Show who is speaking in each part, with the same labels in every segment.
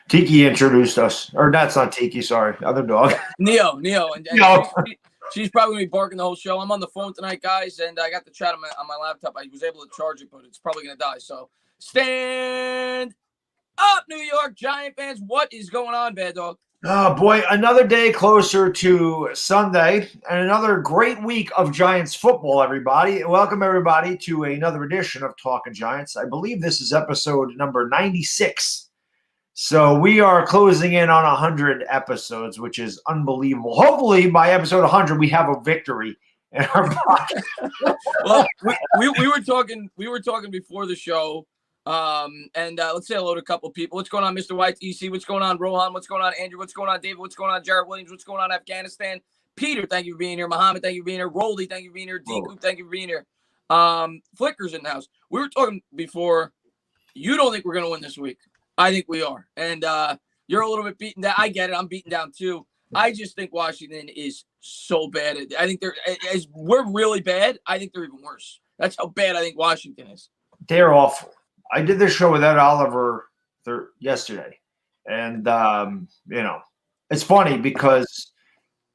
Speaker 1: Tiki introduced us. Or that's not Tiki, sorry. Other dog.
Speaker 2: Neo. And
Speaker 1: No.
Speaker 2: she's probably going to be barking the whole show. I'm on the phone tonight, guys, and I got the chat on my laptop. I was able to charge it, but it's probably going to die. So stand up, New York Giant fans. What is going on, Baddog?
Speaker 1: Oh, boy. Another day closer to Sunday and another great week of Giants football, everybody. Welcome, everybody, to another edition of Talkin' Giants. I believe this is episode number 96. So we are closing in on 100 episodes, which is unbelievable. Hopefully, by episode 100, we have a victory in our pocket.
Speaker 2: Well, we were talking before the show. Let's say hello to a couple of people. What's going on, Mr. White? EC, what's going on, Rohan? What's going on, Andrew? What's going on, David? What's going on, Jared Williams? What's going on, Afghanistan? Peter, thank you for being here. Muhammad, thank you for being here. Roldy, thank you for being here. Deku, thank you for being here. Flicker's in the house. We were talking before. You don't think we're going to win this week. I think we are. And you're a little bit beaten down. I get it. I'm beaten down too. I just think Washington is so bad. I think we're really bad. I think they're even worse. That's how bad I think Washington is.
Speaker 1: They're awful. I did this show with Ed Oliver yesterday. And, it's funny because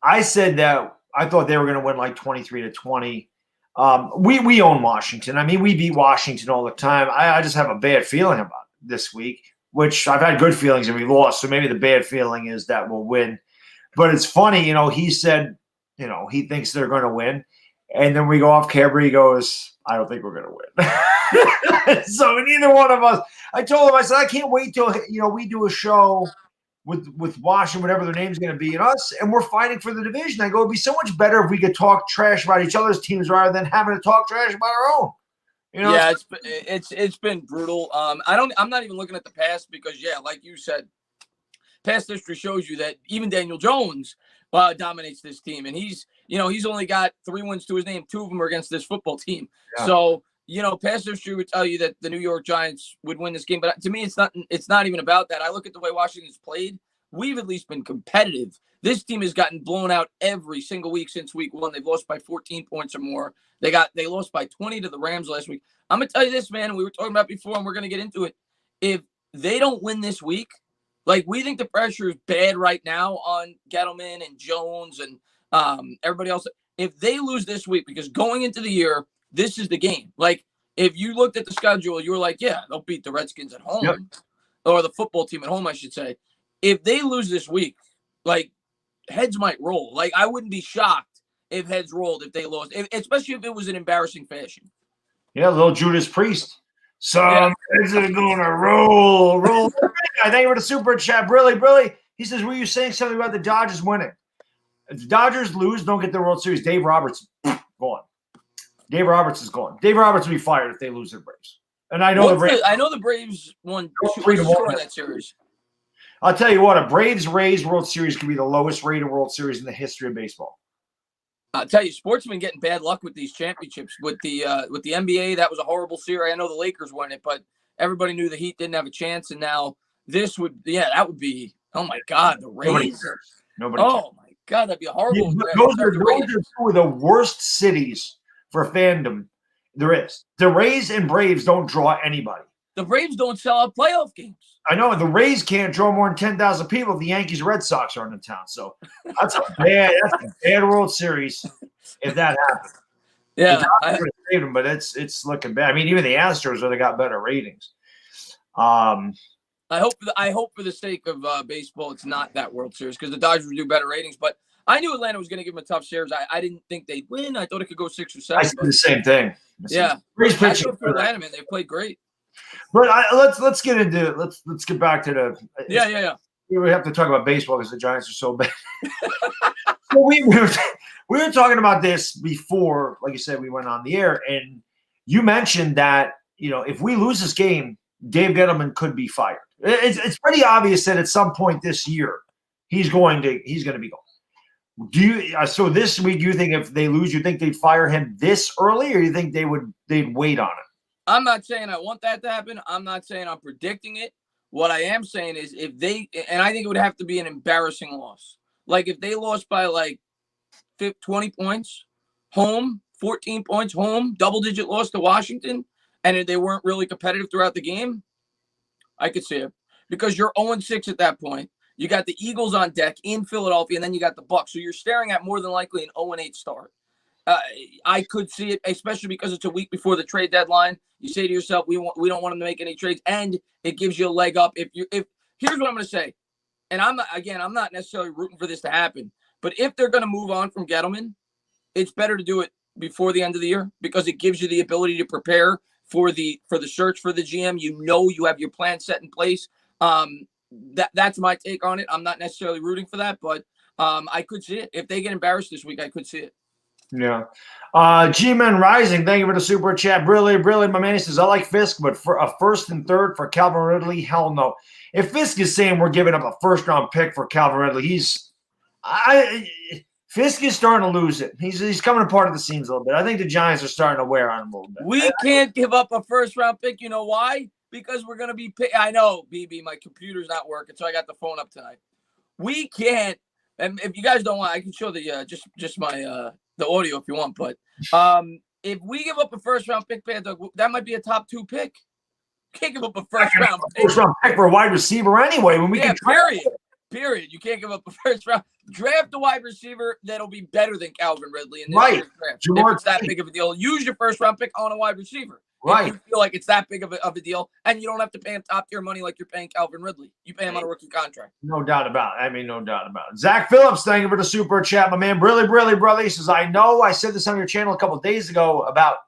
Speaker 1: I said that I thought they were going to win like 23-20. We own Washington. I mean, we beat Washington all the time. I just have a bad feeling about it this week, which I've had good feelings and we lost. So maybe the bad feeling is that we'll win. But it's funny, he said, he thinks they're going to win. And then we go off camera. He goes, I don't think we're going to win. So neither one of us. I told him, I said, I can't wait till we do a show with Washington, whatever their name's going to be, and us, and we're fighting for the division. I go, it'd be so much better if we could talk trash about each other's teams rather than having to talk trash about our own.
Speaker 2: Yeah, it's been brutal. I'm not even looking at the past because like you said, past history shows you that even Daniel Jones dominates this team, and he's only got 3 wins to his name. 2 of them are against this football team. Yeah. So past history would tell you that the New York Giants would win this game, but to me, it's not even about that. I look at the way Washington's played. We've at least been competitive. This team has gotten blown out every single week since week 1. They've lost by 14 points or more. They lost by 20 to the Rams last week. I'm gonna tell you this, man. We were talking about before, and we're gonna get into it. If they don't win this week, like we think the pressure is bad right now on Gettleman and Jones and everybody else. If they lose this week, because going into the year, this is the game. Like if you looked at the schedule, you were like, yeah, they'll beat the Redskins at home, or the football team at home, I should say. If they lose this week, like heads might roll. Like I wouldn't be shocked if heads rolled if they lost, especially if it was an embarrassing fashion.
Speaker 1: Yeah, little Judas Priest. Some heads are going to roll. I thank you for the super chat, Brilly. He says, were you saying something about the Dodgers winning? If the Dodgers lose, don't get the World Series. Dave Roberts gone. Dave Roberts is gone. Dave Roberts will be fired if they lose their Braves. And I know
Speaker 2: the Braves won 3-1 in that series.
Speaker 1: I'll tell you what, a Braves-Rays World Series could be the lowest rated World Series in the history of baseball.
Speaker 2: I'll tell you, sports have been getting bad luck with these championships. With the NBA, that was a horrible series. I know the Lakers won it, but everybody knew the Heat didn't have a chance. And now that would be, oh my God, the Rays.
Speaker 1: Nobody
Speaker 2: oh my God, that'd be a horrible.
Speaker 1: Yeah, those are 2 of the worst cities for fandom there is. The Rays and Braves don't draw anybody.
Speaker 2: The Braves don't sell out playoff games.
Speaker 1: I know the Rays can't draw more than 10,000 people if the Yankees Red Sox aren't in town. So that's a bad World Series if that happens.
Speaker 2: Yeah,
Speaker 1: saved them, but it's looking bad. I mean, even the Astros they got better ratings.
Speaker 2: I hope for the sake of baseball, it's not that World Series because the Dodgers would do better ratings. But I knew Atlanta was going to give them a tough series. I didn't think they'd win. I thought it could go 6 or 7.
Speaker 1: I said the same thing.
Speaker 2: Great pitching for Atlanta, man. They played great.
Speaker 1: But let's get into let's get back to the
Speaker 2: yeah.
Speaker 1: We have to talk about baseball because the Giants are so bad. So we were talking about this before, like you said, we went on the air, and you mentioned that if we lose this game, Dave Gettleman could be fired. It's pretty obvious that at some point this year he's going to be gone. So this week, do you think if they lose, you think they'd fire him this early, or you think they'd wait on it?
Speaker 2: I'm not saying I want that to happen. I'm not saying I'm predicting it. What I am saying is if they – and I think it would have to be an embarrassing loss. Like if they lost by like 20 points home, 14 points home, double-digit loss to Washington, and they weren't really competitive throughout the game, I could see it. because you're 0-6 at that point. You got the Eagles on deck in Philadelphia, and then you got the Bucs. So you're staring at more than likely an 0-8 start. I could see it, especially because it's a week before the trade deadline. You say to yourself, we don't want them to make any trades, and it gives you a leg up. If here's what I'm going to say, and I'm not necessarily rooting for this to happen, but if they're going to move on from Gettleman, it's better to do it before the end of the year because it gives you the ability to prepare for the search for the GM. You have your plan set in place. That's my take on it. I'm not necessarily rooting for that, but I could see it. If they get embarrassed this week, I could see it.
Speaker 1: Yeah. G-Man Rising, thank you for the super chat. Really, my man, he says, I like Fisk, but for a first and third for Calvin Ridley, hell no. If Fisk is saying we're giving up a first-round pick for Calvin Ridley, Fisk is starting to lose it. He's coming apart at the seams a little bit. I think the Giants are starting to wear on him a little bit.
Speaker 2: We can't give up a first-round pick. You know why? Because we're going to be – I know, BB, my computer's not working, so I got the phone up tonight. We can't – and if you guys don't want, I can show the just my the audio if you want. But if we give up a first-round pick, Baddog, that might be a top 2 pick. Can't give up a first-round pick.
Speaker 1: First-round pick for a wide receiver anyway. When we can
Speaker 2: period. You can't give up a first-round. Draft a wide receiver that'll be better than Calvin Ridley in this year's draft. If it's that big of a deal, use your first-round pick on a wide receiver. Right. If you feel like it's that big of a deal, and you don't have to pay him top-tier money like you're paying Calvin Ridley. You pay him on a rookie contract.
Speaker 1: No doubt about it. No doubt about it. Zach Phillips, thank you for the super chat. My man, really, brother. He says, I know I said this on your channel a couple of days ago about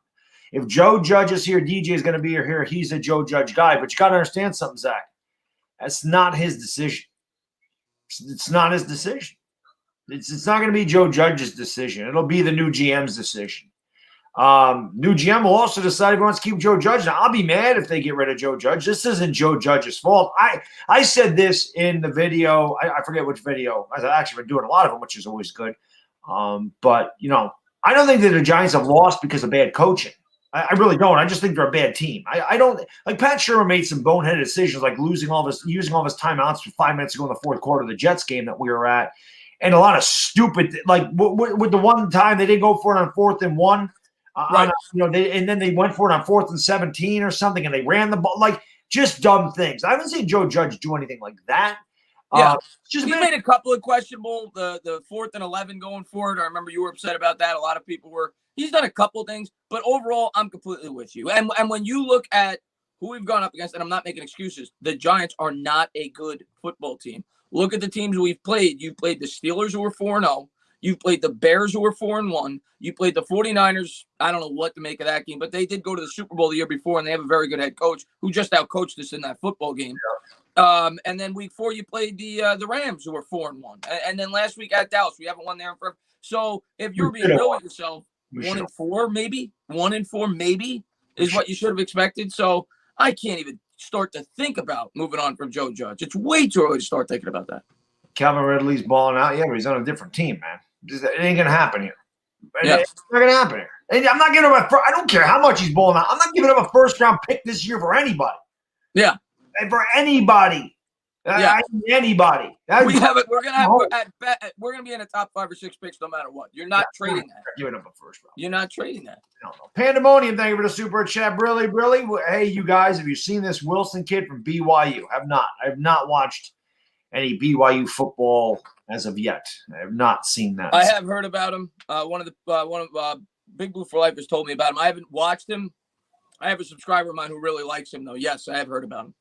Speaker 1: if Joe Judge is here, DJ is going to be here. He's a Joe Judge guy. But you got to understand something, Zach. That's not his decision. It's not his decision. It's not going to be Joe Judge's decision. It'll be the new GM's decision. New GM will also decide if he wants to keep Joe Judge. Now, I'll be mad if they get rid of Joe Judge. This isn't Joe Judge's fault. I said this in the video. I forget which video. I've actually been doing a lot of them, which is always good. But, I don't think that the Giants have lost because of bad coaching. I really don't. I just think they're a bad team. I don't – like Pat Shermer made some boneheaded decisions like using all of his timeouts for 5 minutes ago in the fourth quarter of the Jets game that we were at. And a lot of stupid – like with the one time they didn't go for it on 4th and 1. Right. And then they went for it on 4th and 17 or something, and they ran the ball. Like, just dumb things. I haven't seen Joe Judge do anything like that.
Speaker 2: Yeah. He made a couple of questionable, the 4th and 11 going for it. I remember you were upset about that. A lot of people were. He's done a couple things, but overall, I'm completely with you. And when you look at who we've gone up against, and I'm not making excuses, the Giants are not a good football team. Look at the teams we've played. You played the Steelers, who were 4-0. You played the Bears, who were 4-1. You played the 49ers. I don't know what to make of that game, but they did go to the Super Bowl the year before, and they have a very good head coach who just outcoached us in that football game. And then week 4, you played the Rams, who were 4-1. And then last week at Dallas, we haven't won there in forever. So if you're being real with yourself, 1-4 maybe, 1-4 maybe is what you should have expected. So I can't even start to think about moving on from Joe Judge. It's way too early to start thinking about that.
Speaker 1: Calvin Ridley's balling out. Yeah, but he's on a different team, man. It ain't going to happen here. It's not going to happen here. And I'm not giving him I don't care how much he's balling out. I'm not giving him a first-round pick this year for anybody.
Speaker 2: Yeah.
Speaker 1: And for anybody. Anybody.
Speaker 2: We're gonna be in the top 5 or 6 picks no matter what. You're not trading that.
Speaker 1: Giving up a first round.
Speaker 2: You're not trading that.
Speaker 1: No. Pandemonium, thank you for the super chat. Really. Hey, you guys, have you seen this Wilson kid from BYU? I have not watched any BYU football as of yet. I have not seen that.
Speaker 2: I have heard about him. One of Big Blue for Life has told me about him. I haven't watched him. I have a subscriber of mine who really likes him, though. Yes, I have heard about him.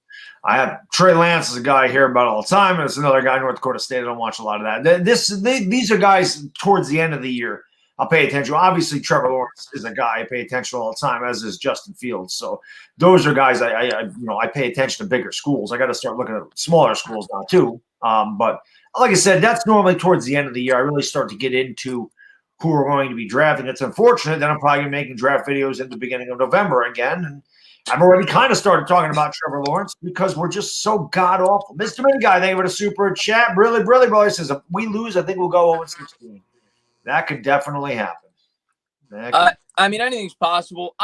Speaker 1: I have Trey Lance is a guy I hear about all the time. And it's another guy, North Dakota State. I don't watch a lot of that. These are guys towards the end of the year I'll pay attention. Obviously, Trevor Lawrence is a guy I pay attention all the time, as is Justin Fields. So those are guys I pay attention to bigger schools. I got to start looking at smaller schools now too. But like I said, that's normally towards the end of the year. I really start to get into who are going to be drafting. It's unfortunate that I'm probably making draft videos at the beginning of November again. And I've already kind of started talking about Trevor Lawrence because we're just so god-awful. Mr. Mini Guy, thank you for the super chat. Really, brother says, if we lose, I think we'll go 0-16. That could definitely happen.
Speaker 2: Anything's possible.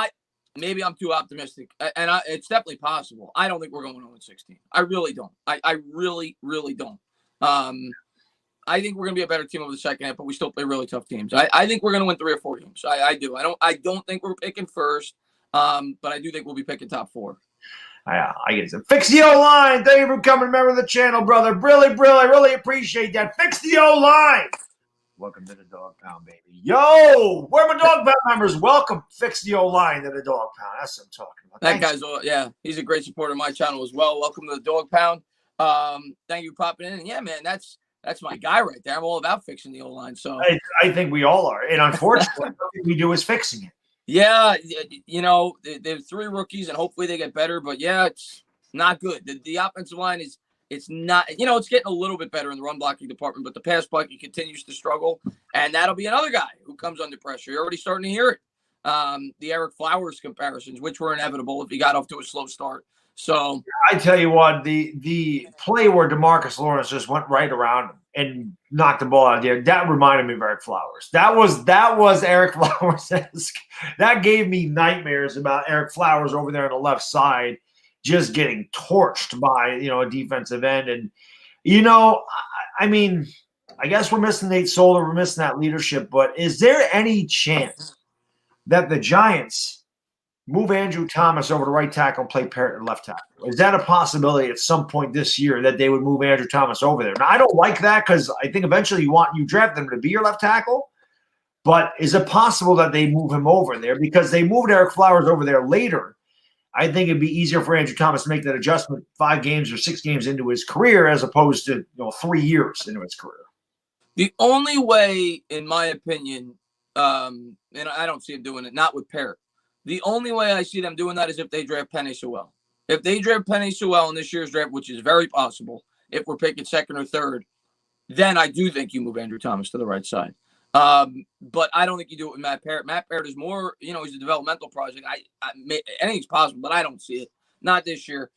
Speaker 2: Maybe I'm too optimistic, and it's definitely possible. I don't think we're going 0-16. I really don't. I really, really don't. I think we're going to be a better team over the second half, but we still play really tough teams. I think we're going to win 3 or 4 games. I do. I don't think we're picking first, but I do think we'll be picking top 4.
Speaker 1: I get it. Fix the O-line. Thank you for coming. Member of the channel, brother. Really, really appreciate that. Fix the O-line. Welcome to the Dog Pound, baby. Yo, where are my Dog Pound members? Welcome. Fix the O-line to the Dog Pound. That's what I'm talking about.
Speaker 2: That guy's, yeah, he's a great supporter of my channel as well. Welcome to the Dog Pound. Thank you for popping in. And yeah, man, that's my guy right there. I'm all about fixing the O-line. So
Speaker 1: I think we all are. And unfortunately, nothing we do is fixing it.
Speaker 2: Yeah, you know, they're 3 rookies, and hopefully they get better. But yeah, it's not good. The offensive line it's not, you know, it's getting a little bit better in the run blocking department, but the pass blocking continues to struggle, and that'll be another guy who comes under pressure. You're already starting to hear it. The Eric Flowers comparisons, which were inevitable if he got off to a slow start. So
Speaker 1: I tell you what, the play where DeMarcus Lawrence just went right around him and knocked the ball out of the air, that reminded me of Eric Flowers. That was Eric Flowers-esque. That gave me nightmares about Eric Flowers over there on the left side, just getting torched by, you know, a defensive end. And, you know, I mean, I guess we're missing Nate Solder, we're missing that leadership, but is there any chance that the Giants move Andrew Thomas over to right tackle and play Parrott at left tackle? Is that a possibility at some point this year that they would move Andrew Thomas over there? Now, I don't like that because I think eventually you draft them to be your left tackle. But is it possible that they move him over there? Because they moved Eric Flowers over there later. I think it'd be easier for Andrew Thomas to make that adjustment 5 games or 6 games into his career as opposed to 3 years into his career.
Speaker 2: The only way, in my opinion, and I don't see him doing it, not with Parrott. The only way I see them doing that is if they draft Penei Sewell. If they draft Penei Sewell in this year's draft, which is very possible, if we're picking 2nd or 3rd, then I do think you move Andrew Thomas to the right side. But I don't think you do it with Matt Parrott. Matt Parrott is more, you know, he's a developmental project. Anything's possible, but I don't see it. Not this year.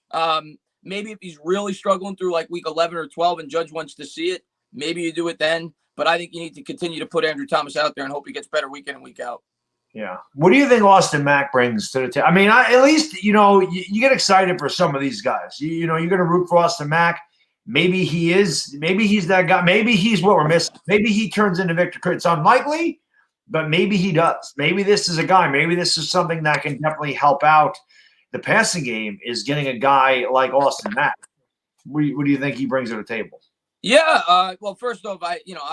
Speaker 2: Maybe if he's really struggling through like week 11 or 12 and Judge wants to see it, maybe you do it then. But I think you need to continue to put Andrew Thomas out there and hope he gets better week in and week out.
Speaker 1: Yeah. What do you think Austin Mack brings to the table? I mean, at least, you know, you get excited for some of these guys. You know, you're going to root for Austin Mack. Maybe he's that guy. Maybe he's what we're missing. Maybe he turns into Victor Cruz. It's unlikely, but maybe he does. Maybe this is a guy. Maybe this is something that can definitely help out the passing game, is getting a guy like Austin Mack. What do you think he brings to the table?
Speaker 2: Yeah, well, first off,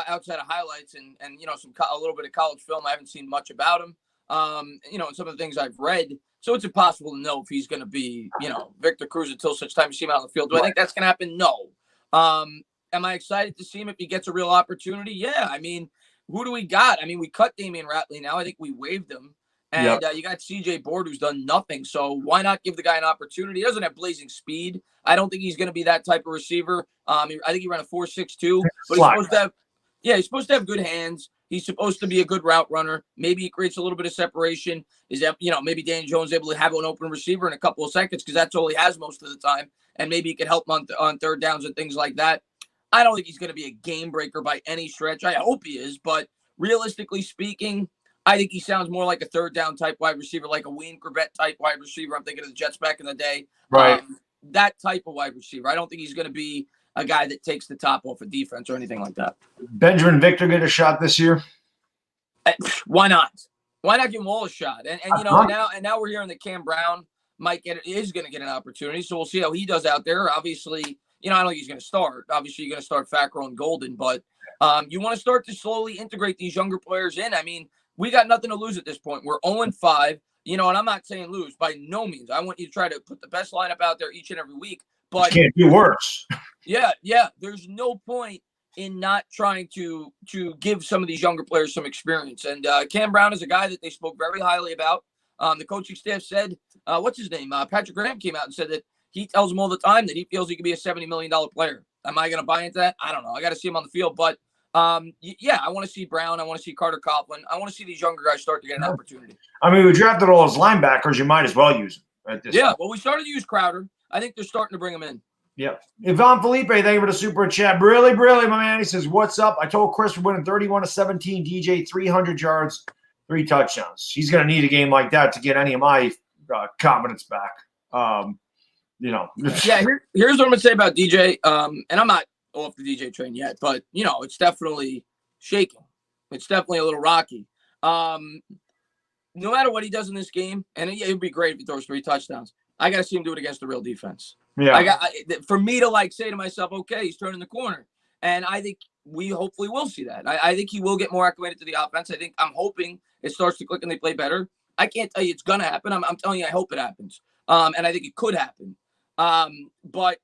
Speaker 2: outside of highlights and you know, a little bit of college film, I haven't seen much about him. You know, and some of the things I've read, so it's impossible to know if he's going to be, you know, Victor Cruz until such time you see him out on the field. Do I think that's going to happen? No. Am I excited to see him if he gets a real opportunity? Yeah. I mean, who do we got? I mean, we cut Damian Ratley now. I think we waived him. And you got CJ Board, who's done nothing. So why not give the guy an opportunity? He doesn't have blazing speed. I don't think he's going to be that type of receiver. I think he ran a 4.62, but he's supposed to have good hands. He's supposed to be a good route runner. Maybe he creates a little bit of separation. Is that, you know, maybe Daniel Jones able to have an open receiver in a couple of seconds because that's all he has most of the time. And maybe he could help on 3rd downs and things like that. I don't think he's going to be a game breaker by any stretch. I hope he is, but realistically speaking, I think he sounds more like a 3rd down type wide receiver, like a Wayne Corbett type wide receiver. I'm thinking of the Jets back in the day.
Speaker 1: Right.
Speaker 2: That type of wide receiver. I don't think he's going to be a guy that takes the top off of defense or anything like that.
Speaker 1: Benjamin Victor get a shot this year?
Speaker 2: Why not? Why not give them all a shot? And you know, now we're hearing that Cam Brown is going to get an opportunity. So we'll see how he does out there. Obviously, you know, I don't think he's going to start. Obviously, you're going to start Fackrell and Golden, but you want to start to slowly integrate these younger players in. I mean, we got nothing to lose at this point. We're 0-5, you know, and I'm not saying lose by no means. I want you to try to put the best lineup out there each and every week. But
Speaker 1: you can't do worse.
Speaker 2: Yeah. There's no point in not trying to give some of these younger players some experience. And Cam Brown is a guy that they spoke very highly about. The coaching staff said, what's his name? Patrick Graham came out and said that he tells them all the time that he feels he could be a $70 million player. Am I going to buy into that? I don't know. I got to see him on the field. But, yeah, I want to see Brown. I want to see Carter Coughlin. I want to see these younger guys start to get an opportunity.
Speaker 1: I mean, we drafted all those linebackers. You might as well use them at this point.
Speaker 2: Well, we started to use Crowder. I think they're starting to bring him in.
Speaker 1: Yeah. Yvonne Felipe, thank you for the super chat. Really, my man. He says, what's up? I told Chris we're winning 31-17. DJ, 300 yards, 3 touchdowns. He's going to need a game like that to get any of my confidence back. You know.
Speaker 2: Yeah, here's what I'm going to say about DJ. And I'm not off the DJ train yet, but, you know, it's definitely shaking. It's definitely a little rocky. No matter what he does in this game, and it would be great if he throws 3 touchdowns. I got to see him do it against the real defense.
Speaker 1: Yeah.
Speaker 2: For me to like say to myself, okay, he's turning the corner. And I think we hopefully will see that. I think he will get more acclimated to the offense. I'm hoping it starts to click and they play better. I can't tell you it's going to happen. I'm telling you, I hope it happens. And I think it could happen. But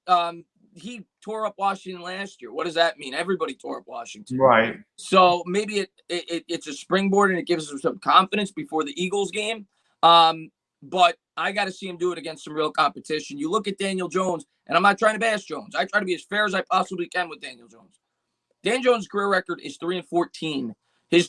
Speaker 2: he tore up Washington last year. What does that mean? Everybody tore up Washington.
Speaker 1: Right.
Speaker 2: So maybe it's a springboard and it gives him some confidence before the Eagles game. But I got to see him do it against some real competition. You look at Daniel Jones, and I'm not trying to bash Jones. I try to be as fair as I possibly can with Daniel Jones. Dan Jones' career record is 3-14.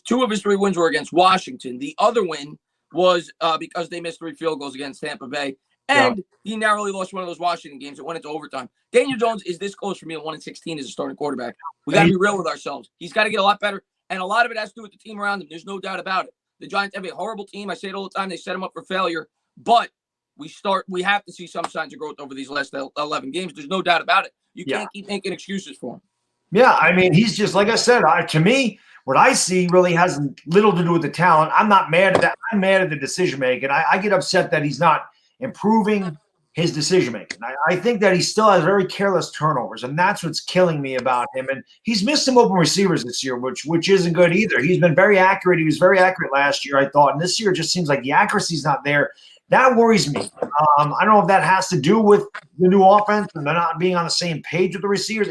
Speaker 2: Two of his 3 wins were against Washington. The other win was because they missed 3 field goals against Tampa Bay. And he narrowly lost one of those Washington games that went into overtime. Daniel Jones is this close for me at 1-16 as a starting quarterback. We got to be real with ourselves. He's got to get a lot better. And a lot of it has to do with the team around him. There's no doubt about it. The Giants have a horrible team. I say it all the time. They set him up for failure. But we have to see some signs of growth over these last 11 games. There's no doubt about it. You can't keep making excuses for him.
Speaker 1: Yeah, I mean, he's just, like I said, to me, what I see really has little to do with the talent. I'm not mad at that. I'm mad at the decision-making. I get upset that he's not improving his decision-making. I think that he still has very careless turnovers, and that's what's killing me about him. And he's missed some open receivers this year, which isn't good either. He's been very accurate. He was very accurate last year, I thought. And this year it just seems like the accuracy's not there. That worries me. I don't know if that has to do with the new offense and they're not being on the same page with the receivers.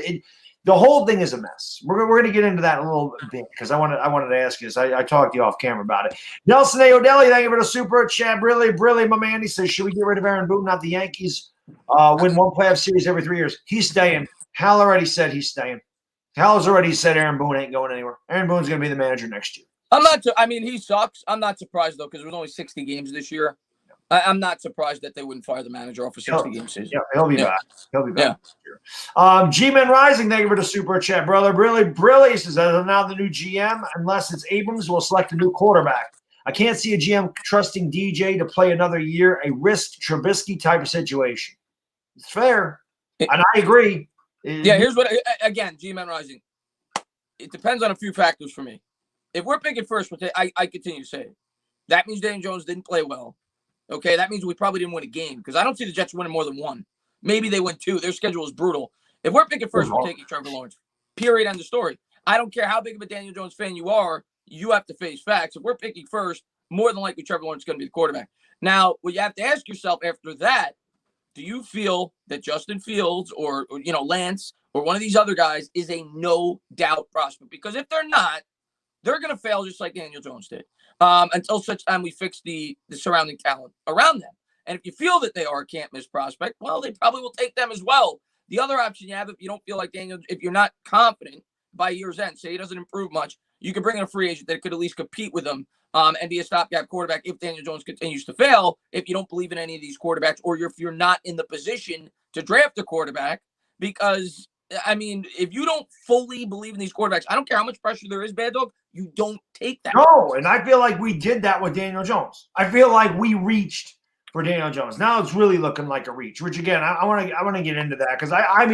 Speaker 1: The whole thing is a mess. We're going to get into that in a little bit because I wanted to ask you this. I talked to you off camera about it. Nelson A. O'Delly, thank you for the super chat. Really, my man. He says, should we get rid of Aaron Boone? Not the Yankees win one playoff series every 3 years. He's staying. Hal already said he's staying. Hal has already said Aaron Boone ain't going anywhere. Aaron Boone's going to be the manager next year.
Speaker 2: He sucks. I'm not surprised, though, because there was only 60 games this year. I'm not surprised that they wouldn't fire the manager off a 60-game season.
Speaker 1: Yeah, he'll be back. He'll be back this year. G-Man Rising, thank you for the super chat, brother. Really says that I'm now the new GM. Unless it's Abrams, we'll select a new quarterback. I can't see a GM trusting DJ to play another year, a risk Trubisky type of situation. It's fair, and I agree.
Speaker 2: Here's what, again, G-Man Rising. It depends on a few factors for me. If we're picking first, I continue to say it. That means Daniel Jones didn't play well. Okay, that means we probably didn't win a game because I don't see the Jets winning more than 1. Maybe they win 2. Their schedule is brutal. If we're picking first, we're taking Trevor Lawrence. Period. End of story. I don't care how big of a Daniel Jones fan you are. You have to face facts. If we're picking first, more than likely Trevor Lawrence is going to be the quarterback. Now, what you have to ask yourself after that, do you feel that Justin Fields or Lance or one of these other guys is a no-doubt prospect? Because if they're not, they're going to fail just like Daniel Jones did. Until such time we fix the surrounding talent around them. And if you feel that they are a can't-miss prospect, well, they probably will take them as well. The other option you have, if you don't feel like Daniel, if you're not confident by year's end, say he doesn't improve much, you can bring in a free agent that could at least compete with him and be a stopgap quarterback if Daniel Jones continues to fail, if you don't believe in any of these quarterbacks, or if you're not in the position to draft a quarterback. Because, I mean, if you don't fully believe in these quarterbacks, I don't care how much pressure there is, Baddog, you don't take that.
Speaker 1: No, and I feel like we did that with Daniel Jones. I feel like we reached for Daniel Jones. Now it's really looking like a reach, which again, I want to get into that because I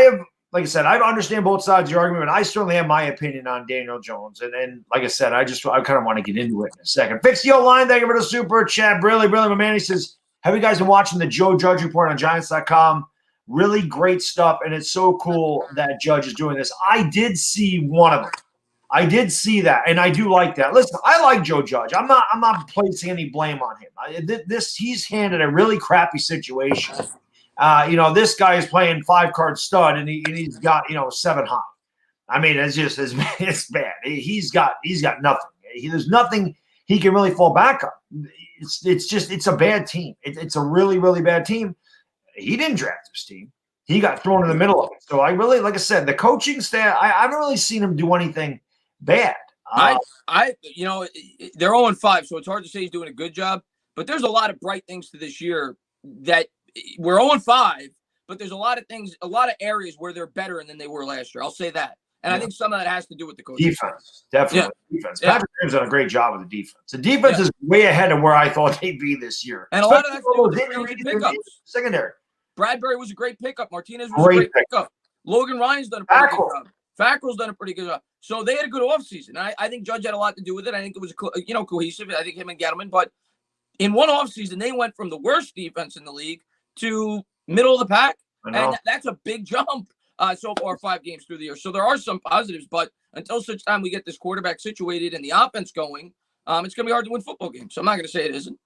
Speaker 1: have, like I said, I understand both sides of the argument, but I certainly have my opinion on Daniel Jones. And like I said, I kind of want to get into it in a second. Fix your line. Thank you for the super chat. Really, my man. He says, have you guys been watching the Joe Judge report on Giants.com? Really great stuff. And it's so cool that Judge is doing this. I did see one of them. I did see that, and I do like that. Listen, I like Joe Judge. I'm not placing any blame on him. He's handed a really crappy situation. This guy is playing 5-card stud, and he's got 7 high. I mean, it's bad. He's got nothing. There's nothing he can really fall back on. It's a bad team. It's a really, really bad team. He didn't draft this team. He got thrown in the middle of it. So I really, like I said, the coaching staff. I haven't really seen him do anything bad.
Speaker 2: They're 0-5, so it's hard to say he's doing a good job. But there's a lot of bright things to this year that we're 0-5, but there's a lot of things, a lot of areas where they're better than they were last year. I'll say that. And I think some of that has to do with the coaching.
Speaker 1: Defense, definitely. Yeah. Defense. Patrick Graham's done a great job with the defense. The defense is way ahead of where I thought they'd be this year.
Speaker 2: And a lot of that's due to the pickups.
Speaker 1: Secondary.
Speaker 2: Bradbury was a great pickup. Martinez was a great pickup. Logan Ryan's done a pretty good job. Fackrell's done a pretty good job. So they had a good offseason. I think Judge had a lot to do with it. I think it was cohesive. I think him and Gettleman. But in one offseason, they went from the worst defense in the league to middle of the pack. And that's a big jump so far 5 games through the year. So there are some positives, but until such time we get this quarterback situated and the offense going, it's going to be hard to win football games. So I'm not going to say it isn't.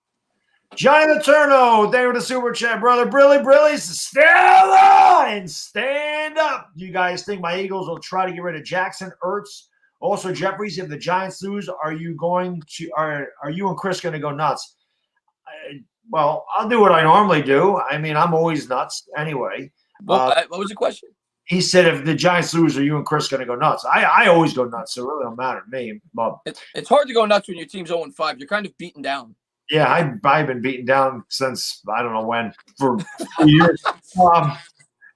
Speaker 1: Johnny Letourneau, thank you for the super chat, brother. Brillies, Stella, and stand up. Do you guys think my Eagles will try to get rid of Jackson, Ertz? Also, Jeffries, if the Giants lose, are you and Chris going to go nuts? Well, I'll do what I normally do. I mean, I'm always nuts anyway.
Speaker 2: What was the question?
Speaker 1: He said, if the Giants lose, are you and Chris going to go nuts? I always go nuts, so it really don't matter to me. But
Speaker 2: it's hard to go nuts when your team's 0-5. You're kind of beaten down.
Speaker 1: Yeah, I've been beaten down since I don't know when, for years.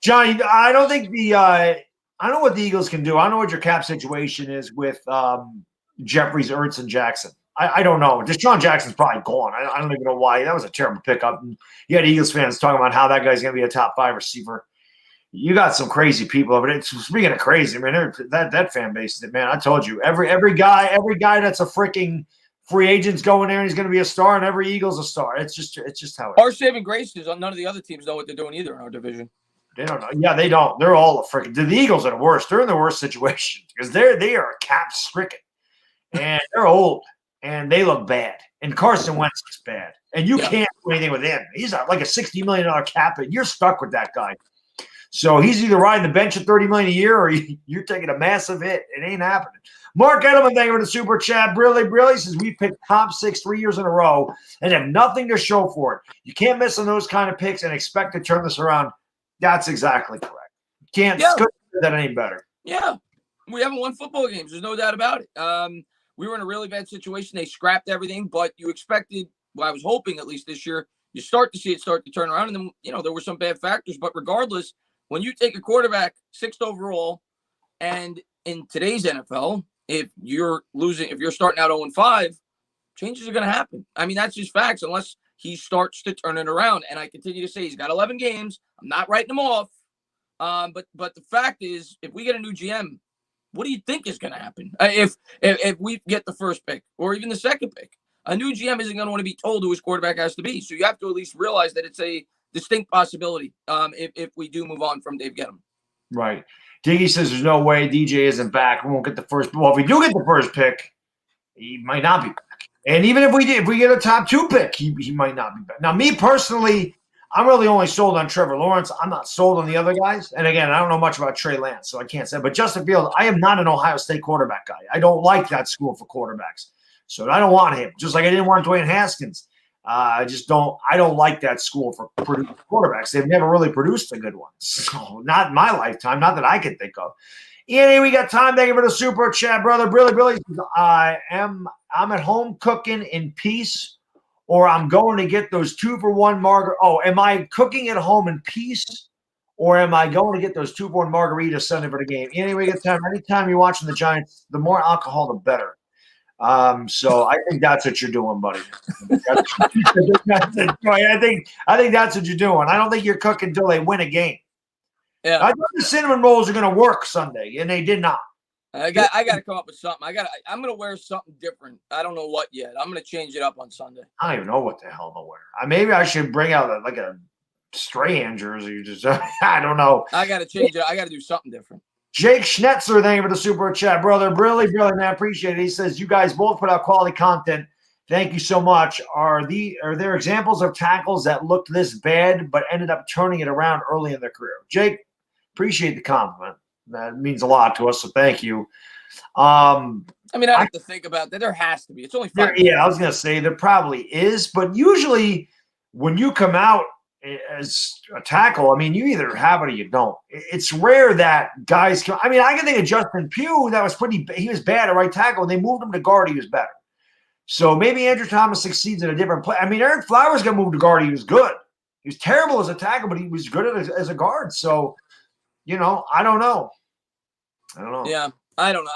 Speaker 1: Johnny, I don't think I don't know what the Eagles can do. I don't know what your cap situation is with Jeffries, Ertz, and Jackson. I don't know. Deshaun Jackson's probably gone. I don't even know why. That was a terrible pickup. And you had Eagles fans talking about how that guy's going to be a top 5 receiver. You got some crazy people over there. Speaking of crazy, I mean, that fan base, man, I told you, every guy that's a freaking free agent's going there and he's going to be a star, and every Eagle's a star. It's just how it is.
Speaker 2: Our saving grace is none of the other teams know what they're doing either in our division.
Speaker 1: They don't know. Yeah, they don't. They're all a freaking. The Eagles are the worst. They're in the worst situation because they are cap stricken, and they're old, and they look bad. And Carson Wentz looks bad, and you can't do anything with him. He's like a $60 million cap, and you're stuck with that guy. So he's either riding the bench at $30 million a year, or you're taking a massive hit. It ain't happening. Mark Gettleman, thank you for the super chat. Brilly says we picked top 6 3 years in a row and have nothing to show for it. You can't miss on those kind of picks and expect to turn this around. That's exactly correct. Couldn't do that any better.
Speaker 2: Yeah. We haven't won football games. There's no doubt about it. We were in a really bad situation. They scrapped everything, but you expected, well, I was hoping at least this year, you start to see it start to turn around. And then, there were some bad factors. But regardless, when you take a quarterback 6th overall, and in today's NFL, if you're starting out 0-5, changes are going to happen. I mean, that's just facts unless he starts to turn it around. And I continue to say he's got 11 games. I'm not writing him off. But the fact is, if we get a new GM, what do you think is going to happen? If we get the first pick or even the second pick, a new GM isn't going to want to be told who his quarterback has to be. So you have to at least realize that it's a distinct possibility if we do move on from Dave Gettleman.
Speaker 1: Right. Diggy says there's no way DJ isn't back. We won't get the first. Well, if we do get the first pick, he might not be back. And even if we get a top 2 pick, he might not be back. Now, me personally, I'm really only sold on Trevor Lawrence. I'm not sold on the other guys. And again, I don't know much about Trey Lance, so I can't say. But Justin Fields, I am not an Ohio State quarterback guy. I don't like that school for quarterbacks. So I don't want him. Just like I didn't want Dwayne Haskins. I don't like that school for quarterbacks. They've never really produced a good one. So not in my lifetime, not that I can think of. Anyway, we got time. Thank you for the super chat, brother. Brilly. I'm at home cooking in peace, or I'm going to get those 2-for-1 margarita. Oh, am I cooking at home in peace, or am I going to get those 2-for-1 margaritas Sunday for the game? Anyway, get time. Anytime you're watching the Giants, the more alcohol, the better. So I think that's what you're doing, buddy. I think that's what you're doing. I don't think you're cooking until they win a game.
Speaker 2: Yeah,
Speaker 1: I thought the cinnamon rolls are going to work Sunday, and they did not.
Speaker 2: I got to come up with something. I'm going to wear something different. I don't know what yet. I'm going to change it up on Sunday.
Speaker 1: I don't even know what the hell to wear. Maybe I should bring out a Strahan jersey. Just I don't know.
Speaker 2: I got to change it. I got to do something different.
Speaker 1: Jake Schnetzler, thank you for the super chat, brother. Brilly, man, I appreciate it. He says you guys both put out quality content. Thank you so much. Are there examples of tackles that looked this bad but ended up turning it around early in their career? Jake, appreciate the compliment. That means a lot to us, so thank you.
Speaker 2: I have to think about that. There has to be. It's only 5
Speaker 1: Yeah, I was going to say there probably is, but usually when you come out as a tackle, you either have it or you don't. It's rare that guys can. I can think of Justin Pugh. He was bad at right tackle, and they moved him to guard. He was better. So maybe Andrew Thomas succeeds at a different play. Eric Flowers got moved to guard. He was good. He was terrible as a tackle, but he was good as a guard. So, I don't know.
Speaker 2: Yeah, I don't know.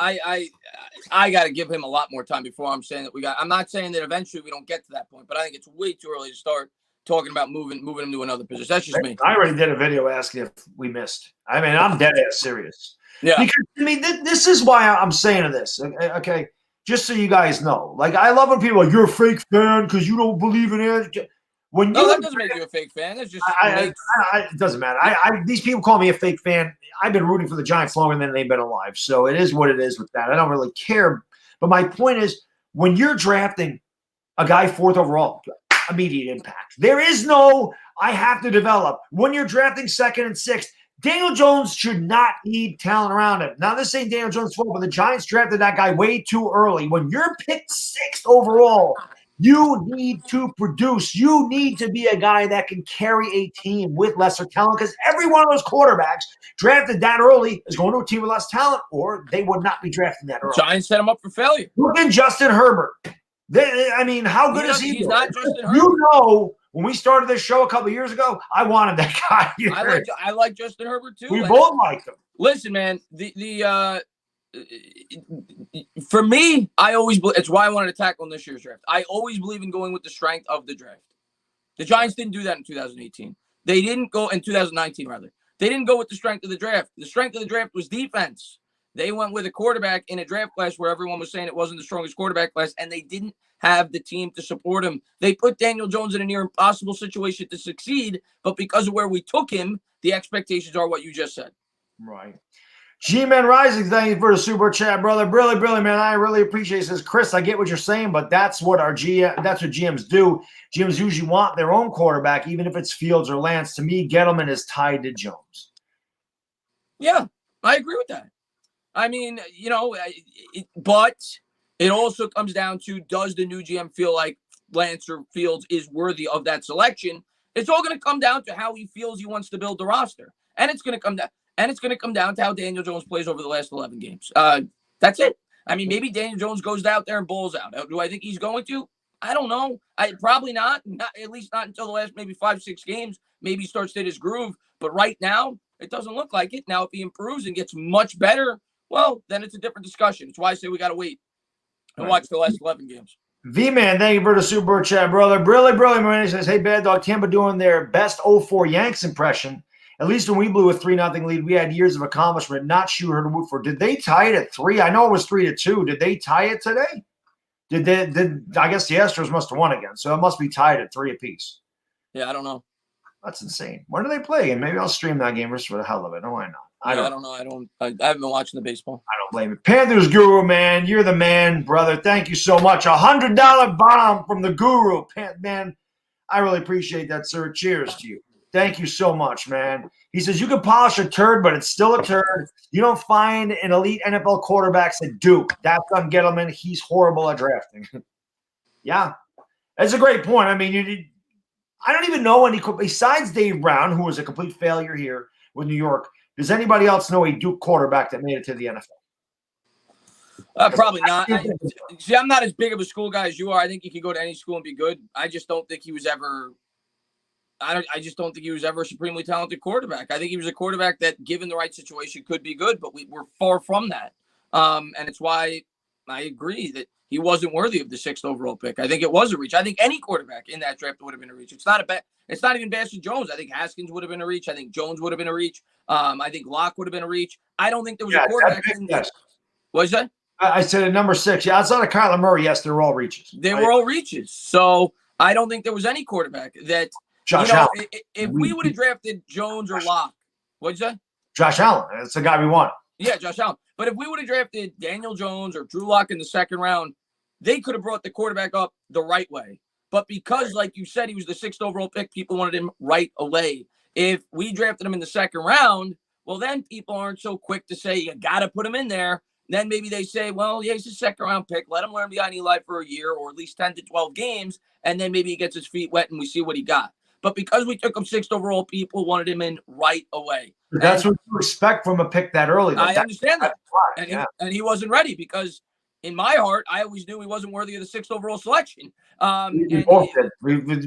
Speaker 2: I got to give him a lot more time before I'm saying that I'm not saying that eventually we don't get to that point, but I think it's way too early to start talking about moving him to another position. That's just me.
Speaker 1: I already did a video asking if we missed. I'm dead ass serious.
Speaker 2: Yeah.
Speaker 1: Because this is why I'm saying this. Okay. just so you guys know. Like, I love when people are like, you're a fake fan because you don't believe in it. When
Speaker 2: No,
Speaker 1: you,
Speaker 2: that doesn't make you a fake fan. That's just
Speaker 1: it doesn't matter. These people call me a fake fan. I've been rooting for the Giants longer than they've been alive. So it is what it is with that. I don't really care. But my point is, when you're drafting a guy 4th overall, immediate impact. There is no, I have to develop. When you're drafting 2nd and 6th, Daniel Jones should not need talent around him. Now, this ain't Daniel Jones' fault, but the Giants drafted that guy way too early. When you're picked 6th overall, you need to produce. You need to be a guy that can carry a team with lesser talent, because every one of those quarterbacks drafted that early is going to a team with less talent, or they would not be drafting that early.
Speaker 2: Giants set him up for failure.
Speaker 1: Look at Justin Herbert. How good is he?
Speaker 2: He's not Justin Herbert.
Speaker 1: You know, when we started this show a couple of years ago, I wanted that guy here.
Speaker 2: I like Justin Herbert too.
Speaker 1: We both liked him.
Speaker 2: Listen, man, for me, it's why I wanted to tackle in this year's draft. I always believe in going with the strength of the draft. The Giants didn't do that in 2018. They didn't go in 2019, rather. They didn't go with the strength of the draft. The strength of the draft was defense. They went with a quarterback in a draft class where everyone was saying it wasn't the strongest quarterback class, and they didn't have the team to support him. They put Daniel Jones in a near impossible situation to succeed, but because of where we took him, the expectations are what you just said.
Speaker 1: Right. G-Man Rising, thank you for the super chat, brother. Really, man, I really appreciate it. Says, Chris, I get what you're saying, but that's what GMs do. GMs usually want their own quarterback, even if it's Fields or Lance. To me, Gettleman is tied to Jones.
Speaker 2: Yeah, I agree with that. I mean, but it also comes down to, does the new GM feel like Lance or Fields is worthy of that selection? It's all going to come down to how he feels he wants to build the roster. And it's going to come down to how Daniel Jones plays over the last 11 games. That's it. I mean, maybe Daniel Jones goes out there and bowls out. Do I think he's going to? I don't know. Probably not, at least not until the last maybe 5-6 games. Maybe he starts to hit his groove. But right now, it doesn't look like it. Now, if he improves and gets much better, well, then it's a different discussion. It's why I say we got to wait and watch the last 11 games.
Speaker 1: V-Man, thank you for the super chat, brother. Really, man. He says, hey, Baddog, Tampa doing their best 04 Yanks impression. At least when we blew a 3-0 lead, we had years of accomplishment. Not sure who to root for. Did they tie it at 3? I know it was 3-2. Did they tie it today? I guess the Astros must have won again, so it must be tied at 3 apiece.
Speaker 2: Yeah, I don't know.
Speaker 1: That's insane. When do they play? And maybe I'll stream that game just for the hell of it. No, why not?
Speaker 2: I don't know. I haven't been watching the baseball.
Speaker 1: I don't blame it. Panthers Guru, man. You're the man, brother. Thank you so much. $100 bomb from the Guru. Man, I really appreciate that, sir. Cheers to you. Thank you so much, man. He says, you can polish a turd, but it's still a turd. You don't find an elite NFL quarterbacks at Duke. That's on Gettleman. He's horrible at drafting. Yeah. That's a great point. I mean, I don't even know any – besides Dave Brown, who was a complete failure here with New York, does anybody else know a Duke quarterback that made it to the NFL?
Speaker 2: Probably not. I'm not as big of a school guy as you are. I think you can go to any school and be good. I just don't think he was ever – I just don't think he was ever a supremely talented quarterback. I think he was a quarterback that, given the right situation, could be good, but we're far from that. And it's why I agree that he wasn't worthy of the 6th overall pick. I think it was a reach. I think any quarterback in that draft would have been a reach. It's not even Bastion Jones. I think Haskins would have been a reach. I think Jones would have been a reach. I think Locke would have been a reach. I don't think there was a quarterback in there. What is that?
Speaker 1: I said at number 6. Yeah, outside of Kyler Murray, yes, they were all reaches.
Speaker 2: They were all reaches. So I don't think there was any quarterback that –
Speaker 1: Josh Allen.
Speaker 2: If we would have drafted Jones or Locke, what'd you say?
Speaker 1: Josh Allen. That's the guy we want.
Speaker 2: Yeah, Josh Allen. But if we would have drafted Daniel Jones or Drew Lock in the 2nd round, they could have brought the quarterback up the right way. But because, like you said, he was the 6th overall pick, people wanted him right away. If we drafted him in the 2nd round, well, then people aren't so quick to say, you got to put him in there. Then maybe they say, well, yeah, he's a 2nd round pick. Let him learn behind Eli for a year or at least 10 to 12 games. And then maybe he gets his feet wet and we see what he got. But because we took him 6th overall, people wanted him in right away.
Speaker 1: But that's what you expect from a pick that early.
Speaker 2: I understand that. And he wasn't ready because in my heart, I always knew he wasn't worthy of the 6th overall selection.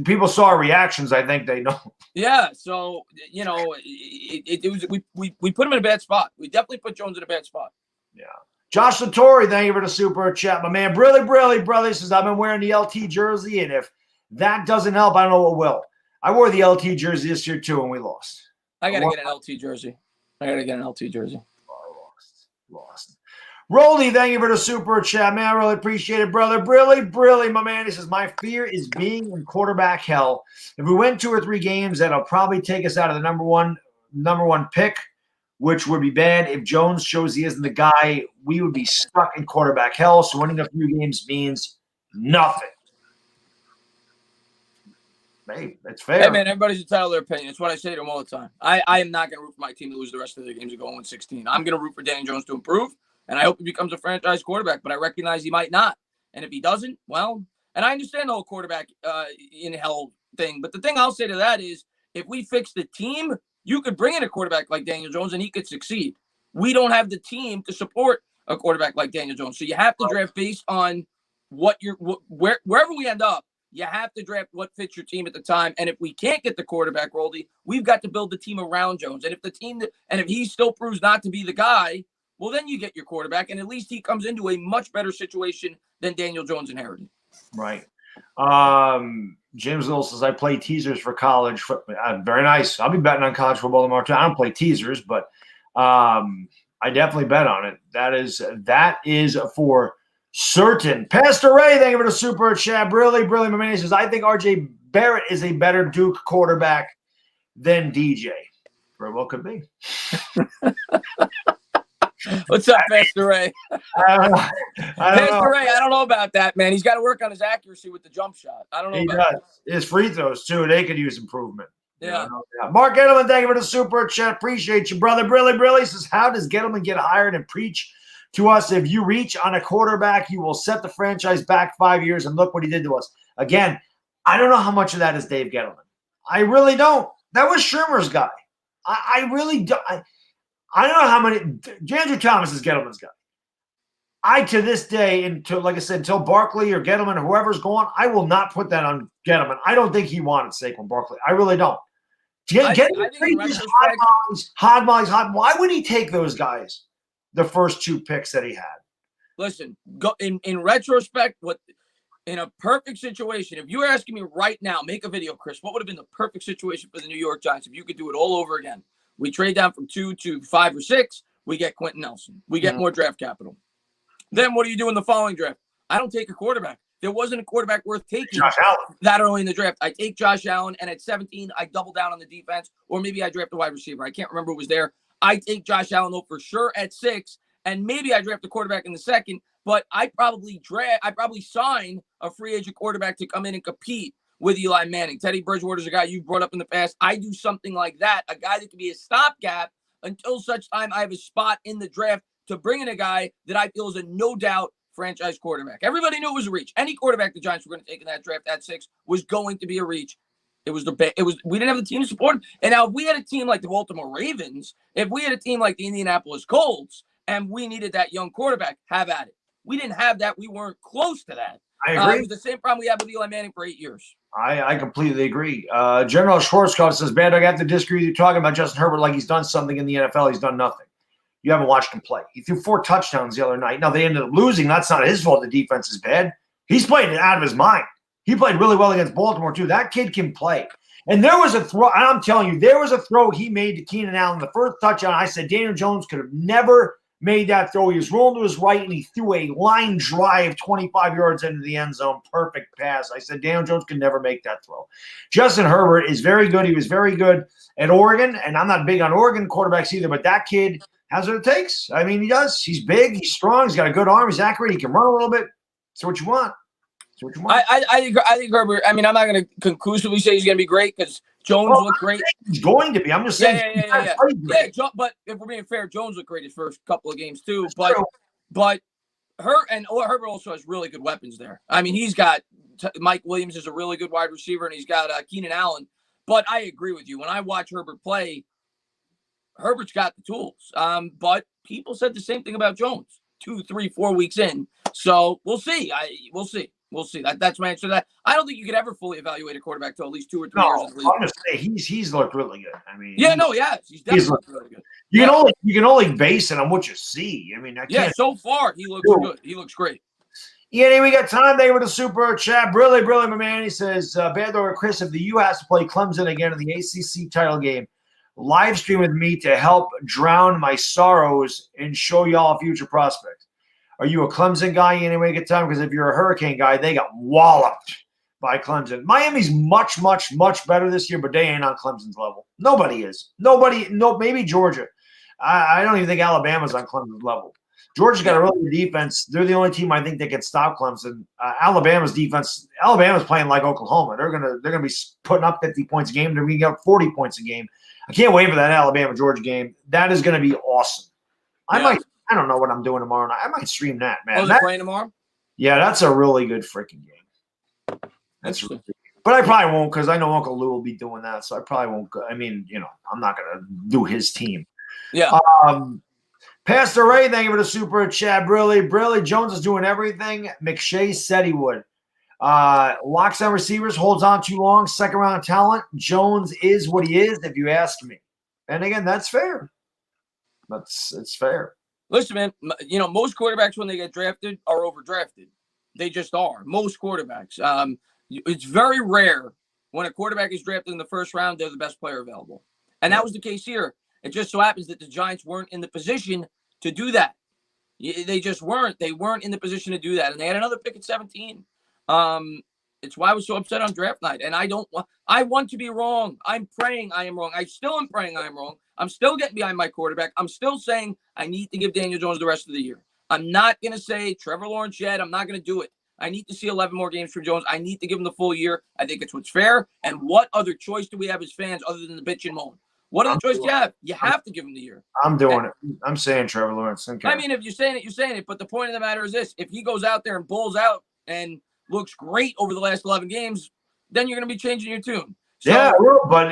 Speaker 1: People saw our reactions. I think they know.
Speaker 2: Yeah. So, it was we put him in a bad spot. We definitely put Jones in a bad spot.
Speaker 1: Yeah. Josh Satori, thank you for the super chat. My man, really, brother, says, I've been wearing the LT jersey, and if that doesn't help, I don't know what will. I wore the LT jersey this year, too, and we lost.
Speaker 2: I got to get an LT jersey.
Speaker 1: Lost. Rolly, thank you for the super chat, man. I really appreciate it, brother. Brilly, my man. He says, my fear is being in quarterback hell. If we win 2 or 3 games, that'll probably take us out of the number one pick, which would be bad. If Jones shows he isn't the guy, we would be stuck in quarterback hell. So winning a few games means nothing. Hey, that's fair.
Speaker 2: Hey, man, everybody's entitled to their opinion. It's what I say to them all the time. I am not going to root for my team to lose the rest of the games and go 1-16. I'm going to root for Daniel Jones to improve, and I hope he becomes a franchise quarterback, but I recognize he might not. And if he doesn't, well, and I understand the whole quarterback in hell thing, but the thing I'll say to that is if we fix the team, you could bring in a quarterback like Daniel Jones and he could succeed. We don't have the team to support a quarterback like Daniel Jones. So you have to draft based on wherever we end up. You have to draft what fits your team at the time. And if we can't get the quarterback, Roldy, we've got to build the team around Jones. And if he still proves not to be the guy, well, then you get your quarterback. And at least he comes into a much better situation than Daniel Jones inherited.
Speaker 1: Right. James Little says, I play teasers for college football. Very nice. I'll be betting on college football tomorrow too. I don't play teasers, but I definitely bet on it. That is for certain. Pastor Ray, thank you for the super chat. Brilly, my man. He says, I think RJ Barrett is a better Duke quarterback than DJ. Very well could be.
Speaker 2: What's up, Pastor Ray?
Speaker 1: Pastor
Speaker 2: Ray, I don't know about that, man. He's got to work on his accuracy with the jump shot. I don't know about that.
Speaker 1: His free throws, too. They could use improvement.
Speaker 2: Yeah.
Speaker 1: Mark Gettleman, thank you for the super chat. Appreciate you, brother. Brilly says, how does Gettleman get hired and preach to us? If you reach on a quarterback, you will set the franchise back 5 years, and look what he did to us. Again, I don't know how much of that is Dave Gettleman. I really don't. That was Shermer's guy. I really don't. I don't know how many. Andrew Thomas is Gettleman's guy. To this day, until Barkley or Gettleman or whoever's going, I will not put that on Gettleman. I don't think he wanted Saquon Barkley. I really don't. Why would he take those guys? The first 2 picks that he had.
Speaker 2: Listen, in retrospect, in a perfect situation, if you were asking me right now, make a video, Chris, what would have been the perfect situation for the New York Giants if you could do it all over again? We trade down from 2 to 5 or 6. We get Quentin Nelson. We get more draft capital. Then what do you do in the following draft? I don't take a quarterback. There wasn't a quarterback worth taking that early in the draft. I take Josh Allen, and at 17, I double down on the defense, or maybe I draft a wide receiver. I can't remember who was there. I take Josh Allen, though, for sure at 6, and maybe I draft a quarterback in the 2nd, but I probably sign a free agent quarterback to come in and compete with Eli Manning. Teddy Bridgewater's a guy you brought up in the past. I do something like that, a guy that can be a stopgap until such time I have a spot in the draft to bring in a guy that I feel is a no-doubt franchise quarterback. Everybody knew it was a reach. Any quarterback the Giants were going to take in that draft at 6 was going to be a reach. We didn't have the team to support him. And now if we had a team like the Baltimore Ravens, if we had a team like the Indianapolis Colts, and we needed that young quarterback, have at it. We didn't have that. We weren't close to that.
Speaker 1: I agree.
Speaker 2: It was the same problem we had with Eli Manning for 8 years.
Speaker 1: I completely agree. General Schwarzkopf says, Baddog, I have to disagree with you talking about Justin Herbert like he's done something in the NFL. He's done nothing. You haven't watched him play. He threw 4 touchdowns the other night. Now, they ended up losing. That's not his fault. The defense is bad. He's played it out of his mind. He played really well against Baltimore, too. That kid can play. And there was a throw, and I'm telling you, there was a throw he made to Keenan Allen, the first touchdown. I said Daniel Jones could have never made that throw. He was rolling to his right, and he threw a line drive 25 yards into the end zone. Perfect pass. I said Daniel Jones could never make that throw. Justin Herbert is very good. He was very good at Oregon, and I'm not big on Oregon quarterbacks either, but that kid has what it takes. I mean, he does. He's big. He's strong. He's got a good arm. He's accurate. He can run a little bit. That's what you want. That's what you want.
Speaker 2: I think Herbert, I mean, I'm not going to conclusively say he's going to be great because Jones looked great.
Speaker 1: He's going to be. I'm just saying.
Speaker 2: Yeah. But if we're being fair, Jones looked great his first couple of games too. But Herbert also has really good weapons there. I mean, he's got Mike Williams is a really good wide receiver, and he's got Keenan Allen. But I agree with you. When I watch Herbert play, Herbert's got the tools. But people said the same thing about Jones 2, 3, 4 weeks in. So we'll see. We'll see. We'll see. That's my answer to that. I don't think you could ever fully evaluate a quarterback till at least 2 or 3 years.
Speaker 1: No, I'm just saying he's looked really good. I mean,
Speaker 2: he's definitely looked really good.
Speaker 1: You can only base it on what you see. I mean,
Speaker 2: so far he looks good. He looks great.
Speaker 1: Yeah, we got time there with a super chat. Brilly, my man. He says, Baddog or Chris, if the U has to play Clemson again in the ACC title game, live stream with me to help drown my sorrows and show y'all future prospects. Are you a Clemson guy? You anyway get time? Because if you're a Hurricane guy, they got walloped by Clemson. Miami's much, much, much better this year, but they ain't on Clemson's level. Nobody is. Nobody. No, maybe Georgia. I don't even think Alabama's on Clemson's level. Georgia's got a really good defense. They're the only team I think that can stop Clemson. Alabama's defense. Alabama's playing like Oklahoma. They're gonna be putting up 50 points a game. They're gonna get up 40 points a game. I can't wait for that Alabama-Georgia game. That is going to be awesome. I don't know what I'm doing tomorrow night. I might stream that, man.
Speaker 2: Oh, they're playing tomorrow?
Speaker 1: Yeah, that's a really good freaking game. That's really good. But I probably won't because I know Uncle Lou will be doing that, so I probably won't go. I mean, I'm not going to do his team.
Speaker 2: Yeah.
Speaker 1: Pastor Ray, thank you for the super chat. Briley Jones is doing everything McShay said he would. Locks on receivers, holds on too long, second round talent. Jones is what he is, if you ask me. And again, that's fair. It's fair.
Speaker 2: Listen, man, most quarterbacks when they get drafted are overdrafted. They just are. Most quarterbacks. It's very rare when a quarterback is drafted in the first round, they're the best player available. And that was the case here. It just so happens that the Giants weren't in the position to do that. They just weren't. They weren't in the position to do that. And they had another pick at 17. It's why I was so upset on draft night. And I want to be wrong. I'm praying I am wrong. I still am praying I am wrong. I'm still getting behind my quarterback. I'm still saying I need to give Daniel Jones the rest of the year. I'm not going to say Trevor Lawrence yet. I'm not going to do it. I need to see 11 more games from Jones. I need to give him the full year. I think it's what's fair. And what other choice do we have as fans other than the bitch and moan? What other choice do you have? You have to give him the year.
Speaker 1: I'm doing it. I'm saying Trevor Lawrence. Okay.
Speaker 2: I mean, if you're saying it, you're saying it. But the point of the matter is this. If he goes out there and bulls out and looks great over the last 11 games, then you're going to be changing your tune. So
Speaker 1: yeah, but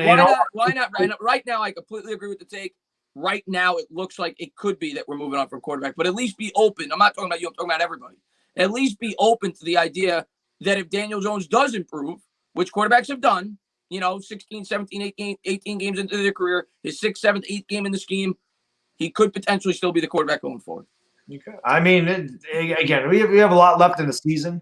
Speaker 2: why not? Right now, I completely agree with the take. Right now, it looks like it could be that we're moving on from quarterback, but at least be open. I'm not talking about you. I'm talking about everybody. At least be open to the idea that if Daniel Jones does improve, which quarterbacks have done, 16, 17, 18 games into their career, his 6th, 7th, 8th game in the scheme, he could potentially still be the quarterback going forward.
Speaker 1: Okay. I mean, again, we have a lot left in the season,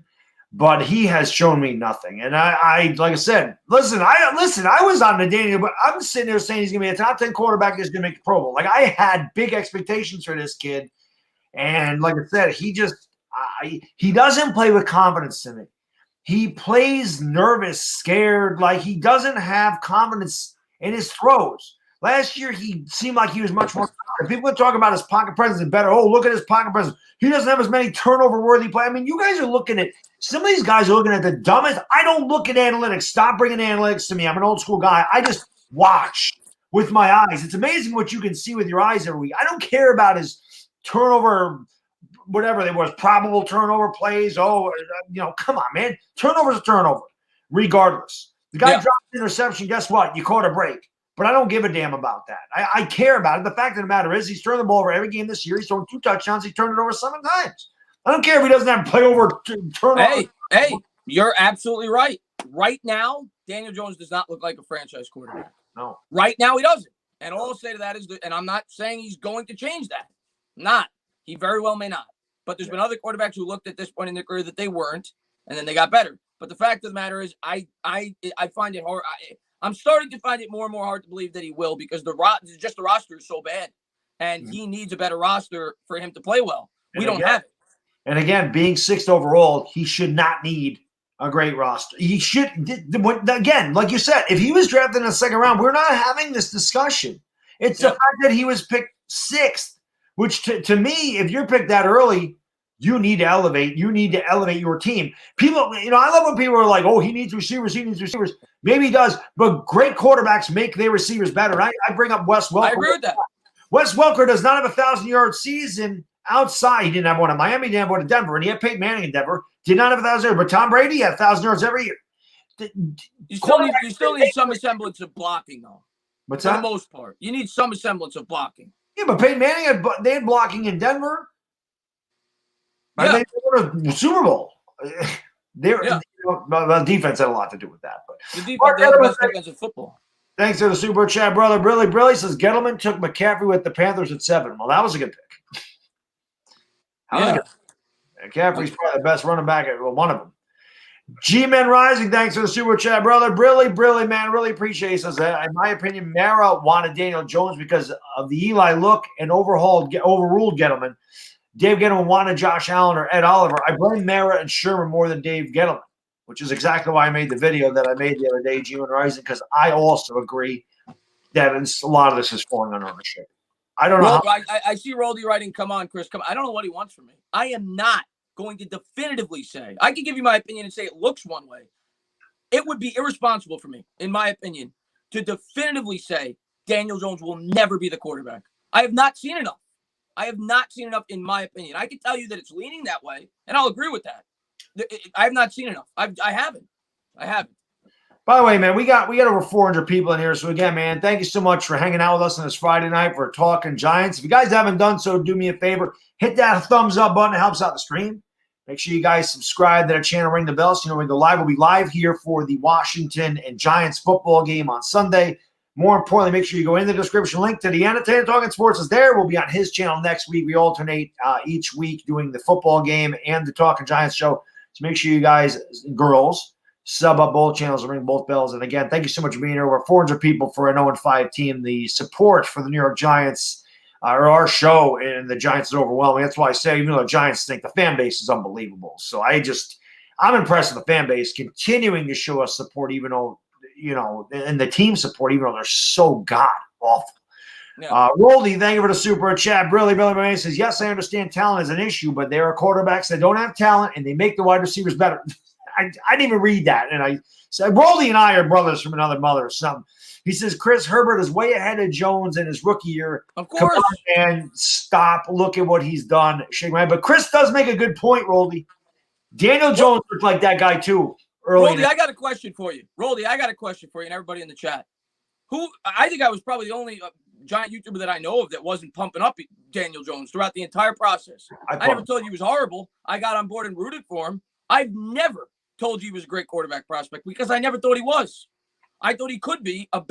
Speaker 1: but he has shown me nothing. And I like I said, listen, I was on the Daniel, but I'm sitting there saying he's going to be a top 10 quarterback that's going to make the Pro Bowl. Like, I had big expectations for this kid. And like I said, he doesn't play with confidence to me. He plays nervous, scared, like he doesn't have confidence in his throws. Last year, he seemed like he was much more confident. People are talking about his pocket presence and better. Oh, look at his pocket presence. He doesn't have as many turnover-worthy plays. I mean, you guys are looking at – some of these guys are looking at the dumbest. I don't look at analytics. Stop bringing analytics to me. I'm an old-school guy. I just watch with my eyes. It's amazing what you can see with your eyes every week. I don't care about his turnover – whatever they was, probable turnover plays. Oh, come on, man. Turnover's a turnover, regardless. The guy dropped an interception. Guess what? You caught a break. But I don't give a damn about that. I care about it. The fact of the matter is he's turned the ball over every game this year. He's thrown 2 touchdowns. He turned it over 7 times. I don't care if he doesn't have play over turnover.
Speaker 2: Hey, you're absolutely right. Right now, Daniel Jones does not look like a franchise quarterback.
Speaker 1: No.
Speaker 2: Right now, he doesn't. And all I'll say to that is, and I'm not saying he's going to change that. Not. He very well may not. But there's been other quarterbacks who looked at this point in their career that they weren't, and then they got better. But the fact of the matter is, I find it hard. I'm starting to find it more and more hard to believe that he will because the roster is so bad, and he needs a better roster for him to play well. We don't have it.
Speaker 1: And again, being 6th overall, he should not need a great roster. He should, again, like you said, if he was drafted in the 2nd round, we're not having this discussion. It's the fact that he was picked 6th. Which to me, if you're picked that early, you need to elevate. You need to elevate your team. People, I love when people are like, "Oh, he needs receivers. He needs receivers." Maybe he does, but great quarterbacks make their receivers better. I bring up Wes Welker.
Speaker 2: I agree with that.
Speaker 1: Wes Welker does not have a 1,000-yard season outside. He didn't have one in Miami. He didn't have one in Denver, and he had Peyton Manning in Denver. Did not have 1,000 yards, but Tom Brady had 1,000 yards every year.
Speaker 2: You still need some semblance of blocking, though.
Speaker 1: What's
Speaker 2: that? For
Speaker 1: the
Speaker 2: most part, you need some semblance of blocking.
Speaker 1: Yeah, but Peyton Manning they had blocking in Denver. Yeah. They won a Super Bowl. The defense had a lot to do with that. But
Speaker 2: the defense, they're the best defense in football.
Speaker 1: Thanks to the super chat, brother. Brilly says Gettleman took McCaffrey with the Panthers at 7. Well, that was a good pick. McCaffrey's probably the best running back, one of them. G-Men Rising, thanks for the super chat, brother. Brilly, man, really appreciate it. Says, in my opinion, Mara wanted Daniel Jones because of the Eli look and overruled Gettleman. Dave Gettleman wanted Josh Allen or Ed Oliver. I blame Mara and Sherman more than Dave Gettleman, which is exactly why I made the video that I made the other day, G and Rising, because I also agree that a lot of this is falling on ownership. I don't know.
Speaker 2: I see Roldy writing, come on, Chris, come on. I don't know what he wants from me. I am not going to definitively say, I can give you my opinion and say it looks one way. It would be irresponsible for me, in my opinion, to definitively say Daniel Jones will never be the quarterback. I have not seen enough. I have not seen enough, in my opinion. I can tell you that it's leaning that way, and I'll agree with that. I have not seen enough. I haven't.
Speaker 1: By the way, man, we got over 400 people in here. So again, man, thank you so much for hanging out with us on this Friday night for Talking Giants. If you guys haven't done so, do me a favor. Hit that thumbs up button. It helps out the stream. Make sure you guys subscribe to our channel, ring the bell. So you know when we go live, we'll be live here for the Washington and Giants football game on Sunday. More importantly, make sure you go in the description. Link to the Entertainer Talking Sports is there. We'll be on his channel next week. We alternate each week doing the football game and the Talking Giants show. So make sure you guys, girls, sub up both channels and ring both bells. And again, thank you so much for being here. Over 400 people for an 0-5 team. The support for the New York Giants or our show and the Giants is overwhelming. That's why I say, even though the Giants think the fan base is unbelievable. So I'm impressed with the fan base continuing to show us support, even though, and the team support, even though they're so god awful. Yeah. Roldy, thank you for the super chat. Billy May says, yes, I understand talent is an issue, but there are quarterbacks that don't have talent and they make the wide receivers better. I didn't even read that. And I said, Roldy and I are brothers from another mother or something. He says, Chris Herbert is way ahead of Jones in his rookie year.
Speaker 2: Of course.
Speaker 1: Come on, man, stop. Look at what he's done. Shake my head. But Chris does make a good point, Roldy. Daniel Jones looked like that guy, too.
Speaker 2: Roldy, I got a question for you. Roldy, I got a question for you and everybody in the chat. I think I was probably the only Giant YouTuber that I know of that wasn't pumping up Daniel Jones throughout the entire process. I never told you he was horrible. I got on board and rooted for him. I've never told you he was a great quarterback prospect because I never thought he was. I thought he could be a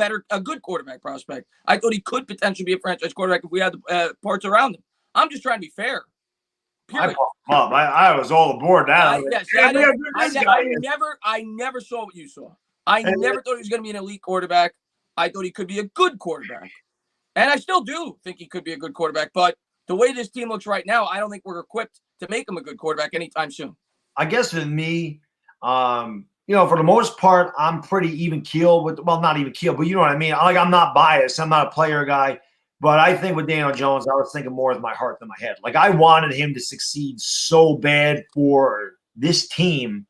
Speaker 2: good quarterback prospect. I thought he could potentially be a franchise quarterback if we had the parts around him. I'm just trying to be fair. Period.
Speaker 1: I was all aboard that.
Speaker 2: I never saw what you saw. I never thought he was going to be an elite quarterback. I thought he could be a good quarterback. And I still do think he could be a good quarterback. But the way this team looks right now, I don't think we're equipped to make him a good quarterback anytime soon.
Speaker 1: I guess with me, for the most part, I'm pretty even keel with, well, not even keel, but you know what I mean? I'm not biased. I'm not a player guy. But I think with Daniel Jones, I was thinking more with my heart than my head. I wanted him to succeed so bad for this team.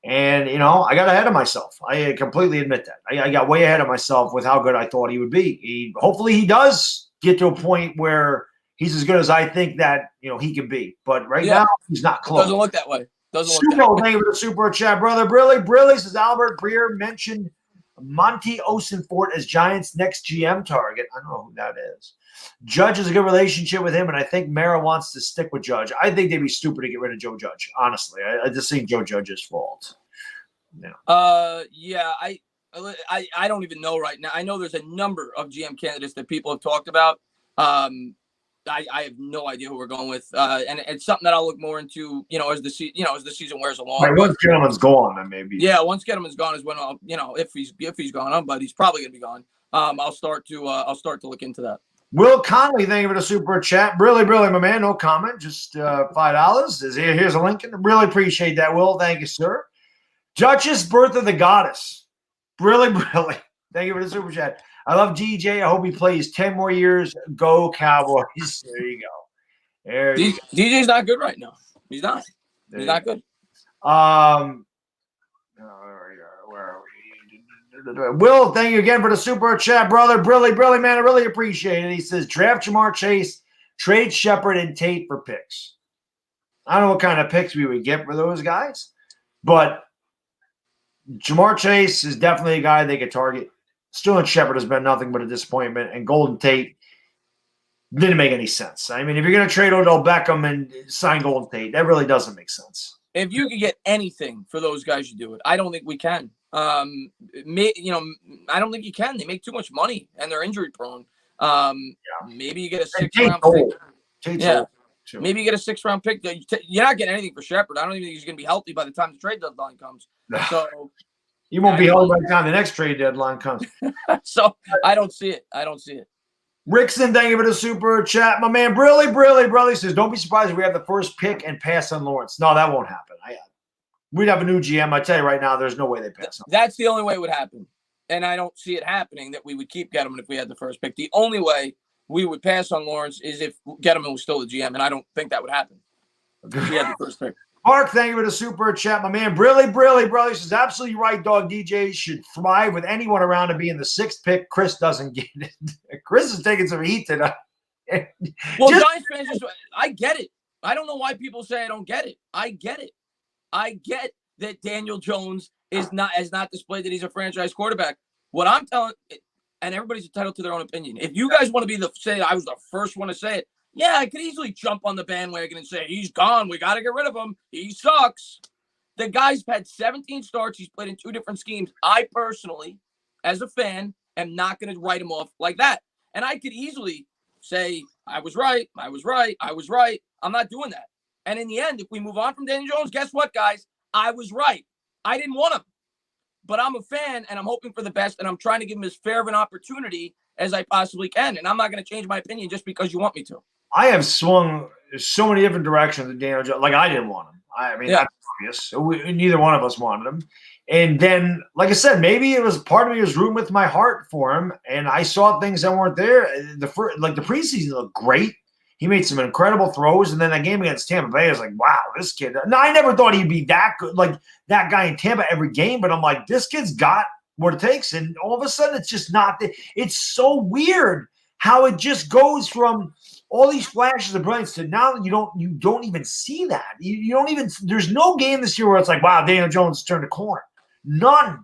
Speaker 1: And, I got ahead of myself. I completely admit that. I got way ahead of myself with how good I thought he would be. Hopefully he does get to a point where he's as good as I think that, he can be. But now, he's not close.
Speaker 2: Doesn't look that way.
Speaker 1: Thank you for the super chat, brother. Brilly says Albert Breer mentioned Monty Osenfort as Giants' next GM target. I don't know who that is. Judge has a good relationship with him, and I think Mara wants to stick with Judge. I think they'd be stupid to get rid of Joe Judge, honestly. I just think Joe Judge's fault.
Speaker 2: I don't even know right now. I know there's a number of GM candidates that people have talked about. I have no idea who we're going with, and it's something that I'll look more into, as the season wears along.
Speaker 1: Right, once Gettleman's gone, then maybe.
Speaker 2: Yeah, once Gettleman's gone is when I'll, if he's gone, but he's probably gonna be gone. I'll start to look into that.
Speaker 1: Will Conley, thank you for the super chat. Really, my man, no comment, just $5. Here's a link. Really appreciate that, Will. Thank you, sir. Duchess, Birth of the Goddess. Really, thank you for the super chat. I love DJ. I hope he plays 10 more years. Go Cowboys. There you go.
Speaker 2: DJ's not good right now. He's not. He's not good.
Speaker 1: Where are we? Will, thank you again for the super chat, brother. Brilly, man, I really appreciate it. He says, draft Jamar Chase, trade Shepard and Tate for picks. I don't know what kind of picks we would get for those guys, but Jamar Chase is definitely a guy they could target. Sterling Shepard has been nothing but a disappointment, and Golden Tate didn't make any sense. I mean, if you're going to trade Odell Beckham and sign Golden Tate, that really doesn't make sense.
Speaker 2: If you could get anything for those guys, you do it. I don't think we can. I don't think you can. They make too much money, and they're injury prone. Maybe you get a 6th-round pick. Maybe you get a 6th-round pick. You're not getting anything for Shepard. I don't even think he's going to be healthy by the time the trade deadline comes. So
Speaker 1: you won't be healthy by the time the next trade deadline comes.
Speaker 2: So I don't see it.
Speaker 1: Rickson, thank you for the super chat. My man, Brilly says, don't be surprised if we have the first pick and pass on Lawrence. No, that won't happen. We'd have a new GM. I tell you right now, there's no way they pass on.
Speaker 2: That's the only way it would happen. And I don't see it happening that we would keep Gettleman if we had the first pick. The only way we would pass on Lawrence is if Gettleman was still the GM, and I don't think that would happen if we had the first pick.
Speaker 1: Mark, thank you for the super chat. My man, Brilly says, absolutely right, dog. DJ should thrive with anyone around to be in the sixth pick. Chris doesn't get it. Chris is taking some heat tonight.
Speaker 2: Well, Giants fans, I get it. I don't know why people say I don't get it. I get it. I get that Daniel Jones has not displayed that he's a franchise quarterback. What I'm telling, and everybody's entitled to their own opinion. If you guys want to say I was the first one to say it, yeah, I could easily jump on the bandwagon and say, he's gone. We got to get rid of him. He sucks. The guy's had 17 starts. He's played in 2 different schemes. I personally, as a fan, am not going to write him off like that. And I could easily say, I was right. I'm not doing that. And in the end, if we move on from Daniel Jones, guess what, guys? I was right. I didn't want him. But I'm a fan, and I'm hoping for the best, and I'm trying to give him as fair of an opportunity as I possibly can. And I'm not going to change my opinion just because you want me to.
Speaker 1: I have swung so many different directions with Daniel Jones. Like, I didn't want him. That's obvious. Neither one of us wanted him. And then, like I said, maybe it was part of me was rooting with my heart for him, and I saw things that weren't there. The preseason looked great. He made some incredible throws, and then that game against Tampa Bay, I was like, wow, this kid. Now, I never thought he'd be that good, like that guy in Tampa every game, but I'm like, this kid's got what it takes. And all of a sudden, it's just not – it's so weird how it just goes from – all these flashes of brilliance to now you don't even see that. You don't even – there's no game this year where it's like, wow, Daniel Jones turned a corner. None.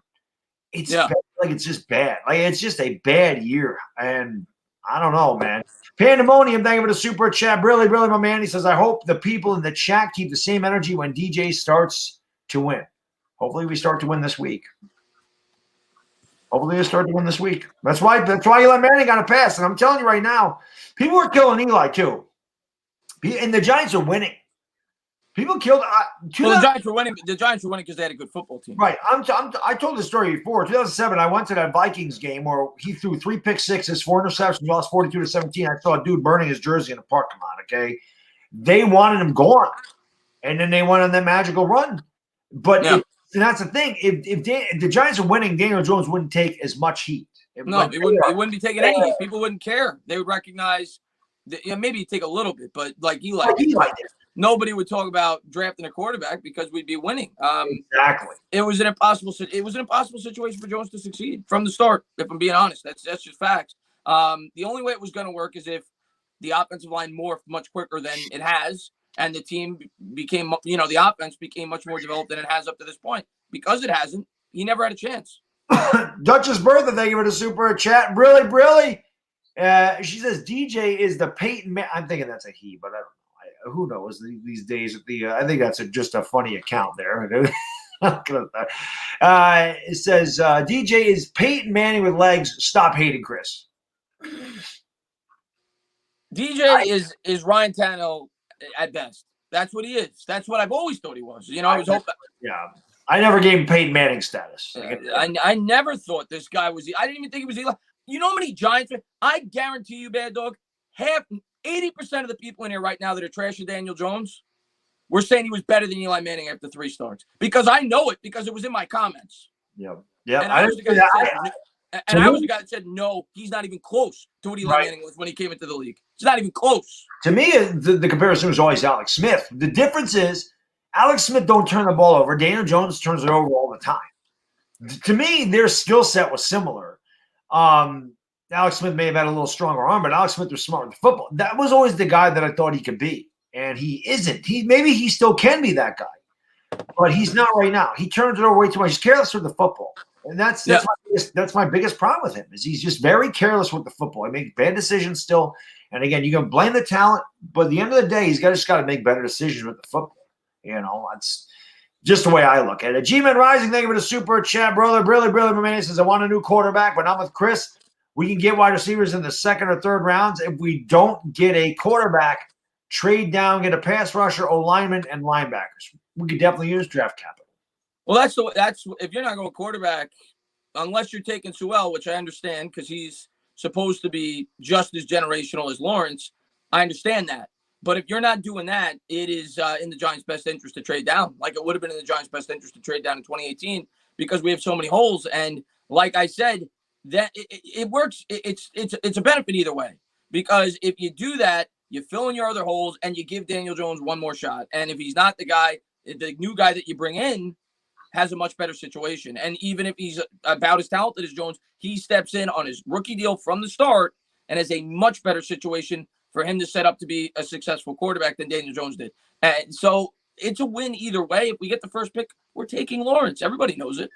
Speaker 1: It's bad. It's just bad. It's just a bad year. And I don't know, man. Pandemonium, thank you for the super chat. Really, my man. He says, I hope the people in the chat keep the same energy when DJ starts to win. Hopefully we start to win this week. That's why Eli Manning got a pass. And I'm telling you right now, people are killing Eli too. And the Giants are winning. People killed.
Speaker 2: The Giants were winning. The Giants were winning because they had a good football team.
Speaker 1: Right. I told the story before. 2007, I went to that Vikings game where he threw 3 pick sixes, 4 interceptions, lost 42-17. I saw a dude burning his jersey in the parking lot. Okay, they wanted him gone, and then they went on that magical run. But and that's the thing. If the Giants are winning, Daniel Jones wouldn't take as much heat.
Speaker 2: It wouldn't be taking any heat. People wouldn't care. They would recognize. Maybe take a little bit, but like Eli did. Nobody would talk about drafting a quarterback because we'd be winning.
Speaker 1: Exactly.
Speaker 2: It was an impossible situation for Jones to succeed from the start. If I'm being honest, that's just facts. The only way it was going to work is if the offensive line morphed much quicker than it has, and the team became, the offense became much more developed than it has up to this point. Because it hasn't, he never had a chance.
Speaker 1: Duchess Bertha, thank you for the super chat. Really. She says DJ is the Peyton. I'm thinking that's a he, but I don't know. Who knows these days? I think that's just a funny account there. It says DJ is Peyton Manning with legs. Stop hating Chris.
Speaker 2: DJ is Ryan Tannehill at best. That's what he is. That's what I've always thought he was. I was hoping. Yeah, I never gave him Peyton Manning status. I never thought this guy was. I didn't even think he was Eli. You know how many Giants? I guarantee you, Baddog, 80% of the people in here right now that are trashing Daniel Jones were saying he was better than Eli Manning after 3 starts. Because I know it because it was in my comments.
Speaker 1: Yeah.
Speaker 2: And I was the guy that said, no, he's not even close to what Eli Manning was when he came into the league. It's not even close.
Speaker 1: To me, the comparison was always Alex Smith. The difference is Alex Smith don't turn the ball over. Daniel Jones turns it over all the time. To me, their skill set was similar. Alex Smith may have had a little stronger arm, but Alex Smith was smart with the football. That was always the guy that I thought he could be, and he isn't. Maybe he still can be that guy, but he's not right now. He turns it over way too much. He's careless with the football, and that's my biggest problem with him is he's just very careless with the football. He makes bad decisions still, and again, you can blame the talent, but at the end of the day, he's just got to make better decisions with the football. That's just the way I look at it. G-Man Rising, thank you for the super chat, brother. Really, my man says, I want a new quarterback, but not with Chris. We can get wide receivers in the 2nd or 3rd rounds. If we don't get a quarterback, trade down, get a pass rusher, O-lineman, and linebackers. We could definitely use draft capital.
Speaker 2: Well, that's if you're not going quarterback, unless you're taking Sewell, which I understand because he's supposed to be just as generational as Lawrence. I understand that. But if you're not doing that, it is in the Giants' best interest to trade down, like it would have been in the Giants' best interest to trade down in 2018 because we have so many holes. And like I said, that it works. It's a benefit either way, because if you do that, you fill in your other holes and you give Daniel Jones one more shot. And if he's not the guy, the new guy that you bring in has a much better situation. And even if he's about as talented as Jones, he steps in on his rookie deal from the start and has a much better situation for him to set up to be a successful quarterback than Daniel Jones did. And so it's a win either way. If we get the first pick, we're taking Lawrence. Everybody knows it.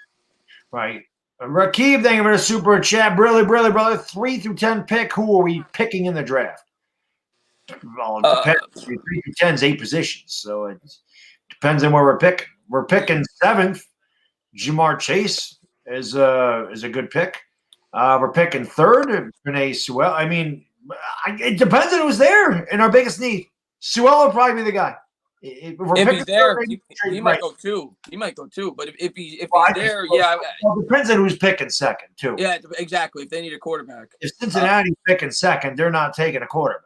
Speaker 1: Right. Rakib, thank you for the super chat. Brilly, brother. 3 through 10 pick. Who are we picking in the draft? Well, it depends. 3 through 10 is 8 positions. So it depends on where we're picking. We're picking 7th. Jamar Chase is a good pick. We're picking 3rd. Penei Sewell. I mean, it depends on who's there in our biggest need. Sewell will probably be the guy.
Speaker 2: If he's there, he might go 2. He might go 2. But if he's there, yeah.
Speaker 1: Well, it depends on who's picking 2nd, too.
Speaker 2: Yeah, exactly. If they need a quarterback.
Speaker 1: If Cincinnati's picking 2nd, they're not taking a quarterback.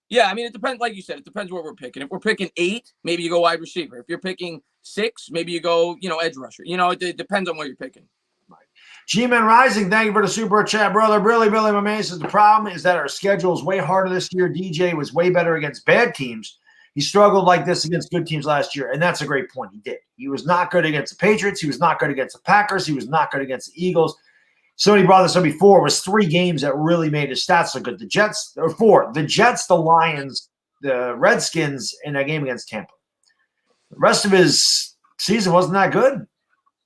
Speaker 2: Yeah, I mean, it depends. Like you said, it depends what we're picking. If we're picking 8, maybe you go wide receiver. If you're picking 6, maybe you go, edge rusher. It depends on what you're picking.
Speaker 1: Right. G-Man Rising, thank you for the super chat, brother. Billy, my man says the problem is that our schedule is way harder this year. DJ was way better against bad teams. He struggled like this against good teams last year, and that's a great point. He did. He was not good against the Patriots. He was not good against the Packers. He was not good against the Eagles. Somebody brought this up before. It was 3 games that really made his stats look good. The Jets, or 4. The Jets, the Lions, the Redskins, in that game against Tampa. The rest of his season wasn't that good,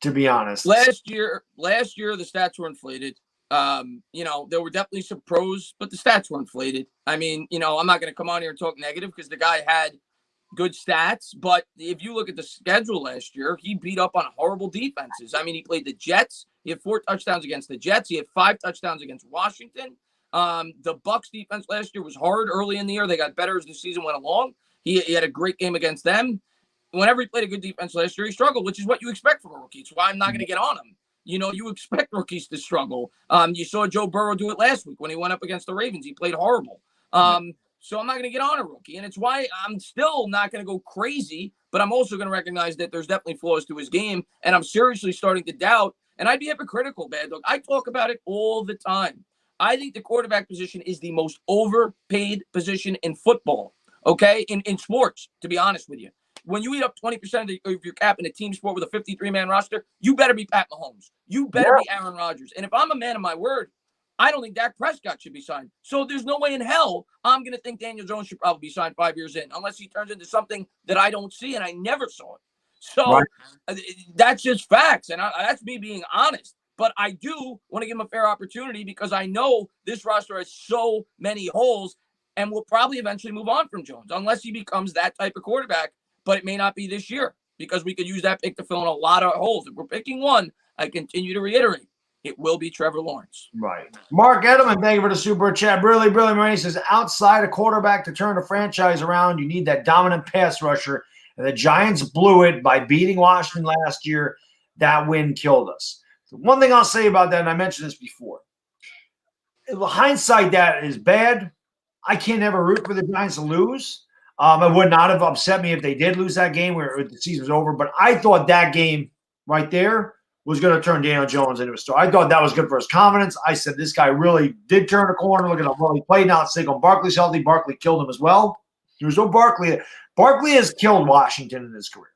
Speaker 1: to be honest.
Speaker 2: Last year, the stats were inflated. There were definitely some pros, but the stats were inflated. I mean, I'm not going to come on here and talk negative because the guy had good stats. But if you look at the schedule last year, he beat up on horrible defenses. I mean, he played the Jets. He had 4 touchdowns against the Jets. He had 5 touchdowns against Washington. The Bucs defense last year was hard early in the year. They got better as the season went along. He had a great game against them. Whenever he played a good defense last year, he struggled, which is what you expect from a rookie. It's why I'm not going to get on him. You expect rookies to struggle. You saw Joe Burrow do it last week when he went up against the Ravens. He played horrible. So I'm not going to get on a rookie. And it's why I'm still not going to go crazy, but I'm also going to recognize that there's definitely flaws to his game. And I'm seriously starting to doubt. And I'd be hypocritical, Baddog. I talk about it all the time. I think the quarterback position is the most overpaid position in football, okay? In sports, to be honest with you. When you eat up 20% of your cap in a team sport with a 53-man roster, you better be Pat Mahomes. You better be Aaron Rodgers. And if I'm a man of my word, I don't think Dak Prescott should be signed. So there's no way in hell I'm going to think Daniel Jones should probably be signed 5 years in, unless he turns into something that I don't see and I never saw it. So that's just facts. And that's me being honest. But I do want to give him a fair opportunity because I know this roster has so many holes and will probably eventually move on from Jones unless he becomes that type of quarterback. But it may not be this year because we could use that pick to fill in a lot of holes. If we're picking one, I continue to reiterate, it will be Trevor Lawrence.
Speaker 1: Right. Mark Gettleman, thank you for the super chat. Brilly Maroney says, outside a quarterback to turn the franchise around, you need that dominant pass rusher. And the Giants blew it by beating Washington last year. That win killed us. So one thing I'll say about that, and I mentioned this before, in hindsight, that is bad. I can't ever root for the Giants to lose. It would not have upset me if they did lose that game where the season was over. But I thought that game right there was going to turn Daniel Jones into a star. I thought that was good for his confidence. I said this guy really did turn a corner. Look at how well he played. Now it's Saquon Barkley's healthy. Barkley killed him as well. There's no Barkley. Barkley has killed Washington in his career.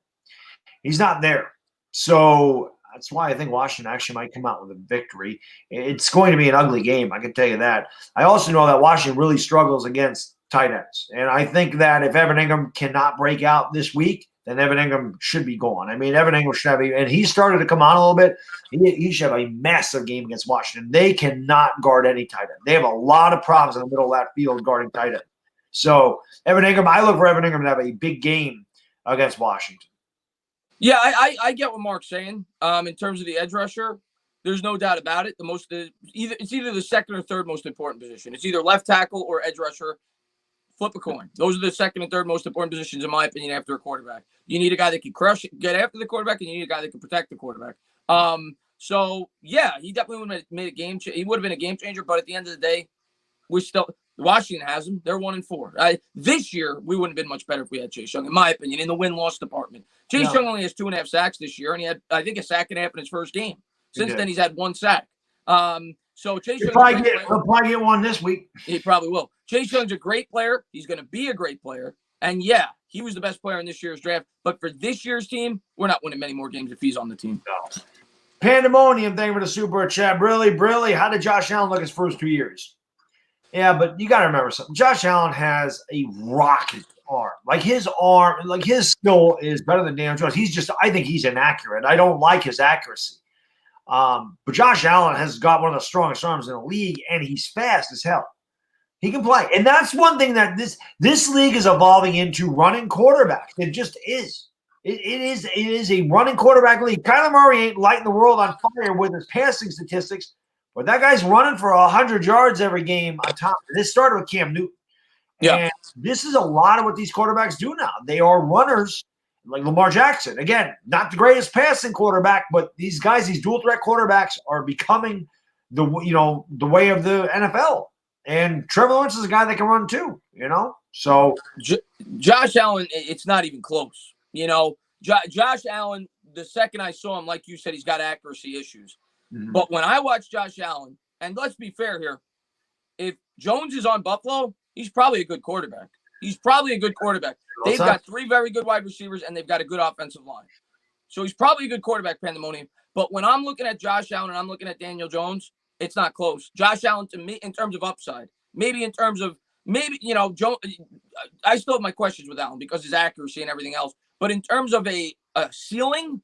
Speaker 1: He's not there. So that's why I think Washington actually might come out with a victory. It's going to be an ugly game, I can tell you that. I also know that Washington really struggles against tight ends. And I think that if Evan Ingram cannot break out this week, then Evan Ingram should be gone. I mean, Evan Ingram should have and he started to come on a little bit. He should have a massive game against Washington. They cannot guard any tight end. They have a lot of problems in the middle of that field guarding tight end. So Evan Ingram, I look for Evan Ingram to have a big game against Washington.
Speaker 2: Yeah, I get what Mark's saying. In terms of the edge rusher, there's no doubt about it. It's either the second or third most important position. It's either left tackle or edge rusher. Flip a coin. Those are the second and third most important positions, in my opinion, after a quarterback. You need a guy that can get after the quarterback, and you need a guy that can protect the quarterback. So yeah, he definitely would have made a game. He would have been a game changer. But at the end of the day, we're still Washington has him. They're 1-4. This year we wouldn't have been much better if we had Chase Young, in my opinion, in the win-loss department. Chase Young only has 2.5 sacks this year, and he had, I think, a sack and a half in his first game. Since then, he's had 1 sack. So Chase Young
Speaker 1: he'll probably get one this week.
Speaker 2: He probably will. Chase Young's a great player. He's going to be a great player. And yeah, he was the best player in this year's draft. But for this year's team, we're not winning many more games if he's on the team.
Speaker 1: No. Pandemonium, thank you for the super chat. Really, how did Josh Allen look his first 2 years? Yeah, but you got to remember something. Josh Allen has a rocket arm. Like his arm, like his skill is better than Daniel Jones. I think he's inaccurate. I don't like his accuracy. But Josh Allen has got one of the strongest arms in the league, and he's fast as hell. He can play. And that's one thing that this league is evolving into, running quarterbacks. It just is. It is a running quarterback league. Kyler Murray ain't lighting the world on fire with his passing statistics, but that guy's running for 100 yards every game on top. This started with Cam Newton.
Speaker 2: Yeah.
Speaker 1: And this is a lot of what these quarterbacks do now. They are runners, like Lamar Jackson. Again, not the greatest passing quarterback, but these guys, these dual threat quarterbacks, are becoming the way of the NFL. And Trevor Lawrence is a guy that can run too, So
Speaker 2: Josh Allen, it's not even close. Josh Allen, the second I saw him, like you said, he's got accuracy issues. Mm-hmm. But when I watch Josh Allen, and let's be fair here, if Jones is on Buffalo, he's probably a good quarterback. They've got 3 very good wide receivers, and they've got a good offensive line. So he's probably a good quarterback, Pandemonium. But when I'm looking at Josh Allen and I'm looking at Daniel Jones, it's not close. Josh Allen, to me, in terms of upside, Jones, I still have my questions with Allen because his accuracy and everything else. But in terms of a ceiling,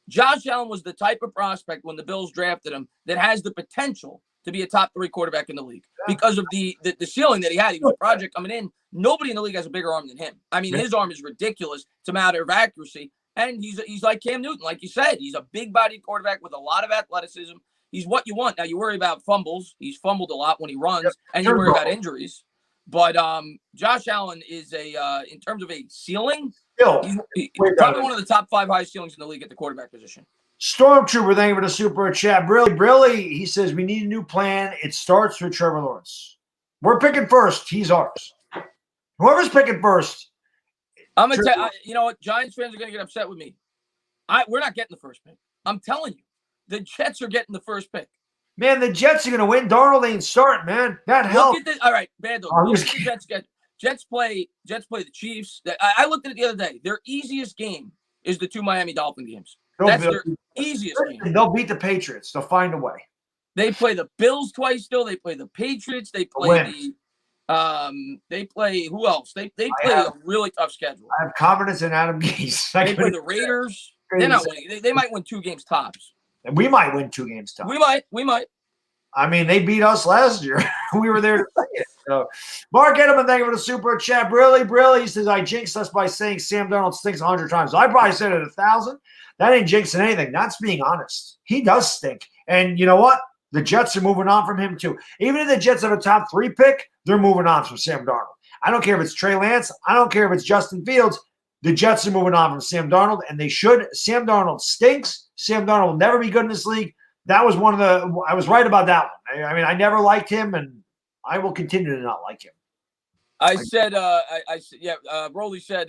Speaker 2: Josh Allen was the type of prospect when the Bills drafted him that has the potential to be a top 3 quarterback in the league because of the ceiling that he had. He was a project coming in. Nobody in the league has a bigger arm than him. I mean, his arm is ridiculous. It's a matter of accuracy. And he's like Cam Newton, like you said. He's a big-bodied quarterback with a lot of athleticism. He's what you want. Now, you worry about fumbles. He's fumbled a lot when he runs, and you worry about injuries. But Josh Allen is in terms of a ceiling, he's probably one of the top 5 highest ceilings in the league at the quarterback position.
Speaker 1: Stormtrooper, thank you for the super chat. Really, he says we need a new plan. It starts with Trevor Lawrence. We're picking first. He's ours. Whoever's picking first.
Speaker 2: I'm gonna tell you know what? Giants fans are gonna get upset with me. We're not getting the first pick. I'm telling you, the Jets are getting the first pick.
Speaker 1: Man, the Jets are gonna win. Darnold ain't starting, man. That helps.
Speaker 2: All right, Baddog. Look at the Jets play the Chiefs. I looked at it the other day. Their easiest game is the 2 Miami Dolphin games. That's their easiest game.
Speaker 1: They'll beat the Patriots. They'll find a way.
Speaker 2: They play the Bills twice still. They play the Patriots. They play they play who else? They play a really tough schedule.
Speaker 1: I have confidence in Adam Gase.
Speaker 2: They play the Raiders. They're not winning. They might win 2 games tops.
Speaker 1: And we might win 2 games tops.
Speaker 2: We might.
Speaker 1: I mean, they beat us last year. We were there to play it. So, Mark Gettleman, thank you for the super chat. Really, he says, I jinxed us by saying Sam Darnold stinks 100 times. I probably said it 1,000. That ain't jinxing anything. That's being honest. He does stink. And you know what? The Jets are moving on from him too. Even if the Jets have a top 3 pick, they're moving on from Sam Darnold. I don't care if it's Trey Lance. I don't care if it's Justin Fields. The Jets are moving on from Sam Darnold, and they should. Sam Darnold stinks. Sam Darnold will never be good in this league. That was I was right about that one. I mean, I never liked him, and I will continue to not like him.
Speaker 2: Rolly said,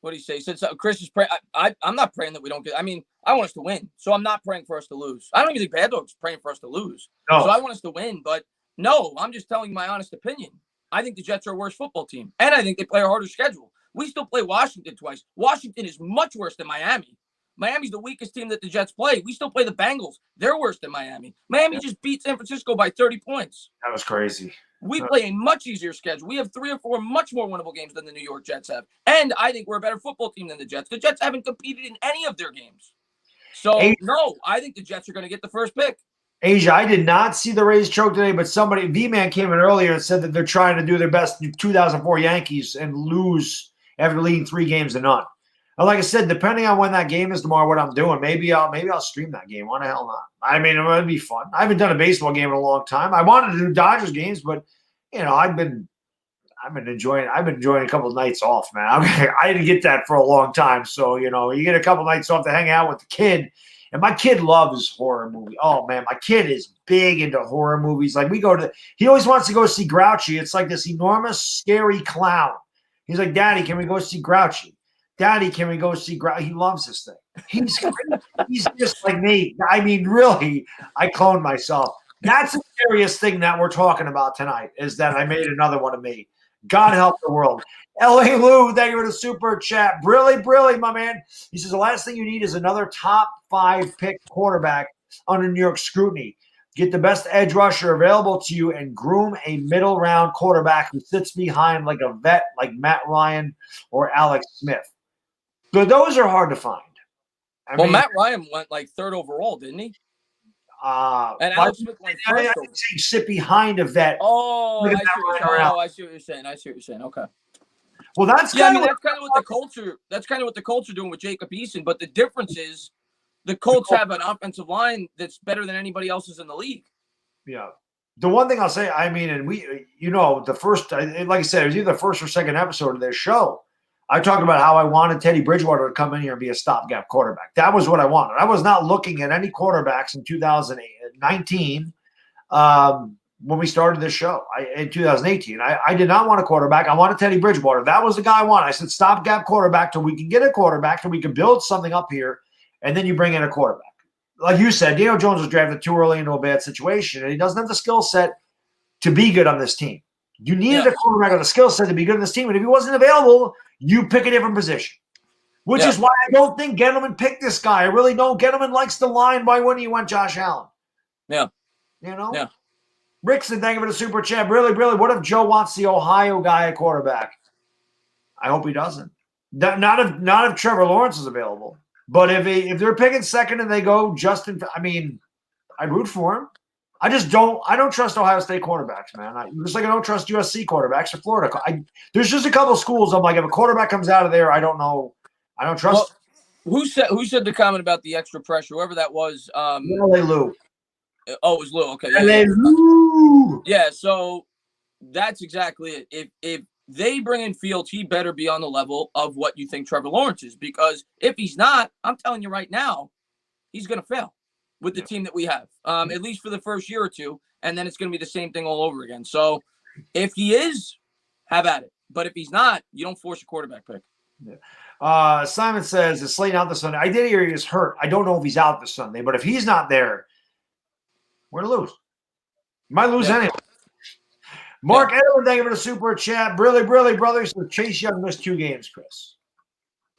Speaker 2: what did he say? He said, Chris is praying. I'm not praying that we don't get, I mean, I want us to win. So I'm not praying for us to lose. I don't even think Baddog's praying for us to lose. No. So I want us to win, but no, I'm just telling you my honest opinion. I think the Jets are a worse football team, and I think they play a harder schedule. We still play Washington twice. Washington is much worse than Miami. Miami's the weakest team that the Jets play. We still play the Bengals. They're worse than Miami. Miami just beat San Francisco by 30 points.
Speaker 1: That was crazy.
Speaker 2: We play a much easier schedule. We have 3 or 4 much more winnable games than the New York Jets have. And I think we're a better football team than the Jets. The Jets haven't competed in any of their games. So, no, I think the Jets are going to get the first pick.
Speaker 1: Asia, I did not see the Rays choke today, but V-Man came in earlier and said that they're trying to do their best 2004 Yankees and lose after leading 3 games to none. And like I said, depending on when that game is tomorrow, what I'm doing, maybe I'll stream that game. Why the hell not? I mean, it would be fun. I haven't done a baseball game in a long time. I wanted to do Dodgers games, but I've been enjoying a couple of nights off, man. I didn't get that for a long time. So, you get a couple of nights off to hang out with the kid And my kid loves horror movies. Oh, man, my kid is big into horror movies. Like he always wants to go see Grouchy. It's like this enormous, scary clown. He's like, Daddy, can we go see Grouchy? Daddy, can we go see Grouchy? He loves this thing. He's just like me. I mean, really, I cloned myself. That's the serious thing that we're talking about tonight is that I made another one of me. God help the world. L.A. Lou, thank you for the super chat. Brilly, my man. He says the last thing you need is another top 5 pick quarterback under New York scrutiny. Get the best edge rusher available to you and groom a middle round quarterback who sits behind like a vet like Matt Ryan or Alex Smith. But those are hard to find. I mean,
Speaker 2: Matt Ryan went like 3rd overall, didn't he? And Alex Smith went first.
Speaker 1: I think sit behind a vet.
Speaker 2: Oh, I see what you're saying. Okay.
Speaker 1: Well, that's
Speaker 2: kind of what the culture. That's kind of what the culture doing with Jacob Eason. But the difference is, the Colts have an offensive line that's better than anybody else's in the league.
Speaker 1: Yeah. The one thing I'll say, I mean, and the first, like I said, it was either the first or second episode of this show. I talked about how I wanted Teddy Bridgewater to come in here and be a stopgap quarterback. That was what I wanted. I was not looking at any quarterbacks in 2019 when we started this show. In 2018, I did not want a quarterback. I wanted Teddy Bridgewater. That was the guy I wanted. I said stopgap quarterback till we can get a quarterback, till we can build something up here, and then you bring in a quarterback. Like you said, Daniel Jones was drafted too early into a bad situation, and he doesn't have the skill set to be good on this team. You needed a quarterback with a skill set to be good on this team, and if he wasn't available, you pick a different position, which is why I don't think Gettleman picked this guy. I really don't. Gettleman likes the line. Why wouldn't he want Josh Allen?
Speaker 2: Yeah.
Speaker 1: Yeah. Rickson, thank you for the super chat. Really, what if Joe wants the Ohio guy at quarterback? I hope he doesn't. Not if Trevor Lawrence is available. But if they're picking second and they go Justin, I mean, I'd root for him. I don't trust Ohio State quarterbacks, man. Just like I don't trust USC quarterbacks or Florida. There's just a couple schools. I'm like, if a quarterback comes out of there, I don't know. I don't trust.
Speaker 2: Well, who said the comment about the extra pressure? Whoever that was.
Speaker 1: L.A. Lou.
Speaker 2: Oh, it was Lou. Okay.
Speaker 1: L.A. Lou.
Speaker 2: Yeah. So that's exactly it. If they bring in Fields, he better be on the level of what you think Trevor Lawrence is. Because if he's not, I'm telling you right now, he's going to fail with the team that we have, at least for the first year or two, and then it's going to be the same thing all over again. So if he is, have at it. But if he's not, you don't force a quarterback pick.
Speaker 1: Yeah. Simon says, is Slayton out this Sunday? I did hear he was hurt. I don't know if he's out this Sunday, but if he's not there, we're going to lose. You might lose anyway. Mark Edward, thank you for the super chat. Brilly, brother. So Chase Young missed 2 games, Chris.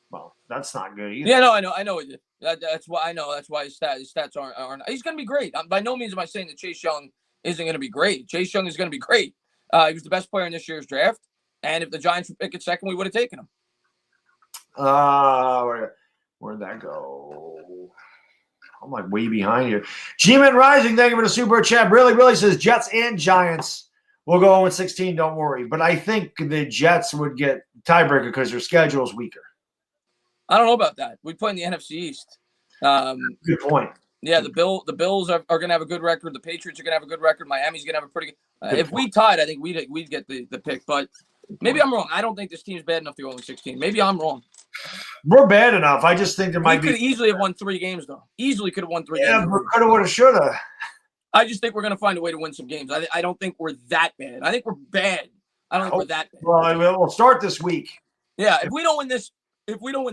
Speaker 1: Well, that's not good either.
Speaker 2: Yeah, no, I know he did. That's why I know. That's why his stats aren't. He's going to be great. By no means am I saying that Chase Young isn't going to be great. Chase Young is going to be great. He was the best player in this year's draft, and if the Giants would pick it second, we would have taken him.
Speaker 1: Where'd that go? I'm like way behind here. G-Man Rising, thank you for the super chat. Really says Jets and Giants will go 0-16. Don't worry, but I think the Jets would get tiebreaker because their schedule is weaker.
Speaker 2: I don't know about that. We play in the NFC East.
Speaker 1: Good point.
Speaker 2: Yeah, the Bills are going to have a good record. The Patriots are going to have a good record. Miami's going to have a pretty good. If we tied, I think we'd get the pick. But maybe I'm wrong. I don't think this team's bad enough to go 0-16. Maybe I'm wrong.
Speaker 1: We're bad enough. I just think there might be.
Speaker 2: We could easily have won 3 games, though. Easily could have won 3 games.
Speaker 1: Yeah, coulda, woulda, shoulda.
Speaker 2: I just think we're going to find a way to win some games. I don't think we're that bad. I think we're bad. I don't think we're that bad.
Speaker 1: Well, we'll start this week.
Speaker 2: Yeah, if we don't win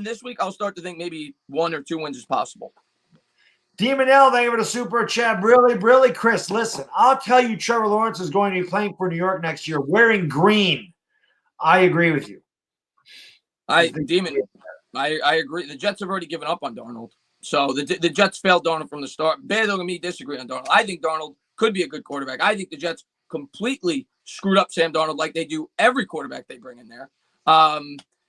Speaker 2: this week, I'll start to think maybe 1 or 2 wins is possible.
Speaker 1: Demon L, thank you for the super chat. Really, Chris, listen, I'll tell you Trevor Lawrence is going to be playing for New York next year wearing green. I agree with you.
Speaker 2: Demon, I agree. The Jets have already given up on Darnold. So the Jets failed Darnold from the start. Baddog and me disagree on Darnold. I think Darnold could be a good quarterback. I think the Jets completely screwed up Sam Darnold like they do every quarterback they bring in there.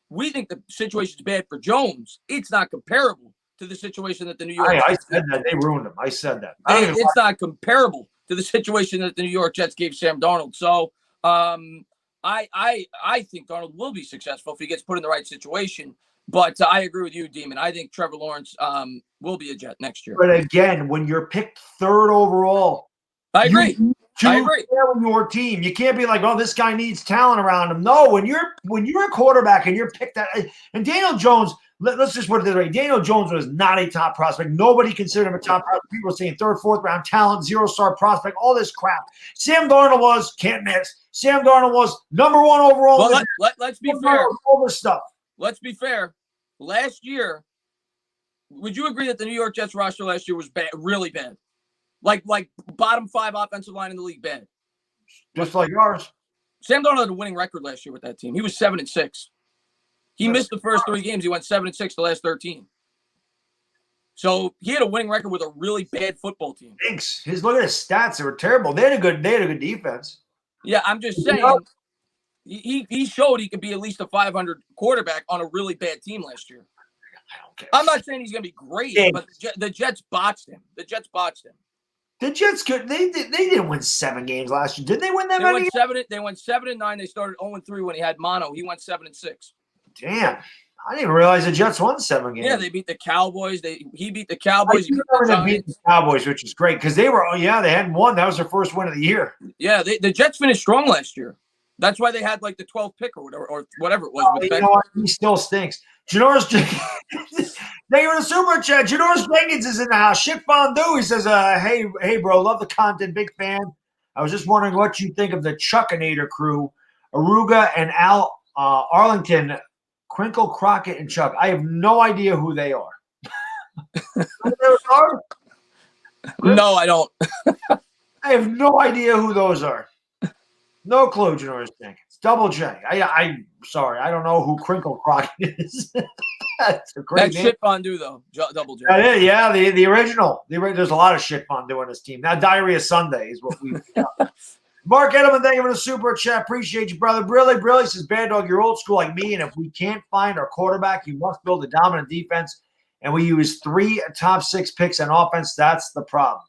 Speaker 2: We think the situation is bad for Jones. It's not comparable to the situation that the New York
Speaker 1: I said that. They ruined him. I said that.
Speaker 2: It's not comparable to the situation that the New York Jets gave Sam Darnold. So I think Darnold will be successful if he gets put in the right situation. But I agree with you, Demon. I think Trevor Lawrence will be a Jet next year.
Speaker 1: But again, when you're picked 3rd overall,
Speaker 2: I agree. I agree.
Speaker 1: carry your team. You can't be like, oh, this guy needs talent around him. No, when you're a quarterback and you're picked at, and Daniel Jones, let's just put it this way. Daniel Jones was not a top prospect. Nobody considered him a top prospect. People were saying third, fourth round talent, 0-star prospect, all this crap. Sam Darnold was, can't miss. Sam Darnold was number 1 overall.
Speaker 2: Well, let's be fair.
Speaker 1: All this stuff.
Speaker 2: Let's be fair. Last year, would you agree that the New York Jets roster last year was bad, really bad? Like bottom 5 offensive line in the league, bad.
Speaker 1: Just like ours.
Speaker 2: Sam Darnold had a winning record last year with that team. He was 7-6. He missed the first 3 games. He went 7-6 the last 13. So he had a winning record with a really bad football team.
Speaker 1: Thanks. Look at his stats. They were terrible. They had a good defense.
Speaker 2: Yeah, I'm just saying. He showed he could be at least a 500 quarterback on a really bad team last year.
Speaker 1: I don't care.
Speaker 2: I'm not saying he's going to be great, but the Jets botched him. The Jets
Speaker 1: could. They didn't win 7 games last year. Did they win that many?
Speaker 2: They went 7-9. They started 0-3 when he had mono. He went 7-6.
Speaker 1: Damn. I didn't even realize the Jets won 7 games.
Speaker 2: Yeah, they beat the Cowboys. He beat the Cowboys.
Speaker 1: He beat the Cowboys, which is great because they hadn't won. That was their first win of the year.
Speaker 2: Yeah, the Jets finished strong last year. That's why they had like the 12th pick or whatever it was.
Speaker 1: You know what? He still stinks. Janoris Jenkins. Thank you for the super chat. Janoris Jenkins is in the house. Shit fondue. He says, hey, bro, love the content. Big fan. I was just wondering what you think of the Chuckinator crew. Aruga and Arlington, Crinkle, Crockett, and Chuck. I have no idea who they are.
Speaker 2: No, I don't.
Speaker 1: I have no idea who those are. No clue, Janoris Jenkins. Double J. I'm sorry. I don't know who Crinkle Crockett is. That's a great name.
Speaker 2: Shit fondue, though. Double J.
Speaker 1: Yeah, the original. There's a lot of shit fondue on this team. Now, Diarrhea Sunday is what we've got. Mark Edelman, thank you for the super chat. Appreciate you, brother. Brilly says, Baddog, you're old school like me, and if we can't find our quarterback, you must build a dominant defense, and we use 3 top 6 picks on offense. That's the problem.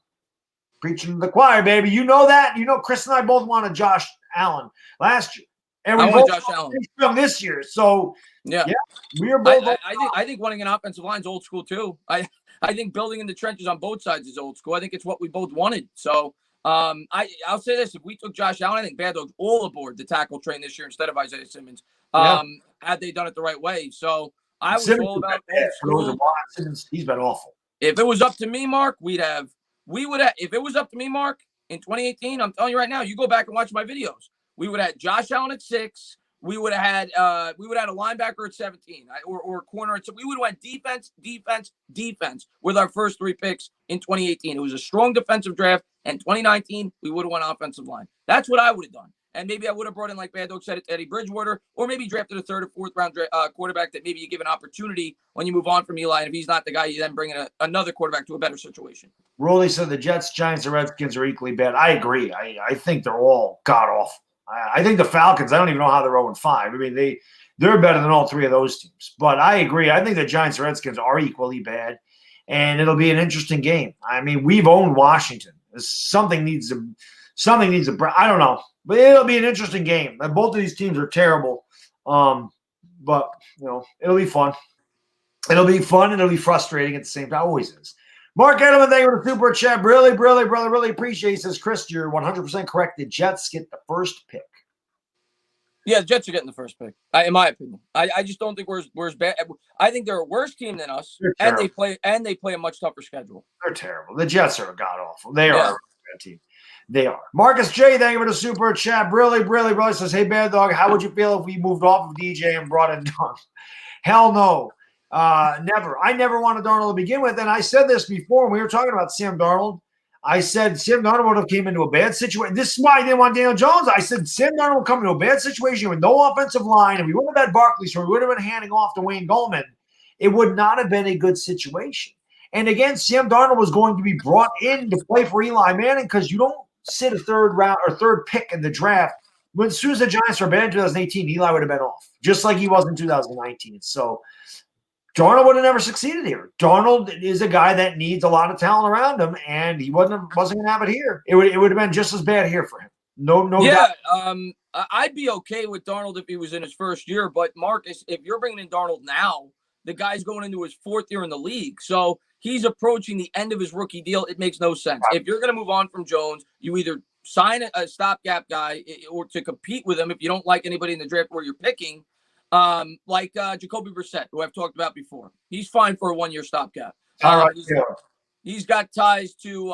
Speaker 1: Preaching to the choir, baby. You know that. You know Chris and I both wanted Josh Allen last year. And we both
Speaker 2: Josh Allen
Speaker 1: this year. So,
Speaker 2: yeah
Speaker 1: we are both.
Speaker 2: I think wanting an offensive line is old school, too. I think building in the trenches on both sides is old school. I think it's what we both wanted. So, I'll say this: if we took Josh Allen, I think Baddog's all aboard the tackle train this year instead of Isaiah Simmons. Had they done it the right way, so I was all about old
Speaker 1: school. He's been awful.
Speaker 2: If it was up to me, Mark, we would have. If it was up to me, Mark, in 2018, I'm telling you right now, you go back and watch my videos. We would have had Josh Allen at 6. We would have had a linebacker at 17, or a corner at 6. We would have went defense with our first 3 picks in 2018. It was a strong defensive draft. And 2019, we would have won offensive line. That's what I would have done. And maybe I would have brought in, like Baddog said, Teddy Bridgewater, or maybe drafted a 3rd or 4th round quarterback that maybe you give an opportunity when you move on from Eli. And if he's not the guy, you then bring in another quarterback to a better situation.
Speaker 1: Rolly said the Jets, Giants, and Redskins are equally bad. I agree. I think they're all god-awful. I think the Falcons, I don't even know how they're 0-5. I mean, they're better than all 3 of those teams. But I agree. I think the Giants and Redskins are equally bad. And it'll be an interesting game. I mean, we've owned Washington. Something needs to I don't know, but it'll be an interesting game. Both of these teams are terrible, but it'll be fun. It'll be fun. It'll be frustrating at the same time. Always is. Mark Edelman, thank you for the super chat. Really, brother, really appreciate it. Says Chris, you're 100% correct. The Jets get the first pick.
Speaker 2: Yeah, the Jets are getting the first pick, in my opinion. I just don't think we're as bad. I think they're a worse team than us, and they play a much tougher schedule.
Speaker 1: They're terrible. The Jets are god awful. They are a bad team. They are. Marcus J, thank you for the super chat. Really says, hey, Baddog, how would you feel if we moved off of DJ and brought in Darnold? Hell no. Never. I never wanted Darnold to begin with, and I said this before when we were talking about Sam Darnold. I said Sam Darnold would have came into a bad situation. This is why I didn't want Daniel Jones. I said Sam Darnold would come into a bad situation with no offensive line, and we wouldn't have had Barkley, so we would have been handing off to Wayne Gallman. It would not have been a good situation. And again, Sam Darnold was going to be brought in to play for Eli Manning because you don't sit a 3rd round or 3rd pick in the draft. As soon as the Giants were bad in 2018, Eli would have been off, just like he was in 2019. So Darnold would have never succeeded here. Darnold is a guy that needs a lot of talent around him, and he wasn't going to have it here. It would have been just as bad here for him. No
Speaker 2: yeah,
Speaker 1: doubt.
Speaker 2: I'd be okay with Darnold if he was in his first year, but Marcus, if you're bringing in Darnold now, the guy's going into his 4th year in the league, so he's approaching the end of his rookie deal. It makes no sense. If you're going to move on from Jones, you either sign a stopgap guy or to compete with him if you don't like anybody in the draft where you're picking, like Jacoby Brissett, who I've talked about before. He's fine for a 1-year stopgap.
Speaker 1: All right.
Speaker 2: He's got ties to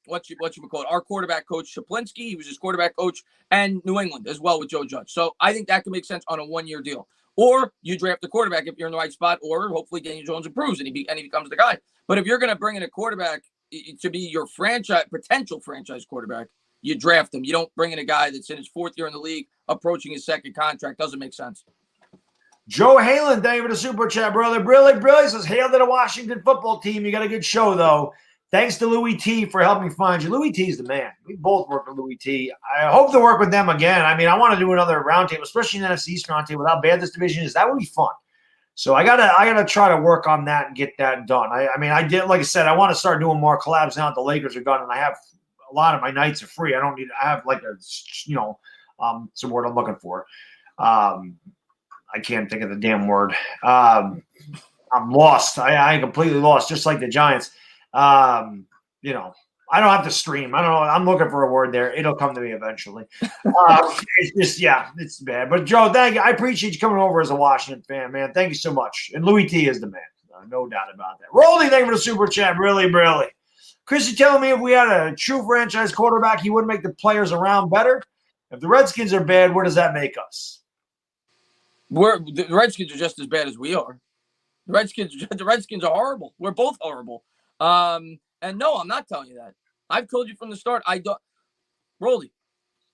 Speaker 2: what you call it, our quarterback coach Shaplinski. He was his quarterback coach, and New England as well with Joe Judge. So I think that can make sense on a 1-year deal. Or you draft a quarterback if you're in the right spot, or hopefully Daniel Jones improves and he becomes the guy. But if you're going to bring in a quarterback to be your potential franchise quarterback, you draft him. You don't bring in a guy that's in his 4th year in the league, approaching his 2nd contract. Doesn't make sense.
Speaker 1: Joe Halen, thank you for the super chat, brother. Brilly says, hail to the Washington football team. You got a good show, though. Thanks to Louis T for helping find you. Louis T is the man. We both work with Louis T. I hope to work with them again. I mean, I want to do another roundtable, especially an NFC East roundtable. With how bad this division is, that would be fun. So I gotta try to work on that and get that done. I mean, I did, like I said, I want to start doing more collabs now that the Lakers are done, and I have a lot of my nights are free. I have like a, some word I'm looking for. I can't think of the damn word. I'm lost. I completely lost, just like the Giants. I don't have to stream. I don't know. I'm looking for a word there. It'll come to me eventually. It's just, it's bad. But, Joe, thank you. I appreciate you coming over as a Washington fan, man. Thank you so much. And Louis T is the man. No doubt about that. Rolling, thank you for the super chat. Really. Chris, you telling me if we had a true franchise quarterback, he wouldn't make the players around better? If the Redskins are bad, what does that make us?
Speaker 2: The Redskins are just as bad as we are. The Redskins are horrible. We're both horrible. And no, I'm not telling you that. I've told you from the start. Rolly,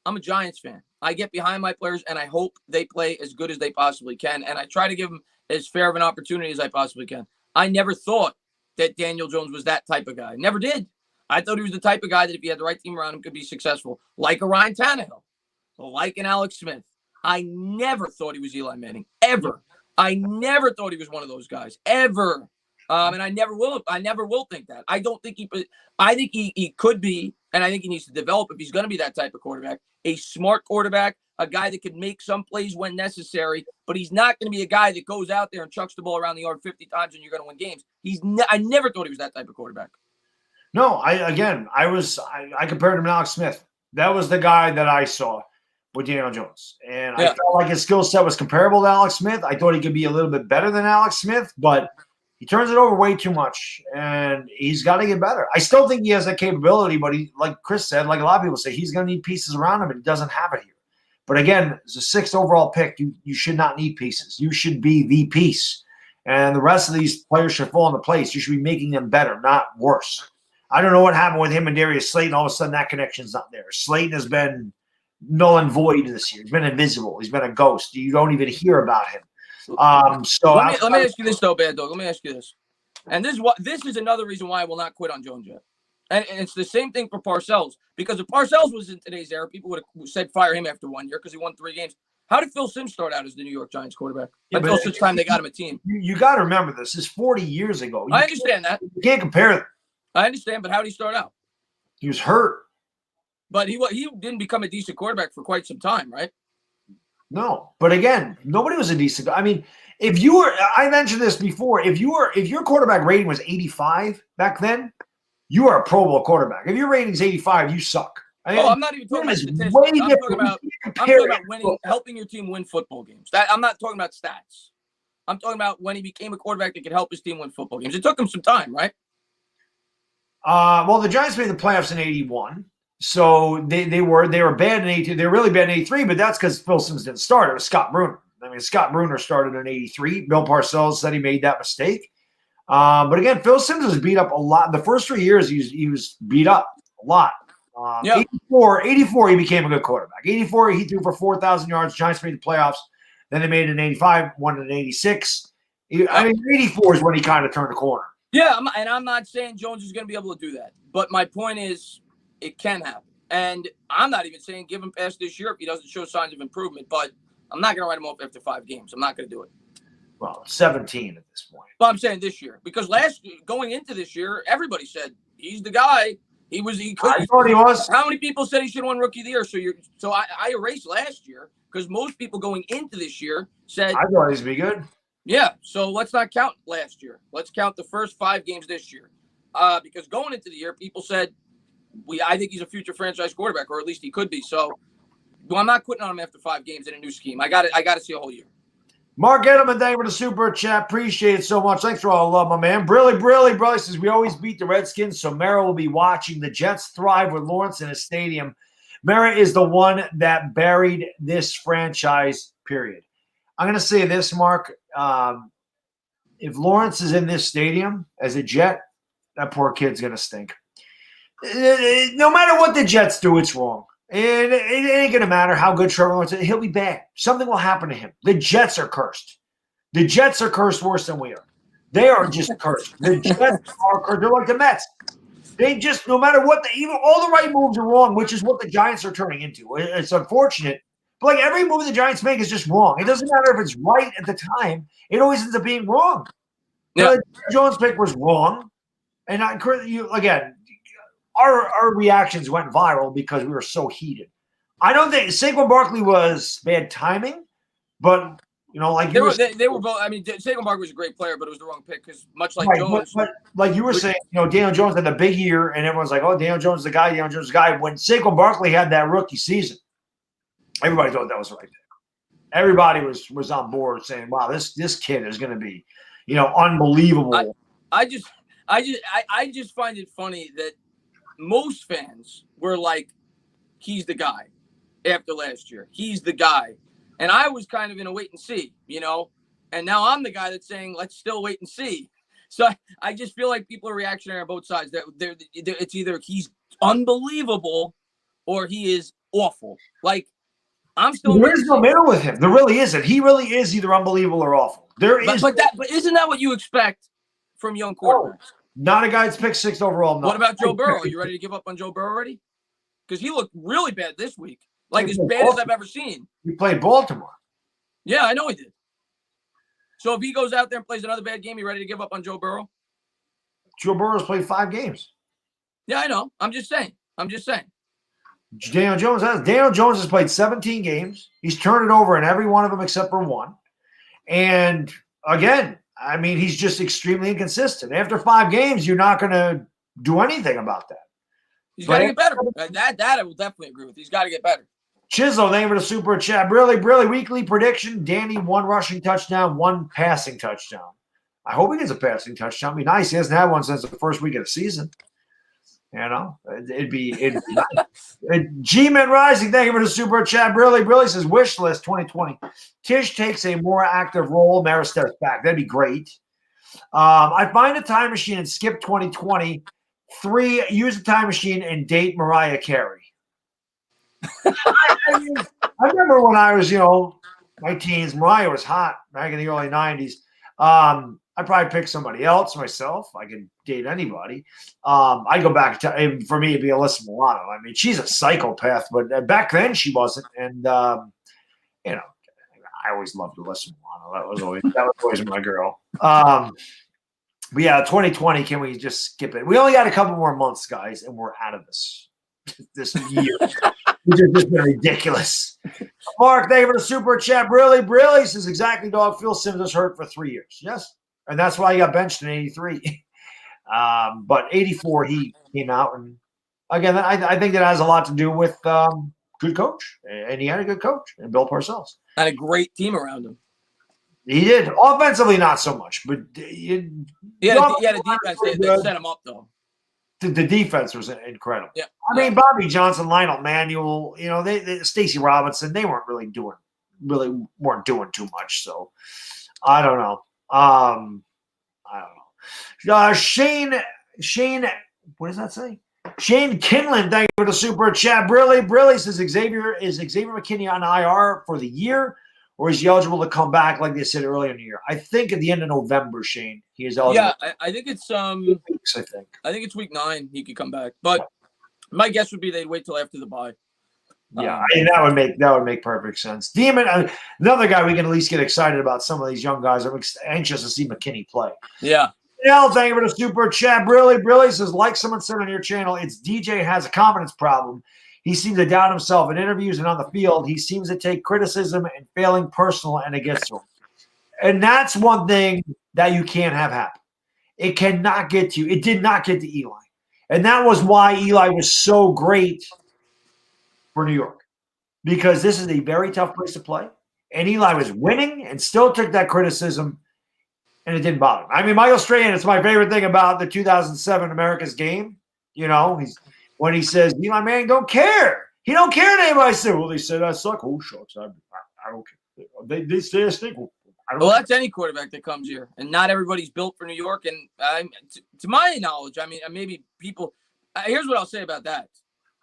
Speaker 2: I'm a Giants fan. I get behind my players, and I hope they play as good as they possibly can. And I try to give them as fair of an opportunity as I possibly can. I never thought that Daniel Jones was that type of guy. Never did. I thought he was the type of guy that if he had the right team around him could be successful, like a Ryan Tannehill, like an Alex Smith. I never thought he was Eli Manning, ever. I never thought he was one of those guys, ever. And I never will think that. I think he could be, and I think he needs to develop, if he's going to be that type of quarterback, a smart quarterback, a guy that can make some plays when necessary, but he's not going to be a guy that goes out there and chucks the ball around the yard 50 times and you're going to win games. I never thought he was that type of quarterback.
Speaker 1: No, I compared him to Alex Smith. That was the guy that I saw with Daniel Jones. And I felt like his skill set was comparable to Alex Smith. I thought he could be a little bit better than Alex Smith, but he turns it over way too much, and he's got to get better. I still think he has that capability, but he, like Chris said, like a lot of people say, he's going to need pieces around him, and he doesn't have it here. But again, as a 6th overall pick, you should not need pieces. You should be the piece. And the rest of these players should fall into place. You should be making them better, not worse. I don't know what happened with him and Darius Slayton. All of a sudden, that connection's not there. Slayton has been null and void this year. He's been invisible. He's been a ghost. You don't even hear about him.
Speaker 2: Let me ask you this, though, Baddog. Let me ask you this. And this is another reason why I will not quit on Jones yet. And it's the same thing for Parcells. Because if Parcells was in today's era, people would have said fire him after 1 year because he won 3 games. How did Phil Simms start out as the New York Giants quarterback? Until such time they got him a team.
Speaker 1: You got to remember this. This is 40 years ago.
Speaker 2: I understand that.
Speaker 1: You can't compare them.
Speaker 2: I understand, but how did he start out?
Speaker 1: He was hurt.
Speaker 2: But he didn't become a decent quarterback for quite some time, right?
Speaker 1: No, but again, nobody was a decent. I mean, I mentioned this before. If your quarterback rating was 85 back then, you are a Pro Bowl quarterback. If your rating's 85, you suck.
Speaker 2: I'm not even talking about statistics. I'm talking about winning, helping your team win football games. I'm not talking about stats. I'm talking about when he became a quarterback that could help his team win football games. It took him some time, right?
Speaker 1: Well, the Giants made the playoffs in 81. So they were bad in 82. They were really bad in 83, but that's because Phil Simms didn't start. It was Scott Bruner. I mean, Scott Bruner started in 83. Bill Parcells said he made that mistake. But again, Phil Simms was beat up a lot. The first 3 years, he was beat up a lot. 84, he became a good quarterback. 84, he threw for 4,000 yards. Giants made the playoffs. Then they made it in 85, won in 86. 84 is when he kind of turned the corner.
Speaker 2: Yeah, I'm not saying Jones is going to be able to do that. But my point is, it can happen. And I'm not even saying give him past this year if he doesn't show signs of improvement. But I'm not going to write him off after 5 games. I'm not going to do it.
Speaker 1: Well, 17 at this point.
Speaker 2: But I'm saying this year. Because going into this year, everybody said he's the guy. He could.
Speaker 1: I thought he was.
Speaker 2: How many people said he should have won Rookie of the Year? So I erased last year because most people going into this year said
Speaker 1: I thought he'd be good.
Speaker 2: Yeah, so let's not count last year. Let's count the first 5 games this year. Because going into the year, people said I think he's a future franchise quarterback, or at least he could be. So I'm not quitting on him after 5 games in a new scheme. I got to see a whole year.
Speaker 1: Mark Gettleman, thank you for the super chat. Appreciate it so much. Thanks for all the love, my man. Brilly, brother says we always beat the Redskins, so Mara will be watching. The Jets thrive with Lawrence in a stadium. Mara is the one that buried this franchise, period. I'm going to say this, Mark. If Lawrence is in this stadium as a Jet, that poor kid's going to stink. No matter what the Jets do, it's wrong. And it ain't going to matter how good Trevor Lawrence is. He'll be bad. Something will happen to him. The Jets are cursed. The Jets are cursed worse than we are. They are just cursed. The Jets are cursed. They're like the Mets. They just, no matter what, even all the right moves are wrong, which is what the Giants are turning into. It's unfortunate. But like every move the Giants make is just wrong. It doesn't matter if it's right at the time. It always ends up being wrong.
Speaker 2: Yeah.
Speaker 1: The Jones pick was wrong. And again, our reactions went viral because we were so heated. I don't think Saquon Barkley was bad timing, but like
Speaker 2: they were both. I mean, Saquon Barkley was a great player, but it was the wrong pick because much like Jones.
Speaker 1: But like you were saying, Daniel Jones had a big year, and everyone's like, "Oh, Daniel Jones is the guy. Daniel Jones is the guy." When Saquon Barkley had that rookie season, everybody thought that was the right pick. Everybody was on board saying, "Wow, this kid is going to be, unbelievable."
Speaker 2: I just find it funny that most fans were like, he's the guy after last year. He's the guy. And I was kind of in a wait and see, and now I'm the guy that's saying, let's still wait and see. So I just feel like people are reactionary on both sides. It's either he's unbelievable or he is awful. Like, I'm still.
Speaker 1: There is no middle with him. There really isn't. He really is either unbelievable or awful. But
Speaker 2: isn't that what you expect from young quarterbacks?
Speaker 1: Not a guy that's picked 6th overall.
Speaker 2: What about Joe Burrow? Are you ready to give up on Joe Burrow already? Because he looked really bad this week. Like as bad as I've ever seen.
Speaker 1: He played Baltimore.
Speaker 2: Yeah, I know he did. So if he goes out there and plays another bad game, you ready to give up on Joe Burrow?
Speaker 1: Joe Burrow's played 5 games.
Speaker 2: Yeah, I know. I'm just saying.
Speaker 1: Daniel Jones has played 17 games. He's turned it over in every one of them except for 1. And again, I mean, he's just extremely inconsistent. After 5 games, you're not going to do anything about that.
Speaker 2: He's got to get better. That I will definitely agree with. He's got to get better.
Speaker 1: Chisel, thank you for the super chat. Really, weekly prediction. Danny, 1 rushing touchdown, 1 passing touchdown. I hope he gets a passing touchdown. It'd be nice. He hasn't had one since the first week of the season. It'd be nice. G-Man Rising, thank you for the super chat. Really says wish list 2020. Tish takes a more active role. Mara steps back. That'd be great. I find a time machine and skip 2020. 3, use a time machine and date Mariah Carey. I remember when I was, my teens, Mariah was hot back in the early 90s. I'd probably pick somebody else myself. I could date anybody. I'd go back to, for me, it'd be Alyssa Milano. I mean, she's a psychopath, but back then she wasn't. And, I always loved Alyssa Milano. That was always my girl. But yeah, 2020, can we just skip it? We only got a couple more months, guys, and we're out of this year. Which has just been ridiculous. Mark, thank you for the super chat. Really says exactly, dog. Phil Simms was hurt for 3 years. Yes. And that's why he got benched in 83. But 84, he came out. And again, I think that has a lot to do with good coach. And he had a good coach in Bill Parcells.
Speaker 2: And a great team around him.
Speaker 1: He did. Offensively, not so much. But
Speaker 2: the defense, they set him up, though.
Speaker 1: The defense was incredible.
Speaker 2: Yeah.
Speaker 1: I mean, Bobby Johnson, Lionel Manuel, they Stacey Robinson, they weren't really weren't doing too much. So I don't know. Shane, what does that say? Shane Kinlan, thank you for the super chat. Brilly says Xavier McKinney on IR for the year, or is he eligible to come back like they said earlier in the year? I think at the end of November, Shane, he is eligible.
Speaker 2: Yeah, I think it's
Speaker 1: weeks,
Speaker 2: I think it's week 9 he could come back. But my guess would be they'd wait till after the bye.
Speaker 1: Yeah, that would make perfect sense. Demon, another guy we can at least get excited about. Some of these young guys. I'm anxious to see McKinney play.
Speaker 2: Yeah.
Speaker 1: Thank you for the super chat. Brilly says, like someone said on your channel, it's DJ has a confidence problem. He seems to doubt himself in interviews and on the field. He seems to take criticism and failing personal, and it gets to him. And that's one thing that you can't have happen. It cannot get to you. It did not get to Eli. And that was why Eli was so great for New York, because this is a very tough place to play. And Eli was winning and still took that criticism, and it didn't bother him. I mean, Michael Strahan, it's my favorite thing about the 2007 America's game. When he says, Eli Manning don't care. He don't care to anybody. I said, well, they said I suck. Oh, shucks. I don't care. They say I stink.
Speaker 2: Well, that's any quarterback that comes here, and not everybody's built for New York. And to my knowledge, I mean, maybe people. Here's what I'll say about that.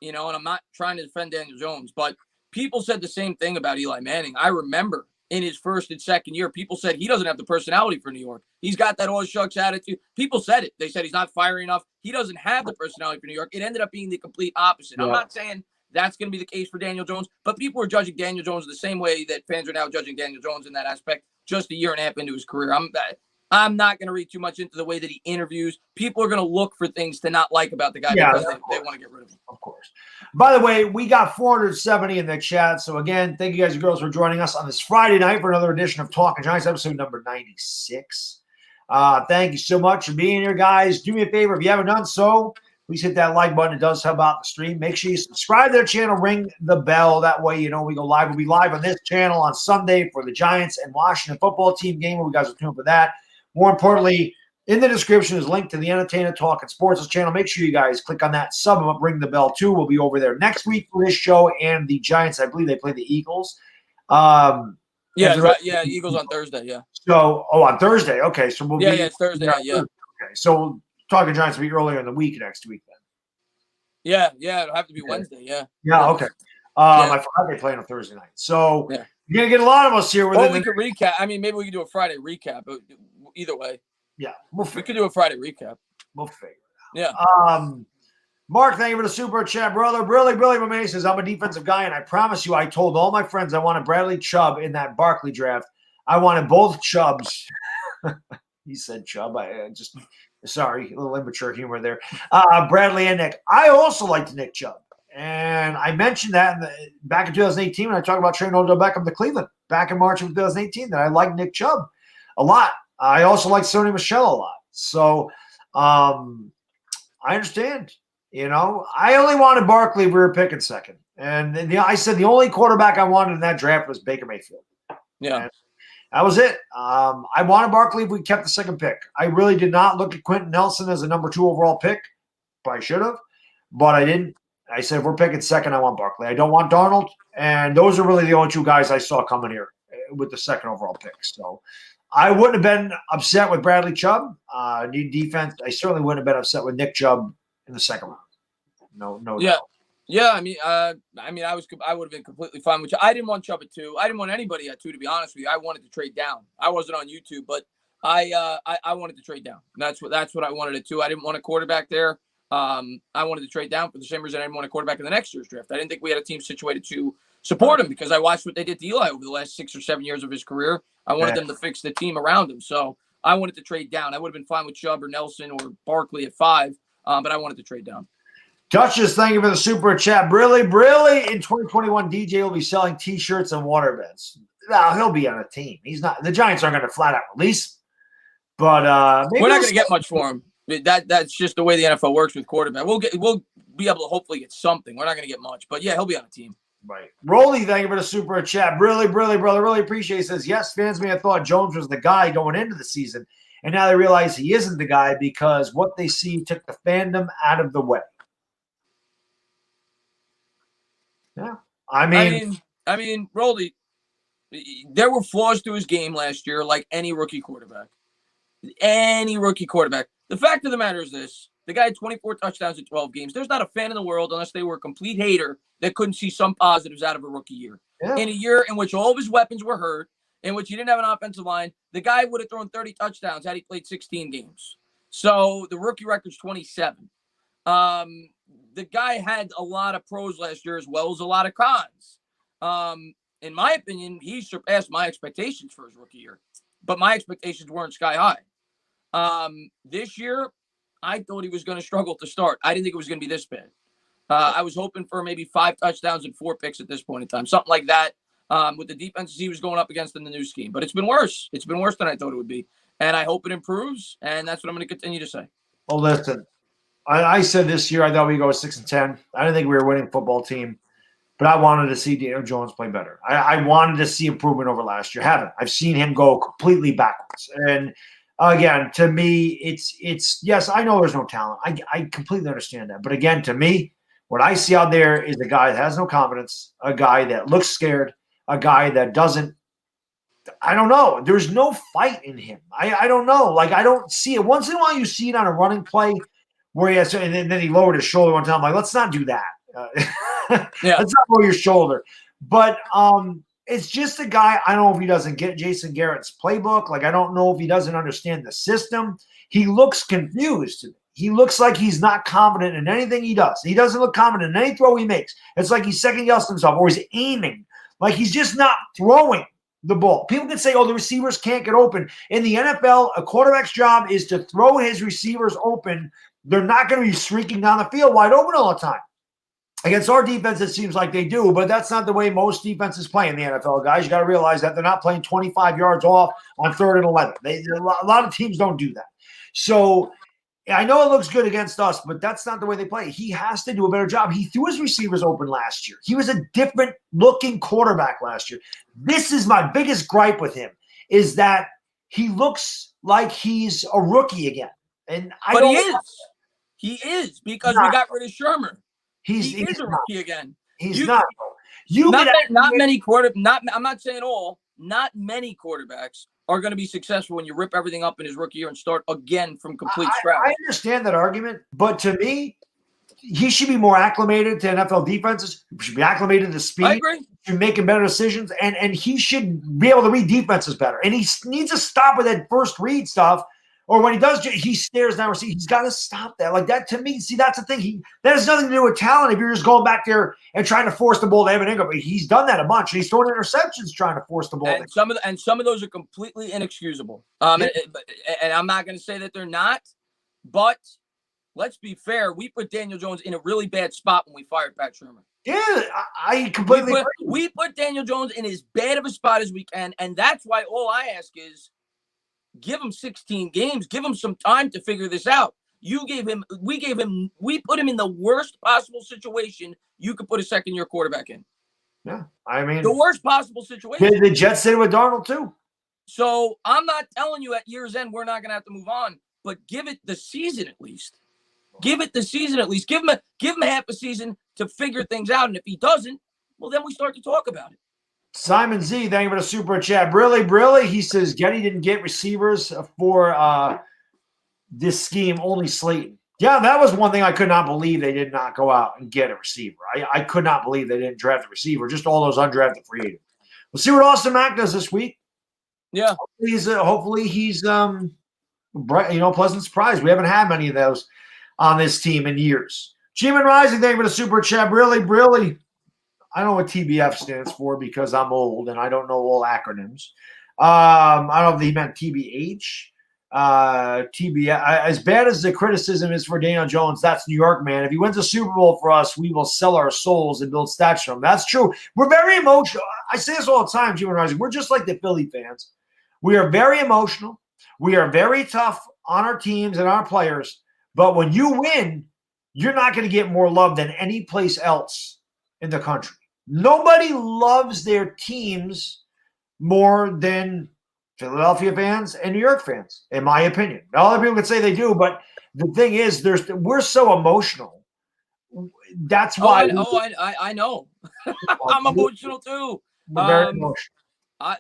Speaker 2: And I'm not trying to defend Daniel Jones, but people said the same thing about Eli Manning. I remember in his first and second year, people said he doesn't have the personality for New York. He's got that all shucks attitude. People said it. They said he's not fiery enough. He doesn't have the personality for New York. It ended up being the complete opposite. Yeah. I'm not saying that's going to be the case for Daniel Jones, but people were judging Daniel Jones the same way that fans are now judging Daniel Jones in that aspect just a year and a half into his career. I'm not going to read too much into the way that he interviews. People are going to look for things to not like about the guy because they want to get rid of him.
Speaker 1: Of course. By the way, we got 470 in the chat. So, again, thank you guys and girls for joining us on this Friday night for another edition of Talkin' Giants, episode number 96. Thank you so much for being here, guys. Do me a favor. If you haven't done so, please hit that like button. It does help out the stream. Make sure you subscribe to the channel, ring the bell. That way, we go live. We'll be live on this channel on Sunday for the Giants and Washington football team game. You guys will tune in for that. More importantly, in the description is a link to the Up Tainah Talkin' Sports channel. Make sure you guys click on that, sub them up, ring the bell too. We'll be over there next week for this show and the Giants. I believe they play the Eagles.
Speaker 2: Eagles on Thursday. Yeah.
Speaker 1: So, on Thursday. Okay, so we'll
Speaker 2: it's Thursday. Yeah.
Speaker 1: Okay, so Talkin' Giants will be earlier in the week next week then.
Speaker 2: Yeah, it'll have to be Wednesday. Yeah.
Speaker 1: Yeah. Okay. I forgot they play on a Thursday night. So you're gonna get a lot of us here.
Speaker 2: We could recap. I mean, maybe we could do a Friday recap. But either way.
Speaker 1: Yeah,
Speaker 2: we could do a Friday recap.
Speaker 1: We'll figure it
Speaker 2: out.
Speaker 1: Yeah. Mark, thank you for the super chat, brother. Billy Mamay says, I'm a defensive guy, and I promise you, I told all my friends I wanted Bradley Chubb in that Barkley draft. I wanted both Chubbs. He said Chubb. Sorry, a little immature humor there. Bradley and Nick. I also liked Nick Chubb. And I mentioned that back in 2018 when I talked about trading Odell Beckham to Cleveland back in March of 2018 that I liked Nick Chubb a lot. I also like Sony Michel a lot. So I understand. I only wanted Barkley if we were picking second. And I said the only quarterback I wanted in that draft was Baker Mayfield.
Speaker 2: Yeah.
Speaker 1: And that was it. I wanted Barkley if we kept the second pick. I really did not look at Quentin Nelson as a number 2 overall pick. Probably should have, but I didn't. I said if we're picking second, I want Barkley. I don't want Darnold. And those are really the only 2 guys I saw coming here with the second overall pick. So I wouldn't have been upset with Bradley Chubb. Need defense. I certainly wouldn't have been upset with Nick Chubb in the second round. No.
Speaker 2: Yeah. Yeah. I mean, I would have been completely fine with Chubb. I didn't want Chubb at 2. I didn't want anybody at 2, to be honest with you. I wanted to trade down. I wasn't on YouTube, but I wanted to trade down. That's what I wanted at 2. I didn't want a quarterback there. I wanted to trade down for the same reason I didn't want a quarterback in the next year's draft. I didn't think we had a team situated to support him because I watched what they did to Eli over the last 6 or 7 years of his career. I wanted them to fix the team around him. So I wanted to trade down. I would have been fine with Chubb or Nelson or Barkley at 5, but I wanted to trade down.
Speaker 1: Duchess, thank you for the super chat. Brilly, in 2021, DJ will be selling T-shirts and water beds. No, he'll be on a team. He's not. The Giants aren't going to flat out release, but
Speaker 2: we're not going to get much for him. That's just the way the NFL works with quarterback. We'll be able to hopefully get something. We're not going to get much, but yeah, he'll be on a team.
Speaker 1: Right. Rolly, thank you for the super chat. Brother, really appreciate it. Says, yes, fans may have thought Jones was the guy going into the season, and now they realize he isn't the guy because what they see took the fandom out of the way. Yeah. I mean,
Speaker 2: Rolly, there were flaws to his game last year like any rookie quarterback. The fact of the matter is this. The guy had 24 touchdowns in 12 games. There's not a fan in the world, unless they were a complete hater, that couldn't see some positives out of a rookie year. Yeah. In a year in which all of his weapons were hurt, in which he didn't have an offensive line, the guy would have thrown 30 touchdowns had he played 16 games. So the rookie record's 27. The guy had a lot of pros last year as well as a lot of cons. In my opinion, he surpassed my expectations for his rookie year, but my expectations weren't sky high. This year, I thought he was going to struggle to start. I didn't think it was going to be this bad. I was hoping for maybe 5 touchdowns and 4 picks at this point in time, something like that, with the defenses he was going up against in the new scheme. But it's been worse. It's been worse than I thought it would be. And I hope it improves, and that's what I'm going to continue to say.
Speaker 1: Well, listen, I said this year I thought we'd go 6-10. I didn't think we were a winning football team, but I wanted to see Daniel Jones play better. I wanted to see improvement over last year. I've seen him go completely backwards. And again, to me, it's yes, I know there's no talent. I completely understand that. But again, to me, what I see out there is a guy that has no confidence, a guy that looks scared, a guy that doesn't. I don't know. There's no fight in him. I don't know. Like, I don't see it. Once in a while, you see it on a running play where he has to, and then he lowered his shoulder one time. I'm like, let's not do that.
Speaker 2: Yeah.
Speaker 1: Let's not lower your shoulder. But it's just a guy. I don't know if he doesn't get Jason Garrett's playbook. Like, I don't know if he doesn't understand the system. He looks confused to me. He looks like he's not confident in anything he does. He doesn't look confident in any throw he makes. It's like he's second-guessing himself, or he's aiming. Like, he's just not throwing the ball. People can say, oh, the receivers can't get open. In the NFL, a quarterback's job is to throw his receivers open. They're not going to be streaking down the field wide open all the time. Against our defense, it seems like they do, but that's not the way most defenses play in the NFL, guys. You got to realize that they're not playing 25 yards off on 3rd and 11. A lot of teams don't do that. So I know it looks good against us, but that's not the way they play. He has to do a better job. He threw his receivers open last year. He was a different-looking quarterback last year. This is my biggest gripe with him, is that he looks like he's a rookie again.
Speaker 2: But he is because we got rid of Shermer. He is a rookie again.
Speaker 1: He's not.
Speaker 2: Not many quarterbacks. I'm not saying all. Not many quarterbacks are going to be successful when you rip everything up in his rookie year and start again from complete scratch.
Speaker 1: I understand that argument, but to me, he should be more acclimated to NFL defenses. He should be acclimated to speed.
Speaker 2: I agree.
Speaker 1: He should be making better decisions, and he should be able to read defenses better. And he needs to stop with that first read stuff. Or when he does, he stares down. He's got to stop that. Like that, to me, see, that's the thing. That has nothing to do with talent. If you're just going back there and trying to force the ball to Evan Ingram, he's done that a bunch. He's throwing interceptions trying to force the ball.
Speaker 2: And some of those are completely inexcusable. And I'm not going to say that they're not, but let's be fair. We put Daniel Jones in a really bad spot when we fired Pat Shermer.
Speaker 1: Yeah, I completely agree.
Speaker 2: We put Daniel Jones in as bad of a spot as we can, and that's why all I ask is, give him 16 games. Give him some time to figure this out. We put him in the worst possible situation you could put a second-year quarterback in.
Speaker 1: Yeah, I mean,
Speaker 2: the worst possible situation.
Speaker 1: The Jets did it with Darnold too.
Speaker 2: So I'm not telling you at year's end we're not going to have to move on, but give it the season at least. Give it the season at least. Give him a half a season to figure things out, and if he doesn't, well, then we start to talk about it.
Speaker 1: Simon Z, thank you for the super chat. Brilly, he says Getty didn't get receivers for this scheme, only Slayton. Yeah, that was one thing I could not believe they did not go out and get a receiver. I could not believe they didn't draft a receiver, just all those undrafted free agents. We'll see what Austin Mack does this week.
Speaker 2: Yeah.
Speaker 1: Hopefully he's pleasant surprise. We haven't had many of those on this team in years. G-Man Rising, thank you for the super chat. Brilly. I don't know what TBF stands for because I'm old and I don't know all acronyms. I don't know if he meant TBH. TBF. As bad as the criticism is for Daniel Jones, that's New York, man. If he wins a Super Bowl for us, we will sell our souls and build statues from him. That's true. We're very emotional. I say this all the time, G-Man Rising. We're just like the Philly fans. We are very emotional. We are very tough on our teams and our players. But when you win, you're not going to get more love than any place else in the country. Nobody loves their teams more than Philadelphia fans and New York fans, in my opinion. Now, other people can say they do, but the thing is, we're so emotional. That's why.
Speaker 2: I know. I'm emotional too.
Speaker 1: We're very emotional.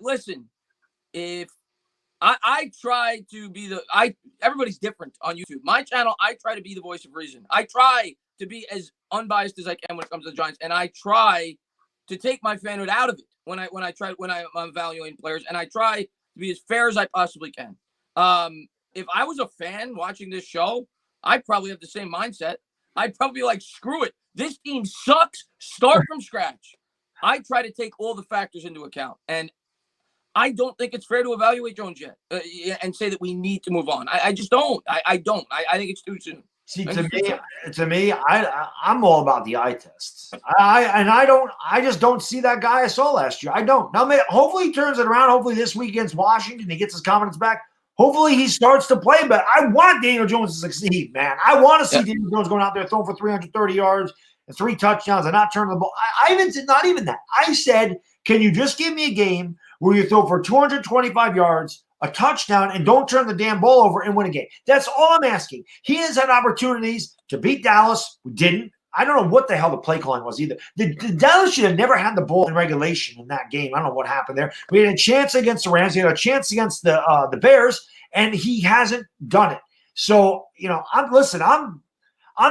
Speaker 2: Listen, if I try to be everybody's different on YouTube. My channel, I try to be the voice of reason. I try to be as unbiased as I can when it comes to the Giants, and I try to take my fanhood out of it when I'm evaluating players, and I try to be as fair as I possibly can. If I was a fan watching this show, I'd probably have the same mindset. I'd probably be like, screw it. This team sucks. Start from scratch. I try to take all the factors into account, and I don't think it's fair to evaluate Jones yet and say that we need to move on. I just don't. I don't. I think it's too soon.
Speaker 1: See, to me, I'm all about the eye tests. I just don't see that guy I saw last year. I don't. Now, hopefully he turns it around. Hopefully this week against Washington, he gets his confidence back. Hopefully he starts to play, but I want Daniel Jones to succeed, man. I want to see Daniel Jones going out there throwing for 330 yards and 3 touchdowns and not turning the ball. I even said, not even that. I said, can you just give me a game where you throw for 225 yards, a touchdown, and don't turn the damn ball over and win a game? That's all I'm asking. He has had opportunities to beat Dallas. We didn't. I don't know what the hell the play calling was either. The Dallas should have never had the ball in regulation in that game. I don't know what happened there. We had a chance against the Rams. We had a chance against the Bears, and he hasn't done it. So, I'm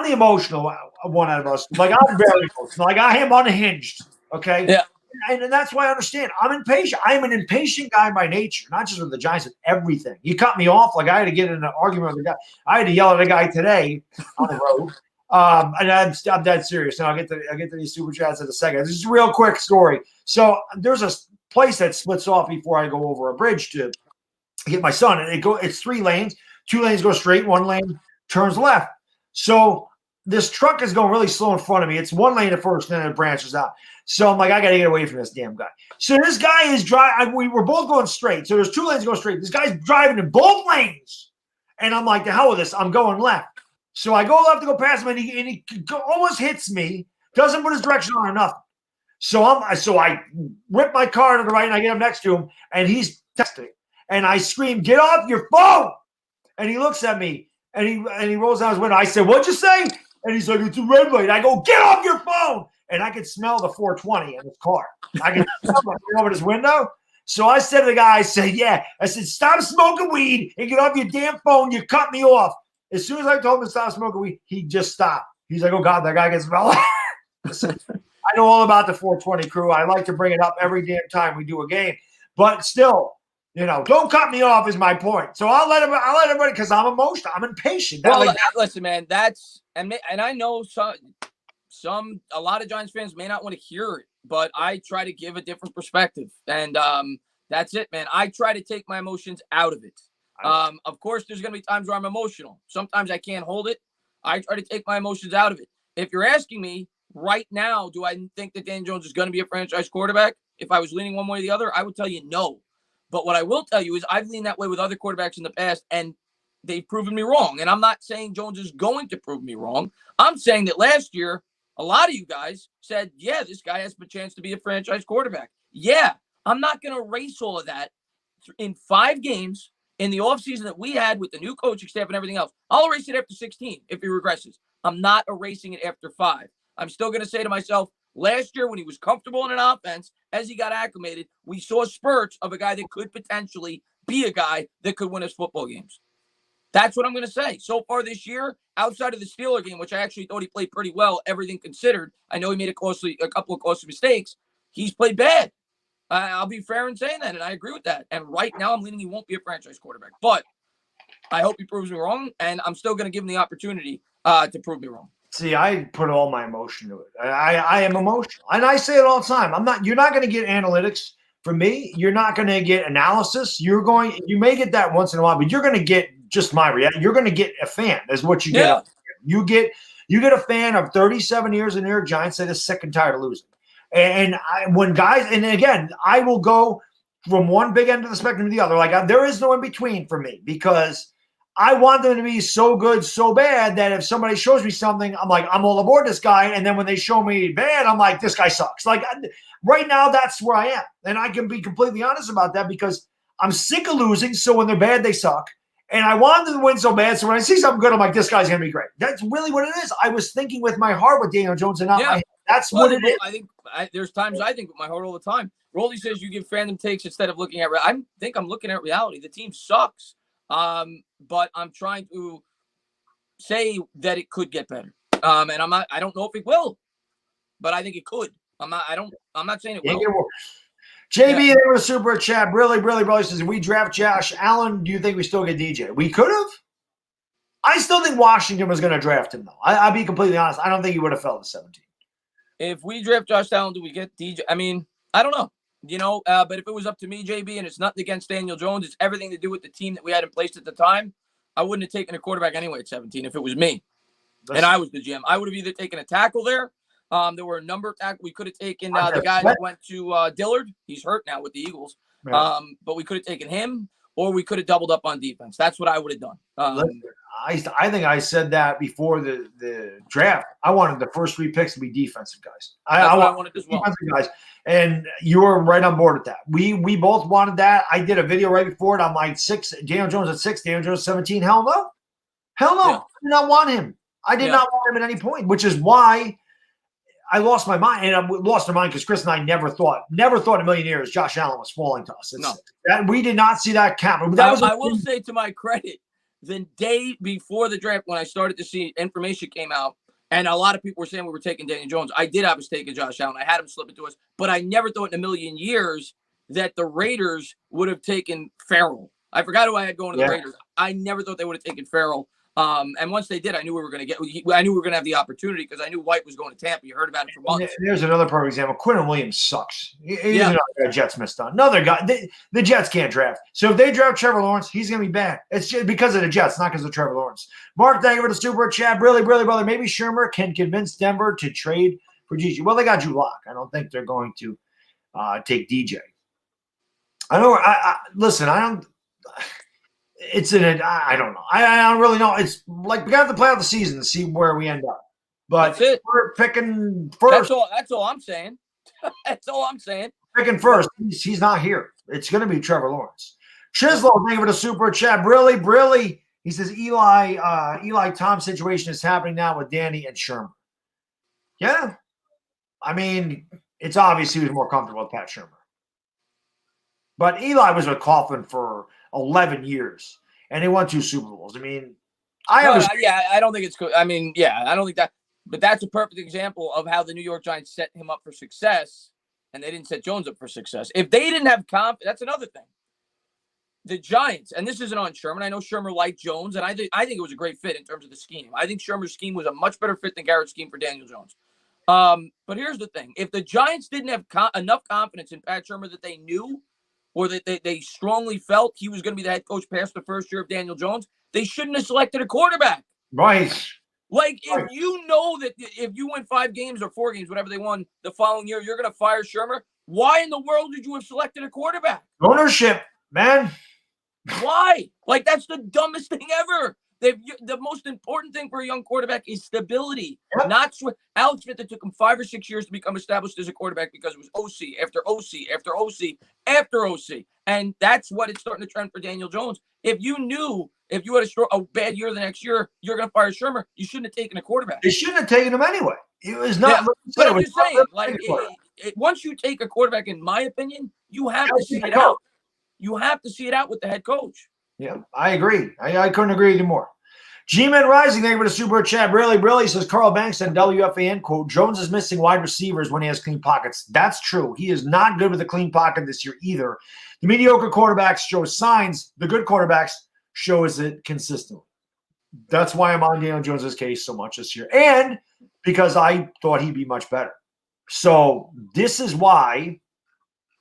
Speaker 1: the emotional one out of us. Like, I'm very emotional. Like, I am unhinged, okay?
Speaker 2: Yeah.
Speaker 1: And that's why I understand. I'm impatient. I am an impatient guy by nature, not just with the Giants, with everything. You cut me off. Like, I had to get in an argument with the guy. I had to yell at a guy today on the road. And I'm dead serious. And I'll get to these super chats in a second. This is a real quick story. So there's a place that splits off before I go over a bridge to get my son. And it's 3 lanes. 2 lanes go straight. 1 lane turns left. So this truck is going really slow in front of me. It's 1 lane at first, and then it branches out. So I'm like, I got to get away from this damn guy. So this guy is driving. We were both going straight. So there's 2 lanes going straight. This guy's driving in both lanes. And I'm like, the hell with this. I'm going left. So I go left to go past him, and he almost hits me, doesn't put his direction on or nothing. So I rip my car to the right, and I get him next to him, and he's texting. And I scream, "Get off your phone!" And he looks at me, and he rolls down his window. I said, "What'd you say?" And he's like, "It's a red light." I go, "Get off your phone!" And I could smell the 420 in his car. I could smell it over his window. So I said to the guy, I said, "Stop smoking weed and get off your damn phone. You cut me off." As soon as I told him to stop smoking weed, he just stopped. He's like, "Oh, God, that guy can smell it." Listen, I know all about the 420 crew. I like to bring it up every damn time we do a game. But still, don't cut me off is my point. So I'll let everybody, because I'm emotional. I'm impatient.
Speaker 2: Listen, man, and I know a lot of Giants fans may not want to hear it, but I try to give a different perspective. And that's it, man. I try to take my emotions out of it. Of course, there's going to be times where I'm emotional. Sometimes I can't hold it. I try to take my emotions out of it. If you're asking me right now, do I think that Daniel Jones is going to be a franchise quarterback? If I was leaning one way or the other, I would tell you no. But what I will tell you is I've leaned that way with other quarterbacks in the past, and they've proven me wrong. And I'm not saying Jones is going to prove me wrong. I'm saying that last year, a lot of you guys said, yeah, this guy has a chance to be a franchise quarterback. Yeah, I'm not going to erase all of that in 5 games in the offseason that we had with the new coaching staff and everything else. I'll erase it after 16 if he regresses. I'm not erasing it after 5. I'm still going to say to myself, last year when he was comfortable in an offense, as he got acclimated, we saw spurts of a guy that could potentially be a guy that could win us football games. That's what I'm going to say. So far this year, outside of the Steeler game, which I actually thought he played pretty well, everything considered, I know he made a couple of costly mistakes. He's played bad. I'll be fair in saying that, and I agree with that. And right now, I'm leaning he won't be a franchise quarterback. But I hope he proves me wrong, and I'm still going to give him the opportunity to prove me wrong.
Speaker 1: See, I put all my emotion to it. I am emotional, and I say it all the time. You're not going to get analytics from me. You're not going to get analysis. You may get that once in a while, but you're going to get just my reaction. You're going to get a fan. That's what you get. You get a fan of 37 years in New York Giants that is sick and tired of losing. And again, I will go from one big end of the spectrum to the other. Like, there is no in between for me, because I want them to be so good, so bad that if somebody shows me something, I'm like, I'm all aboard this guy. And then when they show me bad, I'm like, this guy sucks. Like, right now, that's where I am. And I can be completely honest about that, because I'm sick of losing. So when they're bad, they suck. And I want them to win so bad. So when I see something good, I'm like, this guy's going to be great. That's really what it is. I was thinking with my heart with Daniel Jones and not my head. That's what it is.
Speaker 2: I think there's times I think with my heart all the time. Roldy says you give fandom takes instead of looking at I think I'm looking at reality. The team sucks. But I'm trying to say that it could get better. And I don't know if it will, but I think it could. I'm not saying it will.
Speaker 1: JB, there was a super chat. Really, brother says, if we draft Josh Allen, do you think we still get DJ? We could have. I still think Washington was going to draft him, though. I'll be completely honest. I don't think he would have fell to 17.
Speaker 2: If we draft Josh Allen, do we get DJ? I mean, I don't know. But if it was up to me, JB, and it's nothing against Daniel Jones, it's everything to do with the team that we had in place at the time, I wouldn't have taken a quarterback anyway at 17 if it was me. And I was the GM. I would have either taken a tackle there. There were a number of tackles. We could have taken the guy that went to Dillard. He's hurt now with the Eagles. But we could have taken him, or we could have doubled up on defense. That's what I would have done.
Speaker 1: Listen, I think I said that before the draft. I wanted the first 3 picks to be defensive guys. I
Speaker 2: wanted as well.
Speaker 1: Defensive guys, and you were right on board with that. We both wanted that. I did a video right before it. I'm like 6, Daniel Jones at 6, Daniel Jones 17. Hell no. Yeah. I did not want him. I did not want him at any point, which is why I lost my mind. And I lost my mind because Chris and I never thought in a million years Josh Allen was falling to us. We did not see that happen.
Speaker 2: I will say, to my credit, the day before the draft, when I started to see information came out, and a lot of people were saying we were taking Daniel Jones, I did have us taking Josh Allen. I had him slip it to us, but I never thought in a million years that the Raiders would have taken Farrell. I forgot who I had going to the Raiders. I never thought they would have taken Farrell. And once they did, I knew we were going to have the opportunity because I knew White was going to Tampa. You heard about it for months.
Speaker 1: There's another perfect example. Quinton Williams sucks. He's another guy Jets missed on. Another guy. The Jets can't draft. So if they draft Trevor Lawrence, he's going to be bad. It's just because of the Jets, not because of Trevor Lawrence. Mark, thank you for the super chat. Really, brother. Maybe Shermer can convince Denver to trade for Gigi. Well, they got Drew Lock. I don't think they're going to take DJ. I know. Listen. I don't. I don't know. I don't really know. It's like we got to play out the season to see where we end up. But we're picking first.
Speaker 2: That's all I'm saying. That's all I'm saying.
Speaker 1: Picking first. He's not here. It's going to be Trevor Lawrence. Chislo, thank you for the super chat. Really. He says Eli Tom situation is happening now with Danny and Shermer. Yeah. I mean, it's obvious he was more comfortable with Pat Shermer. But Eli was with Coughlin for 11 years, and they won 2 Super Bowls. I mean, I
Speaker 2: don't think it's good. I mean, I don't think that. But that's a perfect example of how the New York Giants set him up for success, and they didn't set Jones up for success. If they didn't have confidence, that's another thing. The Giants, and this isn't on Sherman. I know Shermer liked Jones, and I think it was a great fit in terms of the scheme. I think Shermer's scheme was a much better fit than Garrett's scheme for Daniel Jones. But here's the thing: if the Giants didn't have enough confidence in Pat Shermer that they knew, or that they strongly felt he was going to be the head coach past the first year of Daniel Jones, they shouldn't have selected a quarterback.
Speaker 1: Right.
Speaker 2: If you know that if you win 5 games or 4 games, whatever they won the following year, you're going to fire Shermer, why in the world did you have selected a quarterback?
Speaker 1: Ownership, man.
Speaker 2: Why? That's the dumbest thing ever. The most important thing for a young quarterback is stability. Yep. Not Alex Smith, it took him 5 or 6 years to become established as a quarterback because it was OC after OC after OC after OC. And that's what it's starting to trend for Daniel Jones. If you knew if you had a bad year the next year, you're going to fire Shermer, you shouldn't have taken a quarterback.
Speaker 1: They shouldn't have taken him anyway. It was not.
Speaker 2: Yeah, but I'm just saying, once you take a quarterback, in my opinion, you have to see it out. You have to see it out with the head coach.
Speaker 1: Yeah, I agree. I couldn't agree with you more. G-Man Rising, thank you for the super chat. Really, says Carl Banks and WFAN, quote, Jones is missing wide receivers when he has clean pockets. That's true. He is not good with a clean pocket this year either. The mediocre quarterbacks show signs. The good quarterbacks shows it consistently. That's why I'm on Daniel Jones' case so much this year. And because I thought he'd be much better. So this is why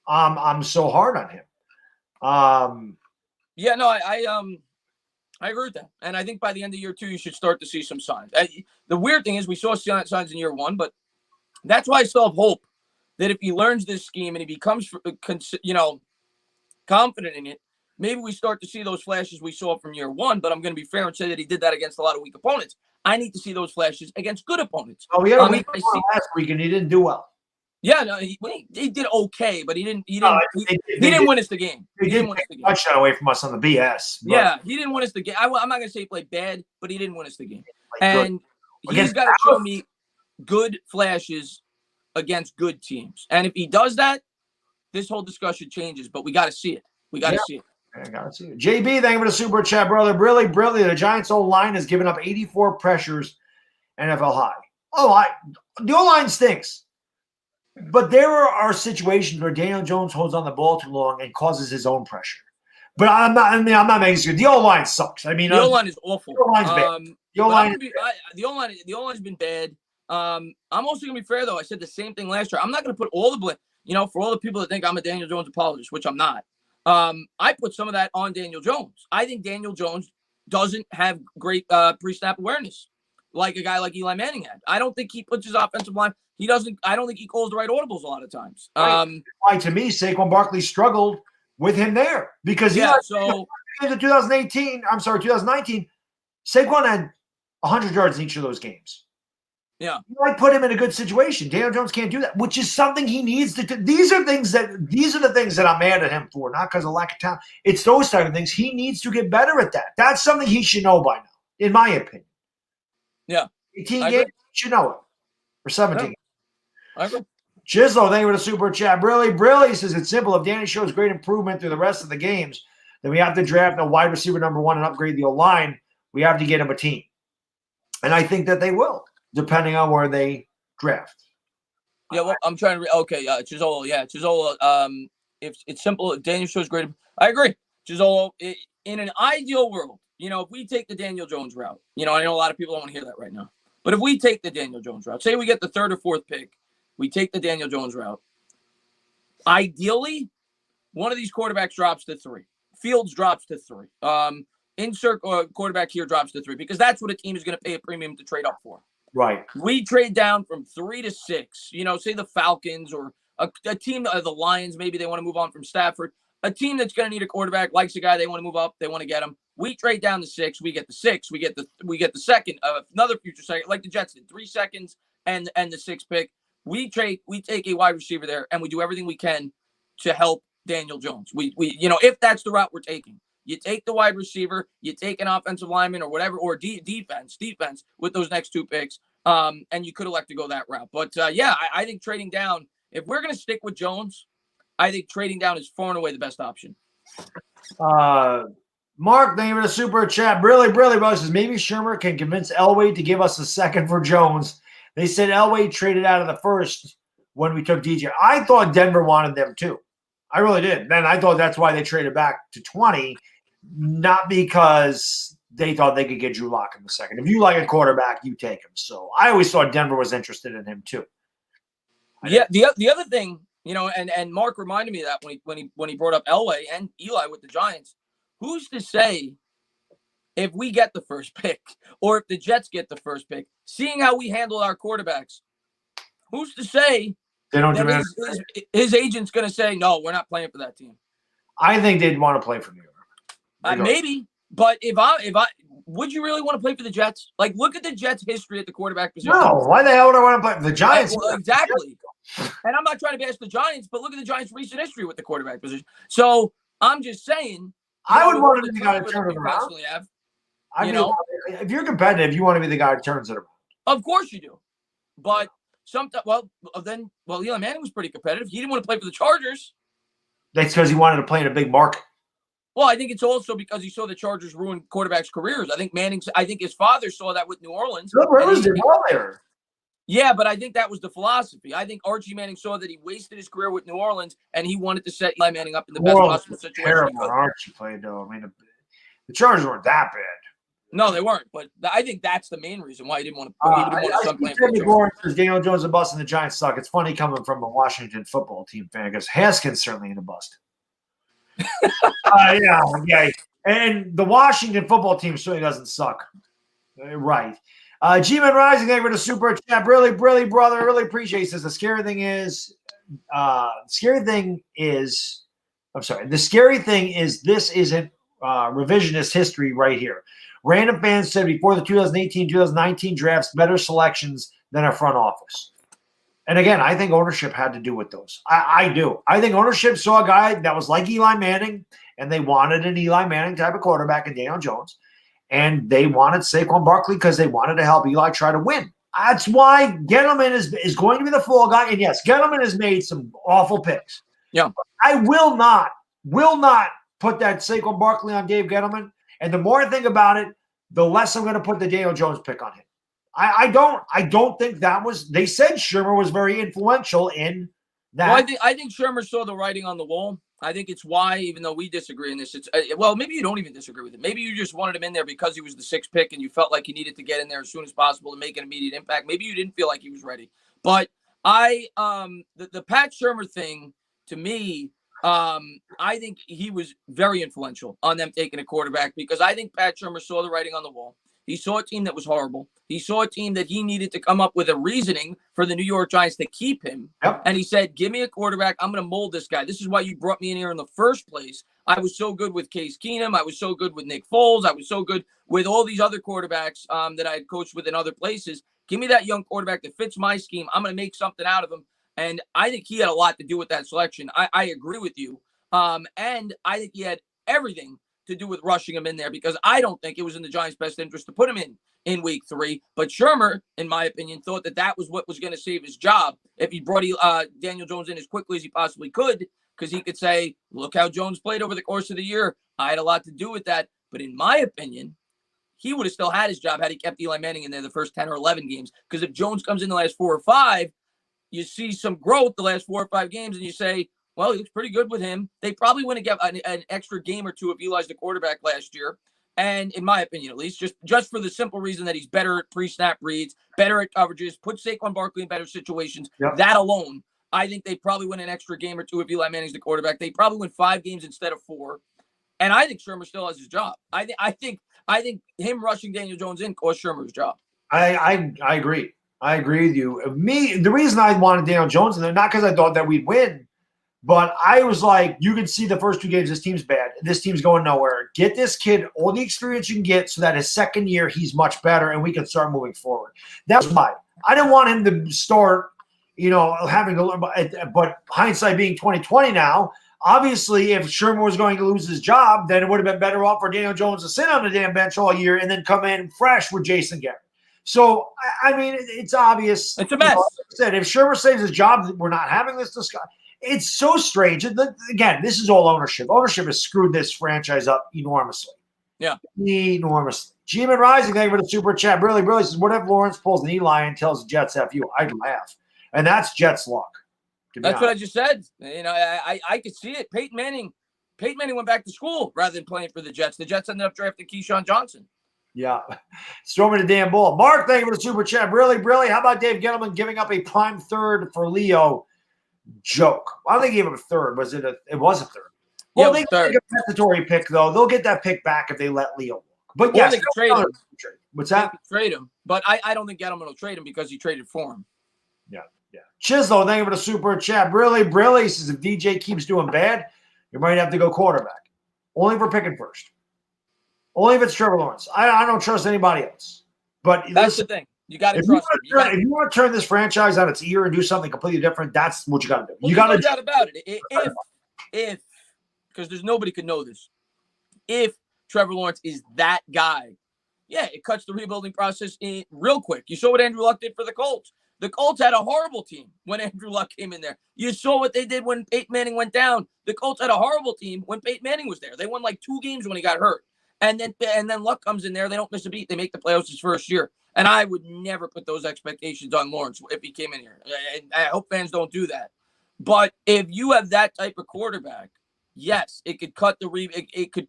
Speaker 1: I'm so hard on him.
Speaker 2: I agree with that. And I think by the end of year 2, you should start to see some signs. The weird thing is we saw signs in year 1, but that's why I still have hope that if he learns this scheme and he becomes, confident in it, maybe we start to see those flashes we saw from year 1, but I'm going to be fair and say that he did that against a lot of weak opponents. I need to see those flashes against good opponents.
Speaker 1: Oh, we had a weak opponent last week and he didn't do well.
Speaker 2: Yeah, no, he did okay, but he didn't win us the game. He didn't win us the game.
Speaker 1: Touchdown away from us on the BS.
Speaker 2: But. Yeah, he didn't win us the game. I'm not going to say he played bad, but he didn't win us the game. And he's got to show me good flashes against good teams. And if he does that, this whole discussion changes. But we got to see it. We got to see it.
Speaker 1: I got to see it. JB, thank you for the super chat, brother. Really, the Giants' O-line has given up 84 pressures, NFL high. The O-line stinks. But there are situations where Daniel Jones holds on the ball too long and causes his own pressure. But I'm not making it good. The O-line sucks. I mean,
Speaker 2: the O-line is awful.
Speaker 1: The O-line's bad.
Speaker 2: The O-line's been bad. I'm also gonna be fair though. I said the same thing last year. I'm not gonna put all the blame, for all the people that think I'm a Daniel Jones apologist, which I'm not. I put some of that on Daniel Jones. I think Daniel Jones doesn't have great pre-snap awareness like a guy like Eli Manning had. I don't think he puts his offensive line. I don't think he calls the right audibles a lot of times.
Speaker 1: Why to me, Saquon Barkley struggled with him there because
Speaker 2: Yeah, so
Speaker 1: in 2019, Saquon had 100 yards in each of those games.
Speaker 2: yeah.
Speaker 1: You might put him in a good situation. Daniel Jones can't do that, which is something he needs to do. These are the things that I'm mad at him for, not because of lack of talent. It's those type of things. He needs to get better at that. That's something he should know by now, in my opinion.
Speaker 2: Yeah.
Speaker 1: 18 games, he should know it. Or 17.
Speaker 2: Yeah. I agree.
Speaker 1: Chislo, thank you for the super chat. Brilly says it's simple. If Danny shows great improvement through the rest of the games, then we have to draft a wide receiver number 1 and upgrade the O-line. We have to get him a team. And I think that they will, depending on where they draft.
Speaker 2: Yeah, well, I'm trying to okay, Chizola, yeah. Chizola, if it's simple, Daniel shows great. I agree. Chizola, in an ideal world, if we take the Daniel Jones route, I know a lot of people don't want to hear that right now. But if we take the Daniel Jones route, say we get the 3rd or 4th pick, we take the Daniel Jones route. Ideally, one of these quarterbacks drops to 3. Fields drops to 3. Insert quarterback here drops to 3 because that's what a team is going to pay a premium to trade up for.
Speaker 1: Right.
Speaker 2: We trade down from 3 to 6. Say the Falcons or a team, the Lions, maybe they want to move on from Stafford. A team that's going to need a quarterback, likes a guy, they want to move up, they want to get him. We trade down to 6. We get the 6. We get the second, another future second, like the Jets did, 3 seconds and the 6th pick. We take a wide receiver there, and we do everything we can to help Daniel Jones. We if that's the route we're taking, you take the wide receiver, you take an offensive lineman or whatever, or defense with those next 2 picks, and you could elect to go that route. But I think trading down, if we're going to stick with Jones, I think trading down is far and away the best option.
Speaker 1: Mark, thank you for the super chat. Brilly says maybe Shermer can convince Elway to give us a 2nd for Jones. They said Elway traded out of the 1st when we took DJ. I thought Denver wanted them too. I really did. Then I thought that's why they traded back to 20, not because they thought they could get Drew Lock in the 2nd. If you like a quarterback, you take him. So I always thought Denver was interested in him too.
Speaker 2: Yeah, the other thing, and Mark reminded me of that when he brought up Elway and Eli with the Giants. Who's to say if we get the 1st pick or if the Jets get the 1st pick, seeing how we handle our quarterbacks, who's to say
Speaker 1: they don't
Speaker 2: that his agent's going to say, no, we're not playing for that team?
Speaker 1: I think they'd want to play for New York.
Speaker 2: Maybe, but if I would you really want to play for the Jets? Like, look at the Jets' history at the quarterback position.
Speaker 1: No, why the hell would I want to play for the Giants?
Speaker 2: Exactly. And I'm not trying to bash the Giants, but look at the Giants' recent history with the quarterback position. So I'm just saying,
Speaker 1: I would want to be the guy to turn it around. If you're competitive, you want to be the guy who turns it around.
Speaker 2: Of course you do. But sometimes, Eli Manning was pretty competitive. He didn't want to play for the Chargers.
Speaker 1: That's because he wanted to play in a big market.
Speaker 2: Well, I think it's also because he saw the Chargers ruin quarterbacks' careers. I think his father saw that with New Orleans.
Speaker 1: Philip Rivers did well there.
Speaker 2: Yeah, but I think that was the philosophy. I think Archie Manning saw that he wasted his career with New Orleans, and he wanted to set Eli Manning up in the best possible situation.
Speaker 1: Terrible Archie played, though. I mean, the Chargers weren't that bad.
Speaker 2: No, they weren't. But I think that's the main reason why he didn't want to.
Speaker 1: Timmy Gordon says Daniel Jones a bust and the Giants suck. It's funny coming from a Washington football team fan because Haskins certainly ain't a bust. Yeah. And the Washington football team certainly doesn't suck. Right. G-Man Rising, thank you for the super chat. Really, brother, really appreciate it. Says the scary thing is this isn't revisionist history right here. Random fans said before the 2018-2019 drafts, better selections than our front office. And again, I think ownership had to do with those. I do. I think ownership saw a guy that was like Eli Manning, and they wanted an Eli Manning type of quarterback in Daniel Jones. And they wanted Saquon Barkley because they wanted to help Eli try to win. That's why Gettleman is going to be the fall guy. And yes, Gettleman has made some awful picks.
Speaker 2: Yeah.
Speaker 1: I will not put that Saquon Barkley on Dave Gettleman. And the more I think about it, the less I'm going to put the Daniel Jones pick on him. I don't think that was – they said Shermer was very influential in that.
Speaker 2: Well, I think Shermer saw the writing on the wall. I think it's why, even though we disagree in this, it's maybe you don't even disagree with it. Maybe you just wanted him in there because he was the 6th pick and you felt like he needed to get in there as soon as possible to make an immediate impact. Maybe you didn't feel like he was ready. But the Pat Shermer thing, to me, I think he was very influential on them taking a quarterback because I think Pat Shermer saw the writing on the wall. He saw a team that was horrible. He saw a team that he needed to come up with a reasoning for the New York Giants to keep him.
Speaker 1: Yep.
Speaker 2: And he said, give me a quarterback. I'm going to mold this guy. This is why you brought me in here in the first place. I was so good with Case Keenum. I was so good with Nick Foles. I was so good with all these other quarterbacks that I had coached with in other places. Give me that young quarterback that fits my scheme. I'm going to make something out of him. And I think he had a lot to do with that selection. I agree with you. And I think he had everything to do with rushing him in there, because I don't think it was in the Giants' best interest to put him in week 3. But Shermer, in my opinion, thought that was what was going to save his job if he brought Daniel Jones in as quickly as he possibly could, because he could say, look how Jones played over the course of the year. I had a lot to do with that. But in my opinion, he would have still had his job had he kept Eli Manning in there the first 10 or 11 games. Because if Jones comes in the last 4 or 5, you see some growth the last 4 or 5 games, and you say, well, he looks pretty good with him. They probably wouldn't get an extra game or two if Eli's the quarterback last year. And in my opinion, at least, just for the simple reason that he's better at pre-snap reads, better at coverages, put Saquon Barkley in better situations. Yep. That alone, I think they probably win an extra game or two if Eli Manning's the quarterback. They probably win 5 games instead of 4. And I think Shermer still has his job. I think him rushing Daniel Jones in cost Shermer his job.
Speaker 1: I agree. I agree with you. The reason I wanted Daniel Jones in there, not because I thought that we'd win, but I was like, you can see the first 2 games, this team's bad. This team's going nowhere. Get this kid all the experience you can get so that his second year he's much better and we can start moving forward. That's why. I didn't want him to start, having to learn. But hindsight being 2020 now, obviously if Shermer was going to lose his job, then it would have been better off for Daniel Jones to sit on the damn bench all year and then come in fresh with Jason Garrett. So, I mean, it's obvious.
Speaker 2: It's a mess.
Speaker 1: Like I said, if Shermer saves his job, we're not having this discussion. It's so strange. Again, this is all ownership. Ownership has screwed this franchise up enormously.
Speaker 2: Yeah.
Speaker 1: Enormously. G-Man Rising, thank you for the super chat. Really says, what if Lawrence pulls an Eli and tells the Jets F you? I'd laugh. And that's Jets luck.
Speaker 2: That's what I just said. I could see it. Peyton Manning went back to school rather than playing for the Jets. The Jets ended up drafting Keyshawn Johnson.
Speaker 1: Yeah. Throw me the damn ball. Mark, thank you for the super chat. Really. How about Dave Gettleman giving up a prime third for Leo? Joke. I don't think he gave him a third. It was a third. Well, they can take a compensatory pick, though. They'll get that pick back if they let Leo walk. But yes,
Speaker 2: they can trade him.
Speaker 1: What's that?
Speaker 2: They can trade him. But I don't think Gettleman will trade him because he traded for him.
Speaker 1: Yeah. Chislo, thank you for the super chat. Really says if DJ keeps doing bad, you might have to go quarterback. Only if we're picking first. Only if it's Trevor Lawrence. I don't trust anybody else. But
Speaker 2: that's the thing. You got to trust him.
Speaker 1: If you want to turn this franchise on its ear and do something completely different, that's what you got to do.
Speaker 2: Well,
Speaker 1: you got
Speaker 2: no doubt about it. If because there's nobody could know this. If Trevor Lawrence is that guy, yeah, it cuts the rebuilding process in real quick. You saw what Andrew Luck did for the Colts. The Colts had a horrible team when Andrew Luck came in there. You saw what they did when Peyton Manning went down. The Colts had a horrible team when Peyton Manning was there. They won like 2 games when he got hurt. And then Luck comes in there. They don't miss a beat. They make the playoffs his first year. And I would never put those expectations on Lawrence if he came in here. I hope fans don't do that. But if you have that type of quarterback, yes, it could cut the it could.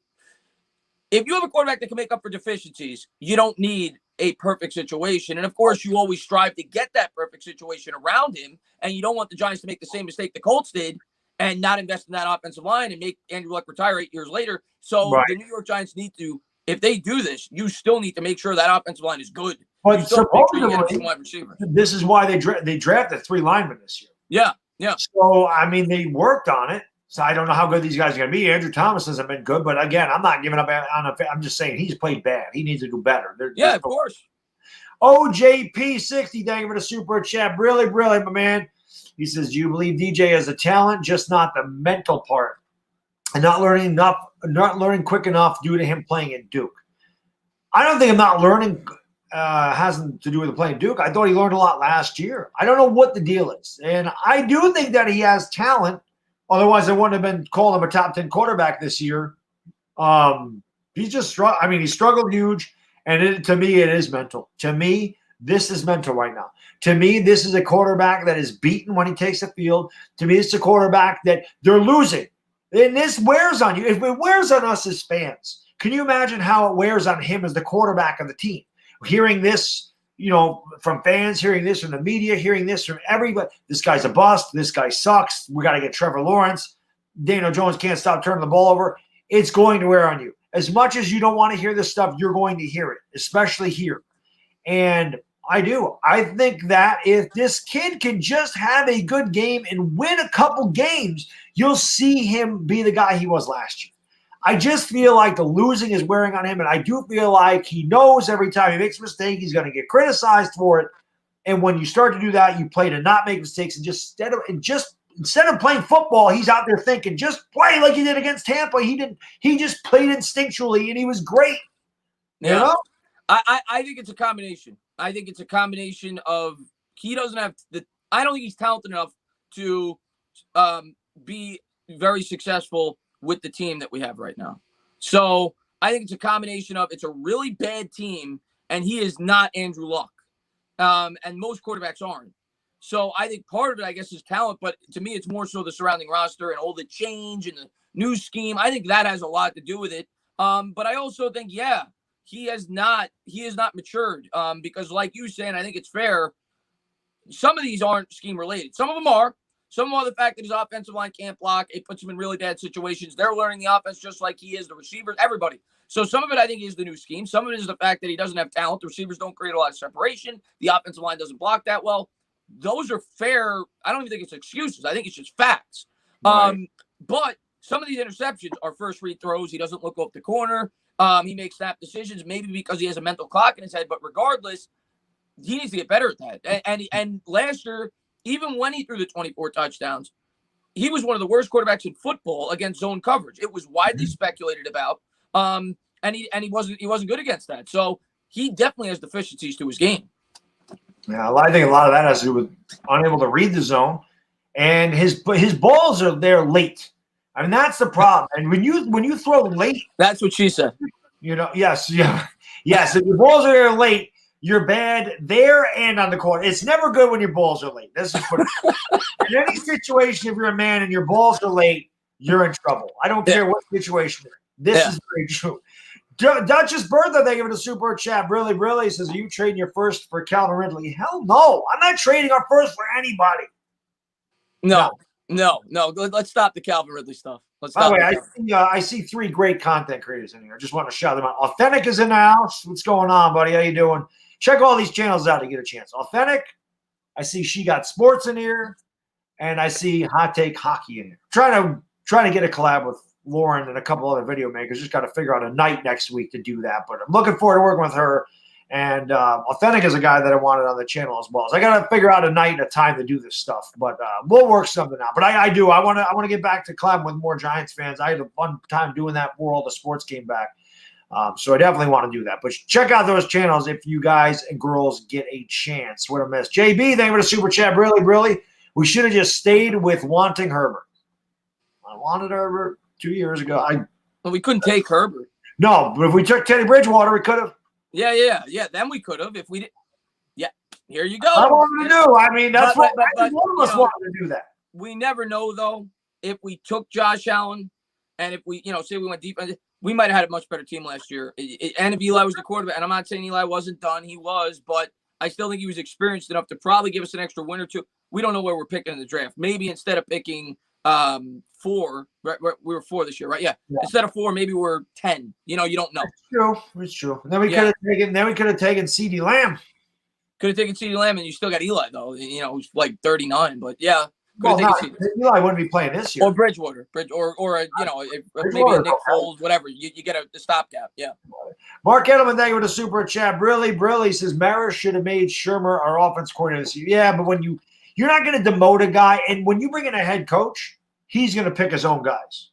Speaker 2: If you have a quarterback that can make up for deficiencies, you don't need a perfect situation. And of course, you always strive to get that perfect situation around him. And you don't want the Giants to make the same mistake the Colts did and not invest in that offensive line and make Andrew Luck retire 8 years later. So The New York Giants need to, if they do this, you still need to make sure that offensive line is good.
Speaker 1: But supposedly,
Speaker 2: wide receiver. This
Speaker 1: is why they drafted 3 linemen this year.
Speaker 2: Yeah.
Speaker 1: So, I mean, they worked on it. So I don't know how good these guys are going to be. Andrew Thomas hasn't been good. But, again, I'm not giving up on him. I'm just saying he's played bad. He needs to do better.
Speaker 2: Of course.
Speaker 1: OJP60, thank you for the super chat. Really, my man. He says, do you believe DJ has a talent, just not the mental part, and not learning quick enough due to him playing at Duke? I don't think I'm not learning hasn't to do with playing Duke. I thought he learned a lot last year. I don't know what the deal is. And I do think that he has talent. Otherwise, I wouldn't have been calling him a top 10 quarterback this year. He's just struggled. I mean, he struggled huge. And to me, it is mental. To me, this is mental right now. To me, this is a quarterback that is beaten when he takes the field. To me, it's a quarterback that they're losing. And this wears on you. If it wears on us as fans, can you imagine how it wears on him as the quarterback of the team? Hearing this, from fans, hearing this from the media, hearing this from everybody. This guy's a bust. This guy sucks. We got to get Trevor Lawrence. Daniel Jones can't stop turning the ball over. It's going to wear on you. as much as you don't want to hear this stuff, you're going to hear it, especially here. And I do. I think that if this kid can just have a good game and win a couple games, you'll see him be the guy he was last year. I just feel like the losing is wearing on him, and I do feel like he knows every time he makes a mistake, he's going to get criticized for it. And when you start to do that, you play to not make mistakes, and instead of playing football, he's out there thinking, just play like he did against Tampa. He didn't. He just played instinctually, and he was great. You know?
Speaker 2: I think it's a combination. I think it's a combination of he doesn't have the. I don't think he's talented enough to be very successful with the team that we have right now. So I think it's a combination of it's a really bad team, and he is not Andrew Luck, and most quarterbacks aren't. So I think part of it, I guess, is talent, but to me, it's more so the surrounding roster and all the change and the new scheme. I think that has a lot to do with it. But I also think, he has not matured because, like you said, I think it's fair. Some of these aren't scheme related. Some of them are. Some of them are the fact that his offensive line can't block. It puts him in really bad situations. They're learning the offense just like he is, the receivers, everybody. So some of it, I think, is the new scheme. Some of it is the fact that he doesn't have talent. The receivers don't create a lot of separation. The offensive line doesn't block that well. Those are fair. I don't even think it's excuses. I think it's just facts. Right. But some of these interceptions are first read throws. He doesn't look up the corner. He makes snap decisions, maybe because he has a mental clock in his head. But regardless, he needs to get better at that. And last year, even when he threw the 24 touchdowns, he was one of the worst quarterbacks in football against zone coverage. It was widely speculated about, and he wasn't good against that. So he definitely has deficiencies to his game.
Speaker 1: Yeah, I think a lot of that has to do with unable to read the zone, and his balls are there late. I mean, that's the problem. And when you throw late,
Speaker 2: that's what she said.
Speaker 1: Yes. If your balls are there late, you're bad there and on the court. It's never good when your balls are late. This is what in any situation, if you're a man and your balls are late, you're in trouble. I don't care what situation you're in. This is very true. Duchess Bertha, they give it a super chat. Really says, are you trading your first for Calvin Ridley? Hell no. I'm not trading our first for anybody.
Speaker 2: No. Let's stop the Calvin Ridley stuff.
Speaker 1: By the way, I see 3 great content creators in here. I just want to shout them out. Authentic is in the house. What's going on, buddy? How you doing? Check all these channels out to get a chance. Authentic, I see She Got Sports in here, and I see Hot Take Hockey in here. Trying to get a collab with Lauren and a couple other video makers. Just got to figure out a night next week to do that. But I'm looking forward to working with her. And Authentic is a guy that I wanted on the channel as well. So I got to figure out a night and a time to do this stuff. But we'll work something out. But I do. I want to get back to collabing with more Giants fans. I had a fun time doing that before all the sports came back. So I definitely want to do that. But check out those channels if you guys and girls get a chance. What a mess. JB, thank you for the super chat. Really. We should have just stayed with wanting Herbert. I wanted Herbert 2 years ago.
Speaker 2: Well, we couldn't take Herbert.
Speaker 1: No, but if we took Teddy Bridgewater, we could have.
Speaker 2: Yeah. Then we could have if we did. Yeah, here you go.
Speaker 1: I wanted to do. I mean, that's what one of us wanted to do that.
Speaker 2: We never know, though, if we took Josh Allen and if we, say we went deep, we might have had a much better team last year. And if Eli was the quarterback, and I'm not saying Eli wasn't done, he was, but I still think he was experienced enough to probably give us an extra win or two. We don't know where we're picking in the draft. Maybe instead of picking 4, right, we were 4 this year, right? Yeah. Instead of 4, maybe we're 10. You don't know.
Speaker 1: It's true. And then we could have taken CeeDee Lamb.
Speaker 2: Could have taken CeeDee Lamb, and you still got Eli though. Who's like 39, but yeah.
Speaker 1: Eli wouldn't be playing this year.
Speaker 2: Or Bridgewater, or maybe a Nick Foles, whatever. You get a stopgap. Yeah.
Speaker 1: Mark Gettleman, thank you for the super chat. Really says Maris should have made Shermer our offense coordinator this year. Yeah, but when you're not going to demote a guy, and when you bring in a head coach, he's going to pick his own guys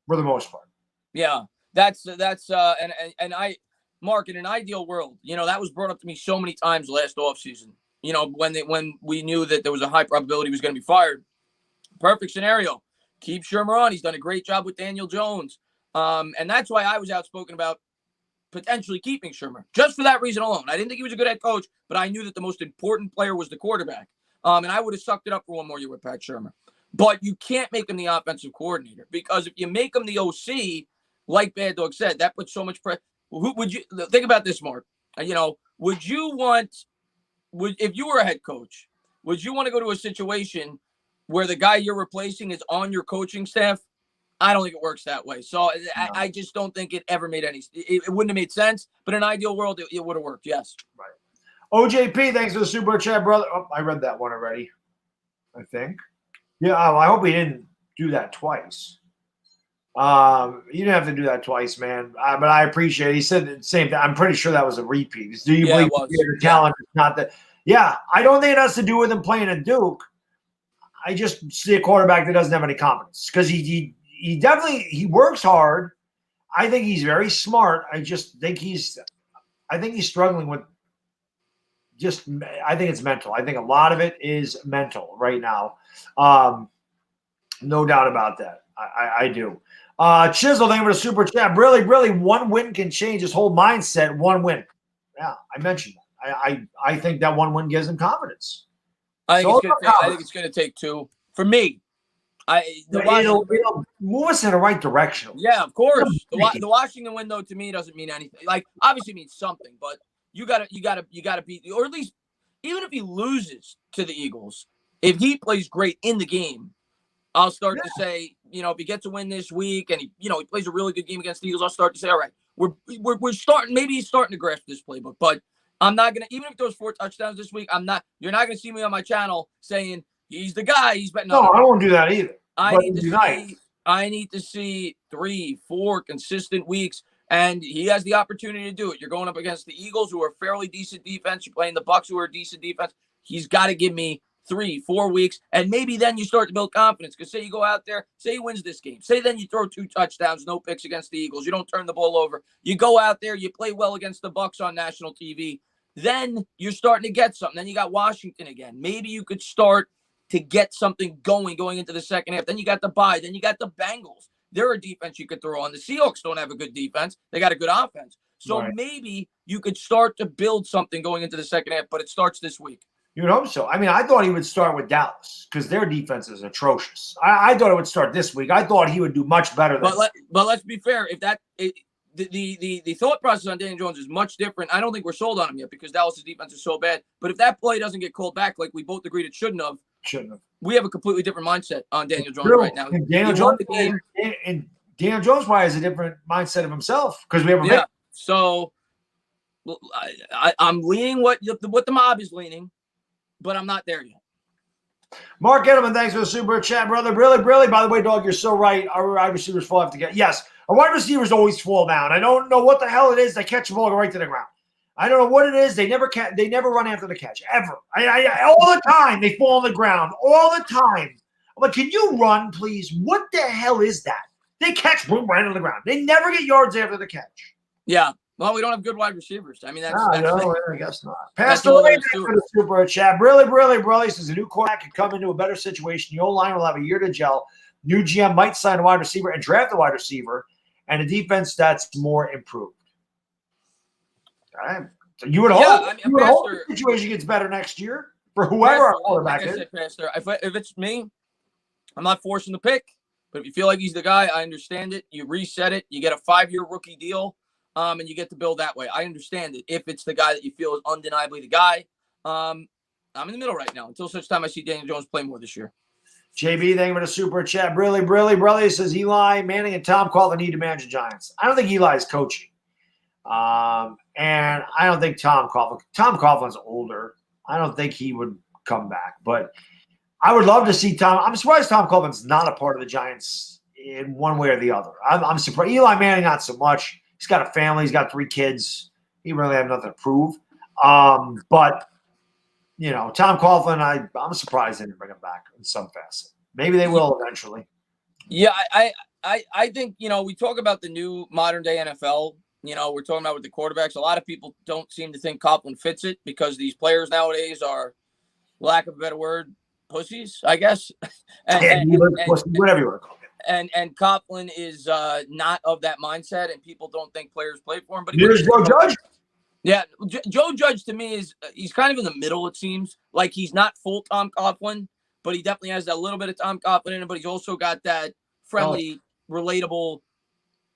Speaker 1: for the most part.
Speaker 2: Yeah, that's and Mark, in an ideal world, that was brought up to me so many times last offseason. When we knew that there was a high probability he was going to be fired. Perfect scenario. Keep Shermer on. He's done a great job with Daniel Jones. And that's why I was outspoken about potentially keeping Shermer. Just for that reason alone. I didn't think he was a good head coach, but I knew that the most important player was the quarterback. And I would have sucked it up for one more year with Pat Shermer. But you can't make him the offensive coordinator, because if you make him the OC, like Baddog said, that puts so much pressure. Who would you think about this, Mark? If you were a head coach, would you want to go to a situation where the guy you're replacing is on your coaching staff? I don't think it works that way. So I just don't think it ever made any. It wouldn't have made sense. But in an ideal world, it would have worked. Yes.
Speaker 1: Right. OJP, thanks for the super chat, brother. Oh, I read that one already, I think. Yeah, I hope he didn't do that twice. You didn't have to do that twice, man. But I appreciate it. He said the same thing. I'm pretty sure that was a repeat. Do you believe the talent is not that? Yeah, I don't think it has to do with him playing at Duke. I just see a quarterback that doesn't have any confidence because he definitely works hard. I think he's very smart. I think he's struggling with I think it's mental. I think a lot of it is mental right now. No doubt about that. I do. Chisel, thank you for the super chat. Really, one win can change his whole mindset. One win. Yeah, I mentioned that. I think that one win gives him confidence.
Speaker 2: I think it's going to take two. For me, it'll
Speaker 1: move us in the right direction.
Speaker 2: Yeah, of course. The Washington win, though, to me doesn't mean anything. Like, obviously, it means something, but you gotta beat, or at least even if he loses to the Eagles, if he plays great in the game, I'll start to say, if he gets a win this week and he plays a really good game against the Eagles, I'll start to say, all right, we're starting. Maybe he's starting to grasp this playbook, but I'm not gonna. Even if those 4 touchdowns this week, I'm not. You're not gonna see me on my channel saying he's the guy. He's betting.
Speaker 1: No, I won't do that either.
Speaker 2: I need to see 3, 4 consistent weeks. And he has the opportunity to do it. You're going up against the Eagles, who are fairly decent defense. You're playing the Bucs, who are a decent defense. He's got to give me 3, 4 weeks, and maybe then you start to build confidence. Because say you go out there, say he wins this game. Say then you throw 2 touchdowns, no picks against the Eagles. You don't turn the ball over. You go out there, you play well against the Bucs on national TV. Then you're starting to get something. Then you got Washington again. Maybe you could start to get something going into the second half. Then you got the bye. Then you got the Bengals. They're a defense you could throw on. The Seahawks don't have a good defense. They got a good offense. So maybe you could start to build something going into the second half, but it starts this week.
Speaker 1: You would hope so. I mean, I thought he would start with Dallas because their defense is atrocious. I thought it would start this week. I thought he would do much better than
Speaker 2: But let's be fair. If the thought process on Daniel Jones is much different. I don't think we're sold on him yet because Dallas' defense is so bad. But if that play doesn't get called back like we both agreed it shouldn't have, we have a completely different mindset on Daniel Jones right now.
Speaker 1: And Daniel Jones probably has a different mindset of himself because we have a
Speaker 2: So I'm leaning what the mob is leaning, but I'm not there yet.
Speaker 1: Mark Gettleman, thanks for the super chat, brother. Really, by the way, dog, you're so right. Our wide receivers fall have to get. Yes, our wide receivers always fall down. I don't know what the hell it is. They catch the ball right to the ground. I don't know what it is. They never run after the catch ever. All the time they fall on the ground. All the time. I'm like, can you run, please? What the hell is that? They catch boom right on the ground. They never get yards after the catch.
Speaker 2: Yeah. Well, we don't have good wide receivers. I mean,
Speaker 1: I guess not. Pastor Ray, for the super chat. Really, since a new quarterback could come into a better situation, the O-line will have a year to gel. New GM might sign a wide receiver and draft a wide receiver, and a defense that's more improved. So you would hope, the situation gets better next year for whoever our quarterback is.
Speaker 2: Pastor, if it's me, I'm not forcing the pick. But if you feel like he's the guy, I understand it. You reset it. You get a 5-year rookie deal, and you get to build that way. I understand it. If it's the guy that you feel is undeniably the guy, I'm in the middle right now until such time I see Daniel Jones play more this year.
Speaker 1: JB, thank you for the super chat. Really, brother. He says Eli Manning and Tom Coughlin need to manage the Giants. I don't think Eli is coaching. And I don't think Tom Coughlin's older. I don't think he would come back, but I would love to see Tom. I'm surprised Tom Coughlin's not a part of the Giants in one way or the other. I'm surprised. Eli Manning, not so much. He's got a family. He's got 3 kids. He really have nothing to prove. But Tom Coughlin, I'm surprised they didn't bring him back in some facet. Maybe they will eventually.
Speaker 2: Yeah, I think, we talk about the new modern day NFL. We're talking about with the quarterbacks. A lot of people don't seem to think Coughlin fits it because these players nowadays are, lack of a better word, pussies, I guess.
Speaker 1: Whatever you want to call it.
Speaker 2: And Coughlin is not of that mindset, and people don't think players play for him. But
Speaker 1: here's Joe Judge.
Speaker 2: Yeah, Joe Judge to me is he's kind of in the middle. It seems like he's not full Tom Coughlin, but he definitely has that little bit of Tom Coughlin in him. But he's also got that friendly, relatable,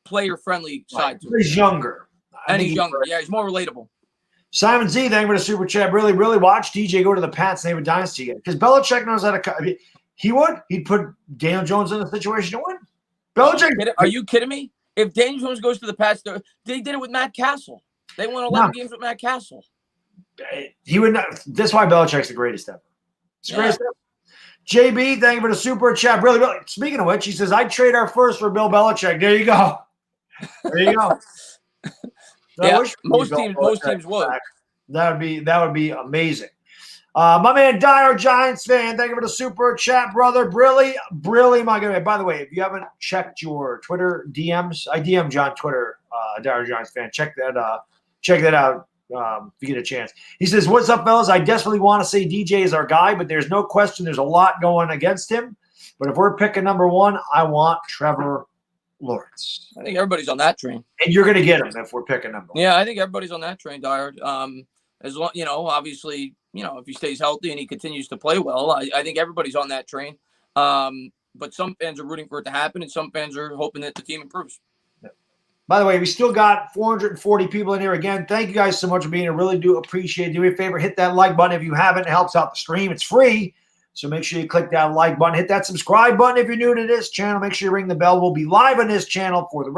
Speaker 2: player-friendly side to it.
Speaker 1: He's younger.
Speaker 2: And he's younger. Yeah, he's more relatable.
Speaker 1: Simon Z, thank you for the super chat. Really watch DJ go to the Pats and they have a dynasty again. Because Belichick knows how to – he'd put Daniel Jones in a situation to win. Belichick.
Speaker 2: Are you kidding me? If Daniel Jones goes to the Pats, they did it with Matt Castle. They won 11 games with Matt Castle.
Speaker 1: He would not. That's why Belichick's the greatest ever. It's the greatest ever. JB, thank you for the super chat. Really, speaking of which, he says, I'd trade our first for Bill Belichick. There you go. There you go.
Speaker 2: Yeah, most teams would.
Speaker 1: That would be amazing. My man, Dire Giants fan, thank you for the super chat, brother. Brilly, my God. By the way, if you haven't checked your Twitter DMs, I DM John Twitter, Dire Giants fan. Check that out. If you get a chance. He says, what's up, fellas? I desperately want to say DJ is our guy, but there's no question there's a lot going against him. But if we're picking number one, I want Trevor Lawrence.
Speaker 2: I think everybody's on that train.
Speaker 1: And you're going to get him if we're picking number one.
Speaker 2: Yeah, I think everybody's on that train, Dyer. As long, obviously, if he stays healthy and he continues to play well, I think everybody's on that train. But some fans are rooting for it to happen, and some fans are hoping that the team improves.
Speaker 1: By the way, we still got 440 people in here. Again, thank you guys so much for being here. Really do appreciate it. Do me a favor, hit that like button if you haven't. It helps out the stream. It's free. So make sure you click that like button. Hit that subscribe button if you're new to this channel. Make sure you ring the bell. We'll be live on this channel for the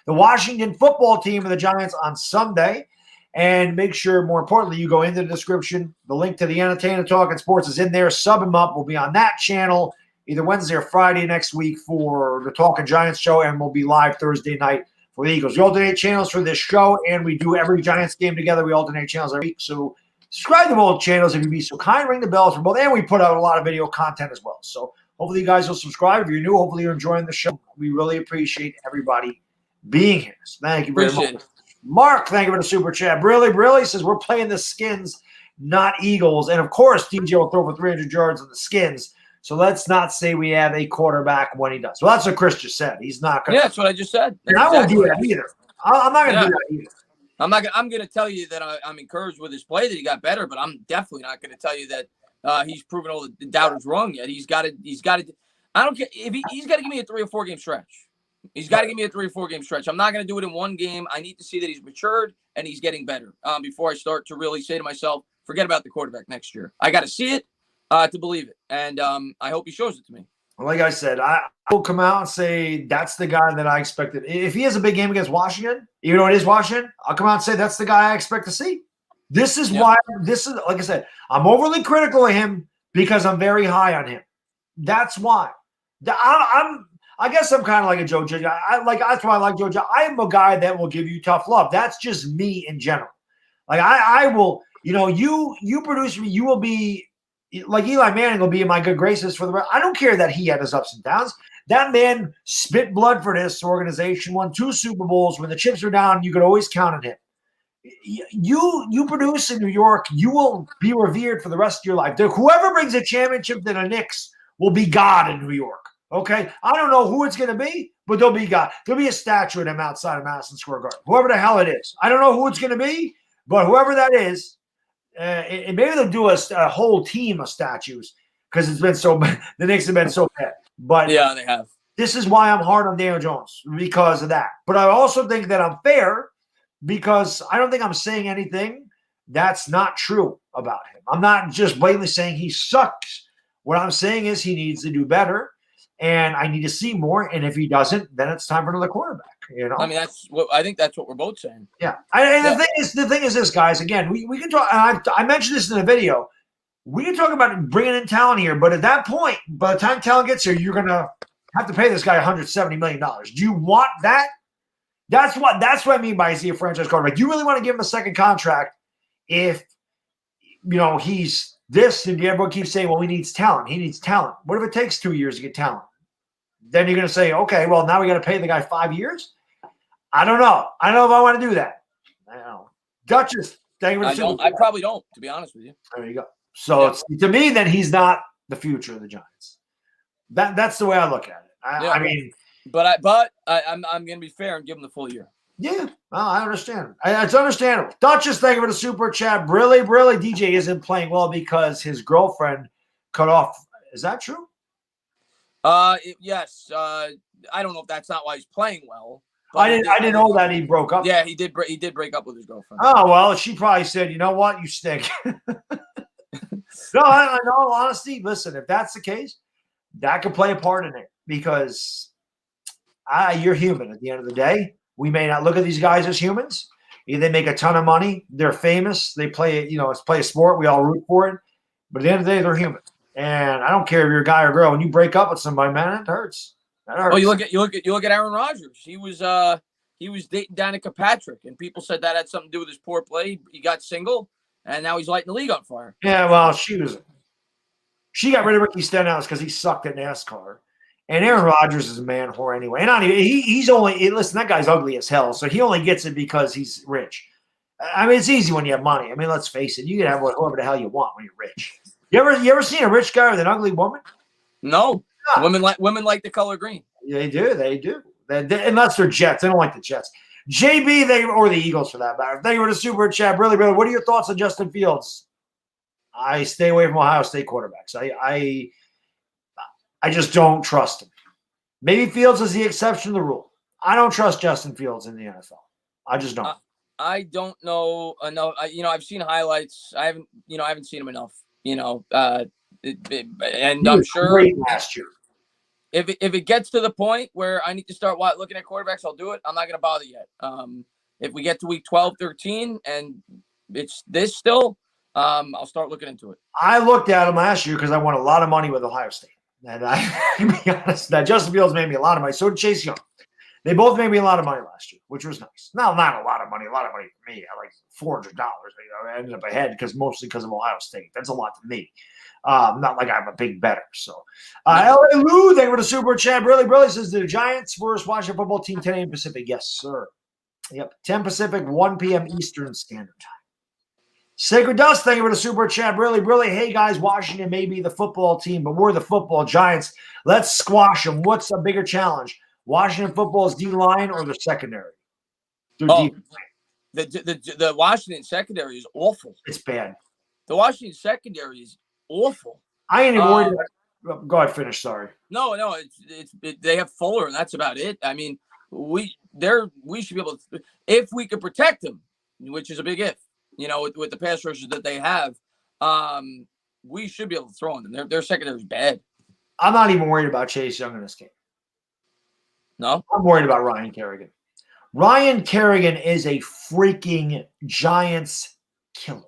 Speaker 1: Washington football team and the Giants on Sunday. And make sure, more importantly, you go into the description. The link to the Up Tainah Talkin Sports is in there. Sub them up. We'll be on that channel either Wednesday or Friday next week for the Talkin' Giants show, and we'll be live Thursday night for the Eagles. We alternate channels for this show, and we do every Giants game together. We alternate channels every week. So subscribe to both channels if you'd be so kind. Ring the bells for both, and we put out a lot of video content as well. So hopefully you guys will subscribe. If you're new, hopefully you're enjoying the show. We really appreciate everybody being here. So thank you very much. Mark, thank you for the super chat. Really says we're playing the Skins, not Eagles. And, of course, DJ will throw for 300 yards on the Skins. So let's not say we have a quarterback when he does. Well, that's what Chris just said. He's not going to.
Speaker 2: Yeah, that's what I just said.
Speaker 1: And I won't do that either. I'm not going to do that either.
Speaker 2: I'm going to tell you that I'm encouraged with his play that he got better, but I'm definitely not going to tell you that he's proven all the doubters wrong yet. He's got to. I don't care if he's got to give me a 3 or 4 game stretch. He's got to give me a 3 or 4 game stretch. I'm not going to do it in one game. I need to see that he's matured and he's getting better before I start to really say to myself, forget about the quarterback next year. I got to see it to believe it. And I hope he shows it to me.
Speaker 1: Like I said, I will come out and say that's the guy that I expected. If he has a big game against Washington, even though it is Washington, I'll come out and say that's the guy I expect to see. This is why like I said, I'm overly critical of him because I'm very high on him. That's why. I guess I'm kind of like a Joe Judge. That's why I like Joe Judge. I am a guy that will give you tough love. That's just me in general. Like I will, you produce me, you will be like Eli Manning will be in my good graces for the rest. I don't care that he had his ups and downs. That man spit blood for this organization, won 2 Super Bowls. When the chips were down, you could always count on him. You produce in New York, you will be revered for the rest of your life. Whoever brings a championship to the Knicks will be God in New York. Okay? I don't know who it's going to be, but there'll be God. There'll be a statue of him outside of Madison Square Garden. Whoever the hell it is. I don't know who it's going to be, but whoever that is, and maybe they'll do a whole team of statues because it's been so bad. The Knicks have been so bad. But
Speaker 2: yeah, they have.
Speaker 1: This is why I'm hard on Daniel Jones, because of that. But I also think that I'm fair because I don't think I'm saying anything that's not true about him. I'm not just blatantly saying he sucks. What I'm saying is he needs to do better, and I need to see more. And if he doesn't, then it's time for another quarterback.
Speaker 2: I mean, I think that's what we're both saying.
Speaker 1: Yeah. The thing is this, guys. Again, we can talk. I mentioned this in the video. We can talk about bringing in talent here, but at that point, by the time talent gets here, you're gonna have to pay this guy $170 million. Do you want that? That's what I mean by is he a franchise quarterback. Do you really want to give him a second contract if he's this and everyone keeps saying, well, he needs talent. He needs talent. What if it takes 2 years to get talent? Then you're going to say, okay, well, now we got to pay the guy 5 years? I don't know. I don't know if I want to do that. I don't know. Duchess, thank you for the
Speaker 2: I probably don't, to be honest with you.
Speaker 1: There you go. So to me, then he's not the future of the Giants. That's the way I look at it. I mean,
Speaker 2: but I'm going to be fair and give him the full year.
Speaker 1: Yeah, well, I understand. It's understandable. Duchess, thank you for the super chat. Really, DJ isn't playing well because his girlfriend cut off. Is that true?
Speaker 2: Yes. I don't know if that's not why he's playing well.
Speaker 1: I didn't know that he broke up.
Speaker 2: Yeah, he did break up with his girlfriend.
Speaker 1: Oh well, she probably said, "You know what, you stink." No, I know. Honesty, listen. If that's the case, that could play a part in it because You're human at the end of the day. We may not look at these guys as humans. They make a ton of money. They're famous. They play, let's play a sport. We all root for it. But at the end of the day, they're human. And I don't care if you're a guy or girl. When you break up with somebody, man, it hurts. That hurts.
Speaker 2: Oh, you look at Aaron Rodgers. He was dating Danica Patrick, and people said that had something to do with his poor play. He got single, and now he's lighting the league on fire.
Speaker 1: Yeah, well, she got rid of Ricky Stenhouse because he sucked at NASCAR. And Aaron Rodgers is a man whore anyway. And he's only listen, that guy's ugly as hell. So he only gets it because he's rich. I mean, it's easy when you have money. I mean, let's face it. You can have whoever the hell you want when you're rich. You ever seen a rich guy with an ugly woman?
Speaker 2: No. Yeah. Women like the color green.
Speaker 1: They do. Unless they're Jets. They don't like the Jets. JB, or the Eagles for that matter. Thank you for the super chat. Really, brother. What are your thoughts on Justin Fields? I stay away from Ohio State quarterbacks. I just don't trust him. Maybe Fields is the exception to the rule. I don't trust Justin Fields in the NFL. I just don't.
Speaker 2: I don't know enough. I've seen highlights. I haven't seen him enough. And I'm sure
Speaker 1: great last year.
Speaker 2: If it gets to the point where I need to start looking at quarterbacks, I'll do it. I'm not going to bother yet. If we get to week 12, 13, and it's this still, I'll start looking into it.
Speaker 1: I looked at him last year because I won a lot of money with Ohio State. And I can be honest, that Justin Fields made me a lot of money. So did Chase Young. They both made me a lot of money last year, which was nice. Not a lot of money for me. I like $400. I ended up ahead mostly because of Ohio State. That's a lot to me. Not like I'm a big bettor. So, LA Lou, thank you for the super chat. Really says the Giants versus Washington football team, 10 a.m. Pacific. Yes, sir. Yep, 10 Pacific, 1 p.m. Eastern Standard Time. Sacred Dust, thank you for the super chat. Really. Hey, guys, Washington may be the football team, but we're the football Giants. Let's squash them. What's a bigger challenge? Washington football's D-line or the secondary?
Speaker 2: The Washington secondary is awful.
Speaker 1: It's bad.
Speaker 2: The Washington secondary is awful.
Speaker 1: I ain't even worried about – go ahead, finish, sorry.
Speaker 2: No, they have Fuller, and that's about it. I mean, we should be able to – if we could protect them, which is a big if. With the pass rushers that they have, we should be able to throw on them. Their secondary is bad.
Speaker 1: I'm not even worried about Chase Young in this game.
Speaker 2: No?
Speaker 1: I'm worried about Ryan Kerrigan. Ryan Kerrigan is a freaking Giants killer.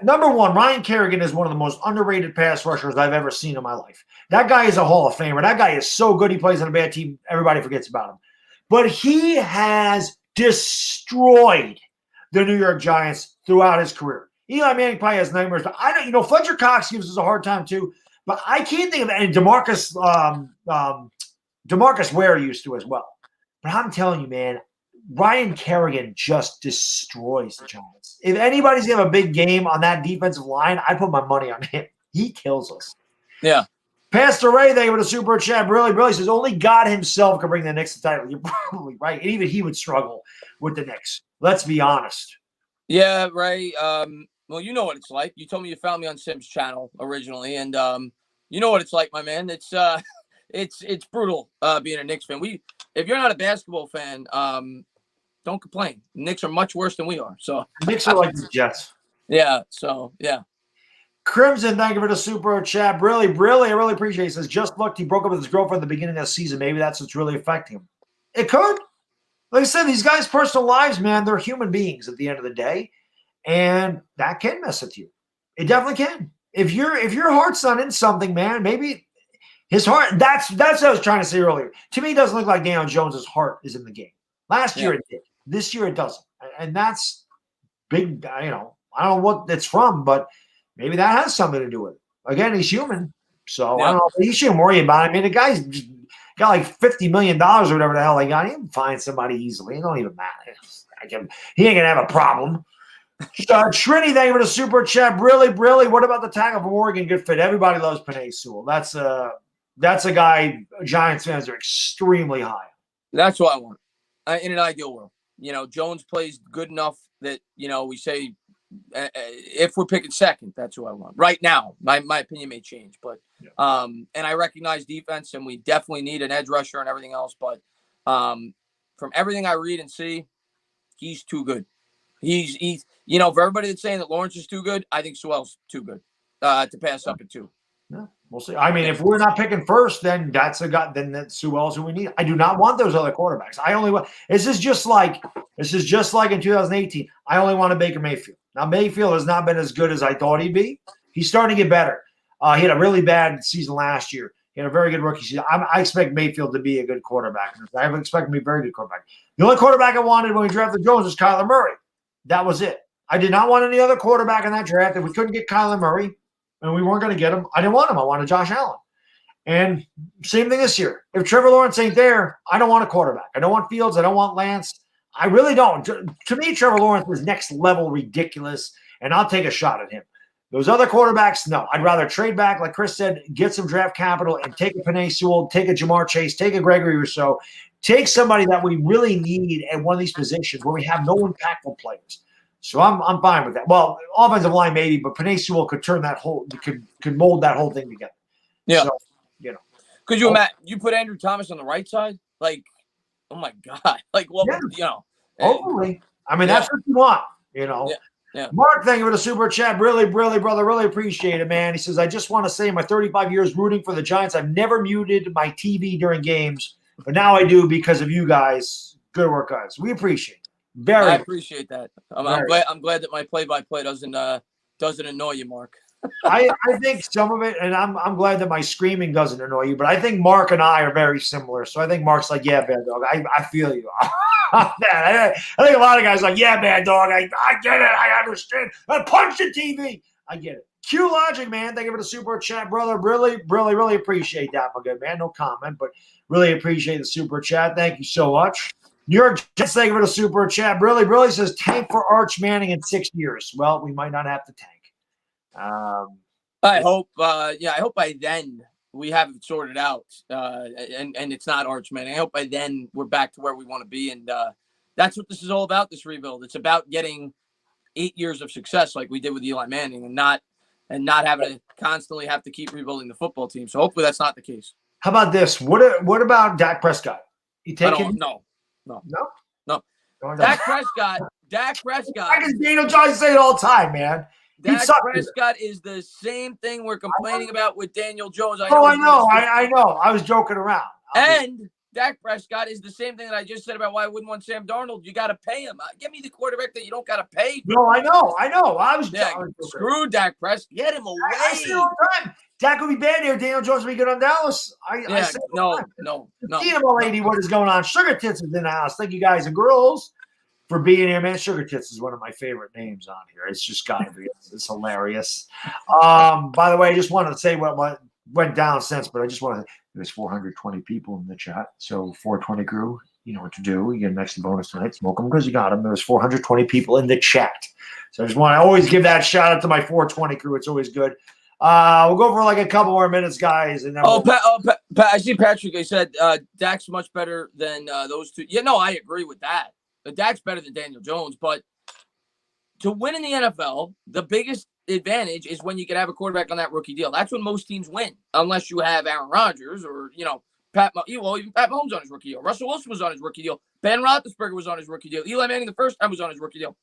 Speaker 1: Number one, Ryan Kerrigan is one of the most underrated pass rushers I've ever seen in my life. That guy is a Hall of Famer. That guy is so good. He plays on a bad team. Everybody forgets about him. But he has destroyed the New York Giants throughout his career. Eli Manning probably has nightmares, but I don't. Fletcher Cox gives us a hard time too. But I can't think of any. Demarcus Ware used to as well. But I'm telling you, man, Ryan Kerrigan just destroys the Giants. If anybody's gonna have a big game on that defensive line, I put my money on him. He kills us.
Speaker 2: Yeah.
Speaker 1: Pastor Ray, thank you for the super chat. Really says only God himself can bring the Knicks to the title. You're probably right. And even he would struggle with the Knicks. Let's be honest.
Speaker 2: Yeah, Ray. Well, you know what it's like. You told me you found me on Sim's channel originally, and you know what it's like, my man. It's brutal being a Knicks fan. If you're not a basketball fan, don't complain. Knicks are much worse than we are. So
Speaker 1: Knicks are like the Jets.
Speaker 2: Yeah. So yeah.
Speaker 1: Crimson, thank you for the super chat. Really, I really appreciate it. He says, just looked, he broke up with his girlfriend at the beginning of the season. Maybe that's what's really affecting him. It could. Like I said, these guys' personal lives, man, they're human beings at the end of the day. And that can mess with you. It definitely can. If your heart's not in something, man, maybe his heart, that's what I was trying to say earlier. To me, it doesn't look like Daniel Jones' heart is in the game. Last year it did. This year it doesn't. And that's big, I don't know what it's from, but maybe that has something to do with it. Again, he's human. So I don't know. He shouldn't worry about it. I mean, the guy's got like $50 million or whatever the hell he got. He can find somebody easily. It don't even matter. He ain't going to have a problem. Trini, thank you for the super chat. Really, what about the tackle from Oregon? Good fit. Everybody loves Penei Sewell. That's a guy Giants fans are extremely high.
Speaker 2: That's what I want. In an ideal world. Jones plays good enough that, we say, if we're picking second, that's who I want right now. My opinion may change, but and I recognize defense, and we definitely need an edge rusher and everything else. But from everything I read and see, he's too good. He's for everybody that's saying that Lawrence is too good, I think Sewell's too good to pass up at 2.
Speaker 1: Yeah. We'll see. I mean, if we're not picking first, then that's a guy. Then that's who else we need. I do not want those other quarterbacks. I only want. This is just like in 2018. I only wanted Baker Mayfield. Now Mayfield has not been as good as I thought he'd be. He's starting to get better. He had a really bad season last year. He had a very good rookie season. I expect Mayfield to be a good quarterback. I expect him to be a very good quarterback. The only quarterback I wanted when we drafted Jones was Kyler Murray. That was it. I did not want any other quarterback in that draft. If we couldn't get Kyler Murray, and we weren't going to get him, I didn't want him. I wanted Josh Allen. And same thing this year. If Trevor Lawrence ain't there, I don't want a quarterback. I don't want Fields. I don't want Lance. I really don't. To me, Trevor Lawrence is next level ridiculous, and I'll take a shot at him. Those other quarterbacks, no. I'd rather trade back, like Chris said, get some draft capital and take a Penei Sewell, take a Jamar Chase, take a Gregory Rousseau, take somebody that we really need at one of these positions where we have no impactful players. So I'm fine with that. Well, offensive line maybe, but Penei Sewell could turn that whole could mold that whole thing together.
Speaker 2: Yeah.
Speaker 1: So,
Speaker 2: Could you imagine you put Andrew Thomas on the right side? Like, oh my God. Like, well,
Speaker 1: hopefully. I mean, that's what you want,
Speaker 2: Yeah.
Speaker 1: Mark, thank you for the super chat. Really, really, brother, really appreciate it, man. He says, I just want to say in my 35 years rooting for the Giants, I've never muted my TV during games, but now I do because of you guys. Good work, guys. We appreciate it.
Speaker 2: I appreciate that. I'm glad that my play-by-play doesn't annoy you, Mark.
Speaker 1: I think some of it, and I'm glad that my screaming doesn't annoy you, but I think Mark and I are very similar. So I think Mark's like, yeah, Baddog, I feel you. I think a lot of guys are like, yeah, Baddog, I get it. I understand. Punch the TV. I get it. Q Logic, man. Thank you for the super chat, brother. Really, really, really appreciate that, my good man. No comment, but really appreciate the super chat. Thank you so much. New York Jets, thank you for the super chat. Really, really says tank for Arch Manning in 6 years. Well, we might not have to tank.
Speaker 2: I hope by then we have it sorted out, and it's not Arch Manning. I hope by then we're back to where we want to be, and that's what this is all about. This rebuild. It's about getting 8 years of success, like we did with Eli Manning, and not having to constantly have to keep rebuilding the football team. So hopefully that's not the case.
Speaker 1: How about this? What about Dak Prescott? You taking?
Speaker 2: No. Dak Prescott.
Speaker 1: I can Daniel Jones say it all the time, man.
Speaker 2: Dak Prescott is the same thing we're complaining about with Daniel Jones.
Speaker 1: I know. I was joking around.
Speaker 2: And Dak Prescott is the same thing that I just said about why I wouldn't want Sam Darnold. You got to pay him. Give me the quarterback that you don't got to pay.
Speaker 1: No, I know.
Speaker 2: Screw Dak Prescott. Get him away.
Speaker 1: I say all the time. Dak would be bad here. Daniel Jones would be good on Dallas.
Speaker 2: No.
Speaker 1: Beautiful lady, what is going on? Sugar Tits is in the house. Thank you guys and girls for being here, man. Sugar Tits is one of my favorite names on here. It's just got to be. It's hilarious. By the way, I just wanted to say what went down since, but I just wanted to. There's 420 people in the chat, so 420 crew. You know what to do. You get an extra bonus tonight. Smoke them because you got them. There's 420 people in the chat, so I just want to always give that shout out to my 420 crew. It's always good. We'll go for like a couple more minutes, guys, and then.
Speaker 2: I see Patrick. He said Dak's much better than those two. Yeah, no, I agree with that. Dak's better than Daniel Jones, but to win in the NFL, the biggest advantage is when you can have a quarterback on that rookie deal. That's when most teams win, unless you have Aaron Rodgers or even Pat Mahomes on his rookie deal. Russell Wilson was on his rookie deal. Ben Roethlisberger was on his rookie deal. Eli Manning the first time was on his rookie deal.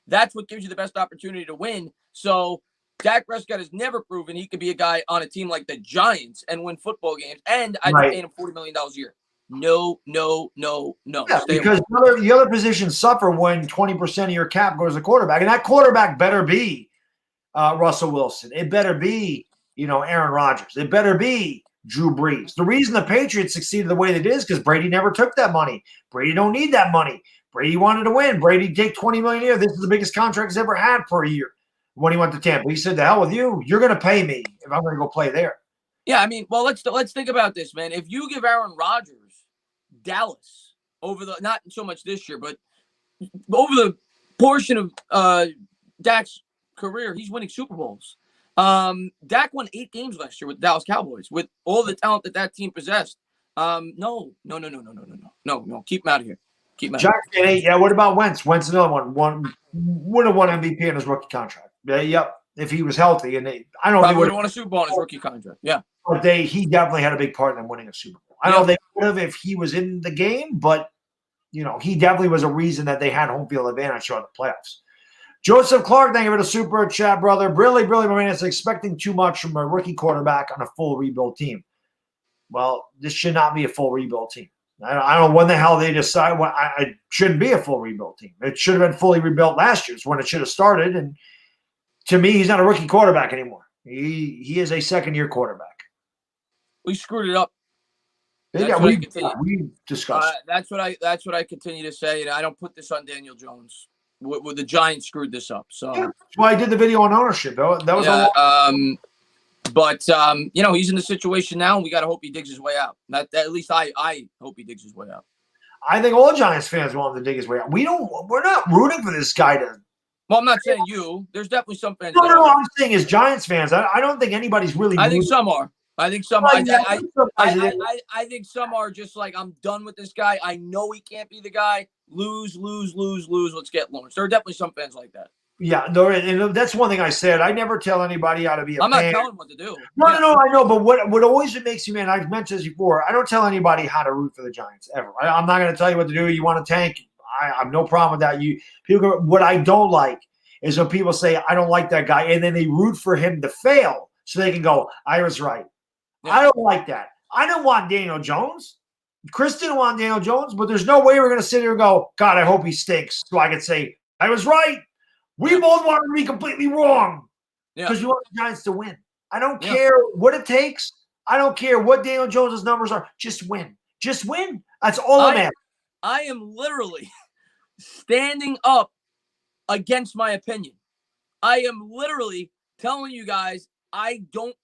Speaker 2: That's what gives you the best opportunity to win. So Dak Prescott has never proven he could be a guy on a team like the Giants and win football games. And I'd be paying him $40 million a year. No.
Speaker 1: Yeah, because the other positions suffer when 20% of your cap goes to quarterback. And that quarterback better be Russell Wilson. It better be, Aaron Rodgers. It better be Drew Brees. The reason the Patriots succeeded the way they did is because Brady never took that money. Brady don't need that money. Brady wanted to win. Brady take $20 million a year. This is the biggest contract he's ever had for a year when he went to Tampa. He said, "The hell with you. You're going to pay me if I'm going to go play there."
Speaker 2: Yeah, I mean, well, let's think about this, man. If you give Aaron Rodgers Dallas over the not so much this year, but over the portion of Dak's career, he's winning Super Bowls. Dak won 8 games last year with the Dallas Cowboys with all the talent that team possessed. No. Keep him out of here.
Speaker 1: Jackson 8. Yeah. What about Wentz? Wentz another one. Would have won MVP in his rookie contract. Yep. If he was healthy, and I don't know,
Speaker 2: would have won a Super Bowl in his rookie contract. Yeah.
Speaker 1: But he definitely had a big part in them winning a Super Bowl. I don't know if they would have if he was in the game, but he definitely was a reason that they had home field advantage throughout the playoffs. Joseph Clark, thank you for the super chat, brother. Really, my man is expecting too much from a rookie quarterback on a full rebuild team. Well, this should not be a full rebuild team. I don't know when the hell they decide. Well, it shouldn't be a full rebuild team. It should have been fully rebuilt last year. It's when it should have started. And to me, he's not a rookie quarterback anymore. He is a second-year quarterback.
Speaker 2: We screwed it up.
Speaker 1: We discussed.
Speaker 2: That's what I continue to say, and I don't put this on Daniel Jones. With the Giants screwed this up. So
Speaker 1: that's why I did the video on ownership. That was
Speaker 2: But he's in the situation now, and we got to hope he digs his way out. At least I hope he digs his way out.
Speaker 1: I think all Giants fans want him to dig his way out. We're not rooting for this guy to.
Speaker 2: Well, I'm not saying you. There's definitely some fans.
Speaker 1: No. I'm saying is Giants fans. I don't think anybody's really.
Speaker 2: I think some are. I think some. I think some are just like, I'm done with this guy. I know he can't be the guy. Lose. Let's get Lawrence. There are definitely some fans like that.
Speaker 1: Yeah, no, and that's one thing I said. I never tell anybody how to be a fan.
Speaker 2: I'm not telling what to do.
Speaker 1: No, I know. But what always makes you, man, I've mentioned this before, I don't tell anybody how to root for the Giants, ever. I'm not going to tell you what to do. You want to tank? I have no problem with that. What I don't like is when people say, I don't like that guy, and then they root for him to fail so they can go, I was right. Yeah. I don't like that. I don't want Daniel Jones. Chris didn't want Daniel Jones, but there's no way we're going to sit here and go, God, I hope he stinks. So I could say, I was right. We both want to be completely wrong because you want the Giants to win. I don't care what it takes. I don't care what Daniel Jones' numbers are. Just win. Just win. That's all I'm at.
Speaker 2: I am literally standing up against my opinion. I am literally telling you guys I don't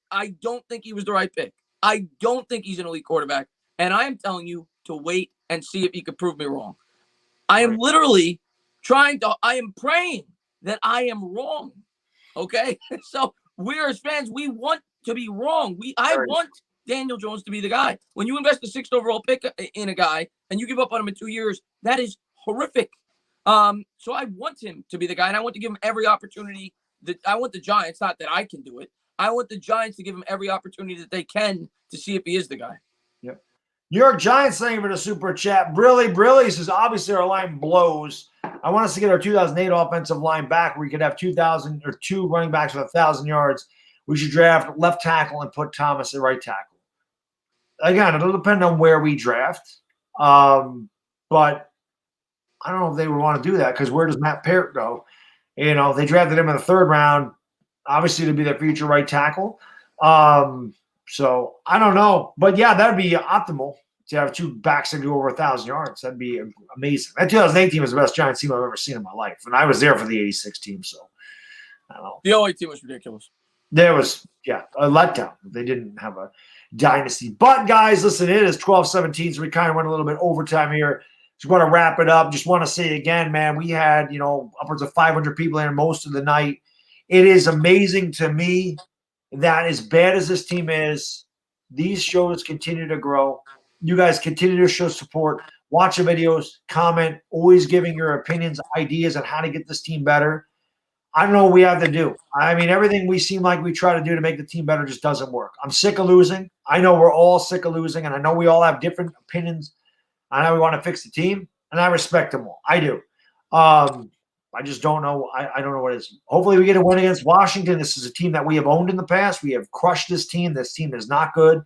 Speaker 2: think he was the right pick. I don't think he's an elite quarterback. And I am telling you to wait and see if he could prove me wrong. I am literally I am praying that I am wrong. Okay? So we as fans, we want to be wrong. I want Daniel Jones to be the guy. When you invest a 6th overall pick in a guy and you give up on him in 2 years, that is horrific. So I want him to be the guy, and I want to give him every opportunity. I want the Giants, not that I can do it. I want the Giants to give him every opportunity that they can to see if he is the guy.
Speaker 1: Yep. New York Giants, thank you for the super chat. Brilly says, obviously our line blows. I want us to get our 2008 offensive line back where we could have 2,000 or 2 running backs with 1,000 yards. We should draft left tackle and put Thomas at right tackle. Again, it'll depend on where we draft. But I don't know if they would want to do that because where does Matt Parrott go? You know, they drafted him in the 3rd round, obviously to be their future right tackle. So I don't know. But, yeah, that would be optimal to have 2 backs that do over 1,000 yards. That'd be amazing. That 2008 team was the best Giants team I've ever seen in my life. And I was there for the 86 team. So I don't know.
Speaker 2: The 08 team was ridiculous.
Speaker 1: There was, a letdown. They didn't have a dynasty. But, guys, listen, it is 12-17, so we kind of went a little bit overtime here. Just want to wrap it up. Just want to say again, man, we had, upwards of 500 people in most of the night. It is amazing to me that as bad as this team is, these shows continue to grow. You guys continue to show support, watch the videos, comment, always giving your opinions, ideas on how to get this team better. I don't know what we have to do. I mean, everything we seem like we try to do to make the team better just doesn't work. I'm sick of losing. I know we're all sick of losing, and I know we all have different opinions on how we want to fix the team, and I respect them all. I do. I just don't know. I don't know what it is. Hopefully we get a win against Washington. This is a team that we have owned in the past. We have crushed this team. This team is not good.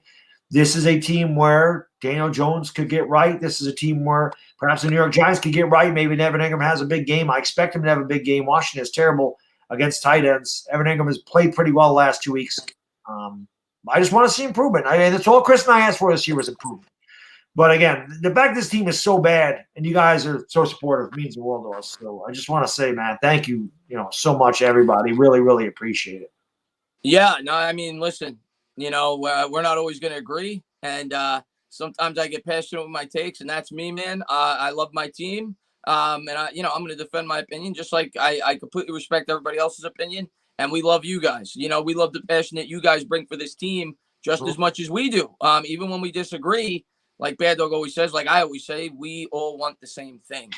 Speaker 1: This is a team where Daniel Jones could get right. This is a team where perhaps the New York Giants could get right. Maybe Evan Ingram has a big game. I expect him to have a big game. Washington is terrible against tight ends. Evan Ingram has played pretty well the last 2 weeks. I just want to see improvement. That's all Chris and I asked for this year was improvement. But again, the fact this team is so bad and you guys are so supportive means the world to us. So I just want to say, man, thank you, so much, everybody. Really, really appreciate it.
Speaker 2: Yeah, no, I mean, listen, we're not always going to agree. And sometimes I get passionate with my takes, and that's me, man. I love my team. And I'm going to defend my opinion, just like I completely respect everybody else's opinion. And we love you guys. We love the passion that you guys bring for this team just as much as we do. Even when we disagree, like Baddog always says, like I always say, we all want the same thing.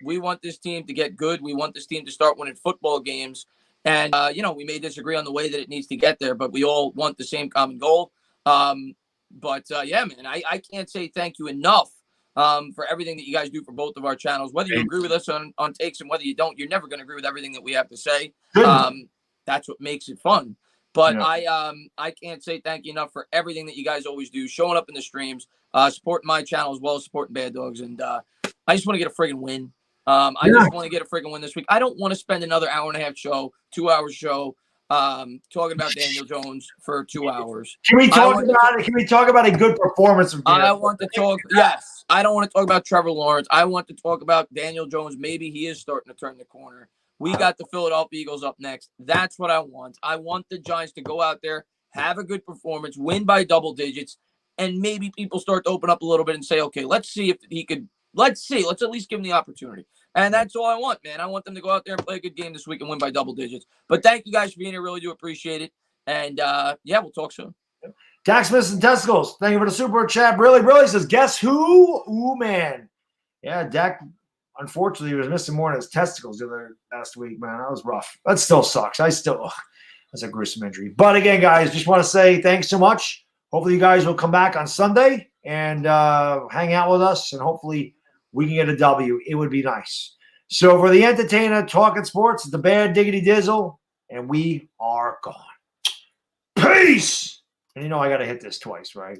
Speaker 2: We want this team to get good. We want this team to start winning football games. And, we may disagree on the way that it needs to get there, but we all want the same common goal. Yeah, man, I can't say thank you enough for everything that you guys do for both of our channels. Whether you agree with us on takes and whether you don't, you're never going to agree with everything that we have to say. That's what makes it fun. But I can't say thank you enough for everything that you guys always do, showing up in the streams, supporting my channel as well as supporting Baddogs. And I just want to get a friggin' win. I just want to get a friggin' win this week. I don't want to spend another hour and a half show, 2 hour show, talking about Daniel Jones for 2 hours.
Speaker 1: Can we talk about a good performance from Daniel?
Speaker 2: I want to talk. Yes, I don't want to talk about Trevor Lawrence. I want to talk about Daniel Jones. Maybe he is starting to turn the corner. We got the Philadelphia Eagles up next. That's what I want. I want the Giants to go out there, have a good performance, win by double digits, and maybe people start to open up a little bit and say, okay, let's see if he could. Let's see. Let's at least give him the opportunity. And that's all I want, man. I want them to go out there and play a good game this week and win by double digits. But thank you guys for being here. Really do appreciate it. And, we'll talk soon.
Speaker 1: Dak Smith and Testicles. Thank you for the super chat. Really says, guess who? Ooh, man. Yeah, Dak, unfortunately, was missing more than his testicles the other last week, man. That was rough. That still sucks. That's a gruesome injury. But again, guys, just want to say thanks so much. Hopefully you guys will come back on Sunday and hang out with us, and hopefully we can get a W. It would be nice. So for the entertainer, Talking Sports, the Bad Diggity Dizzle, and we are gone. Peace! And I got to hit this twice, right?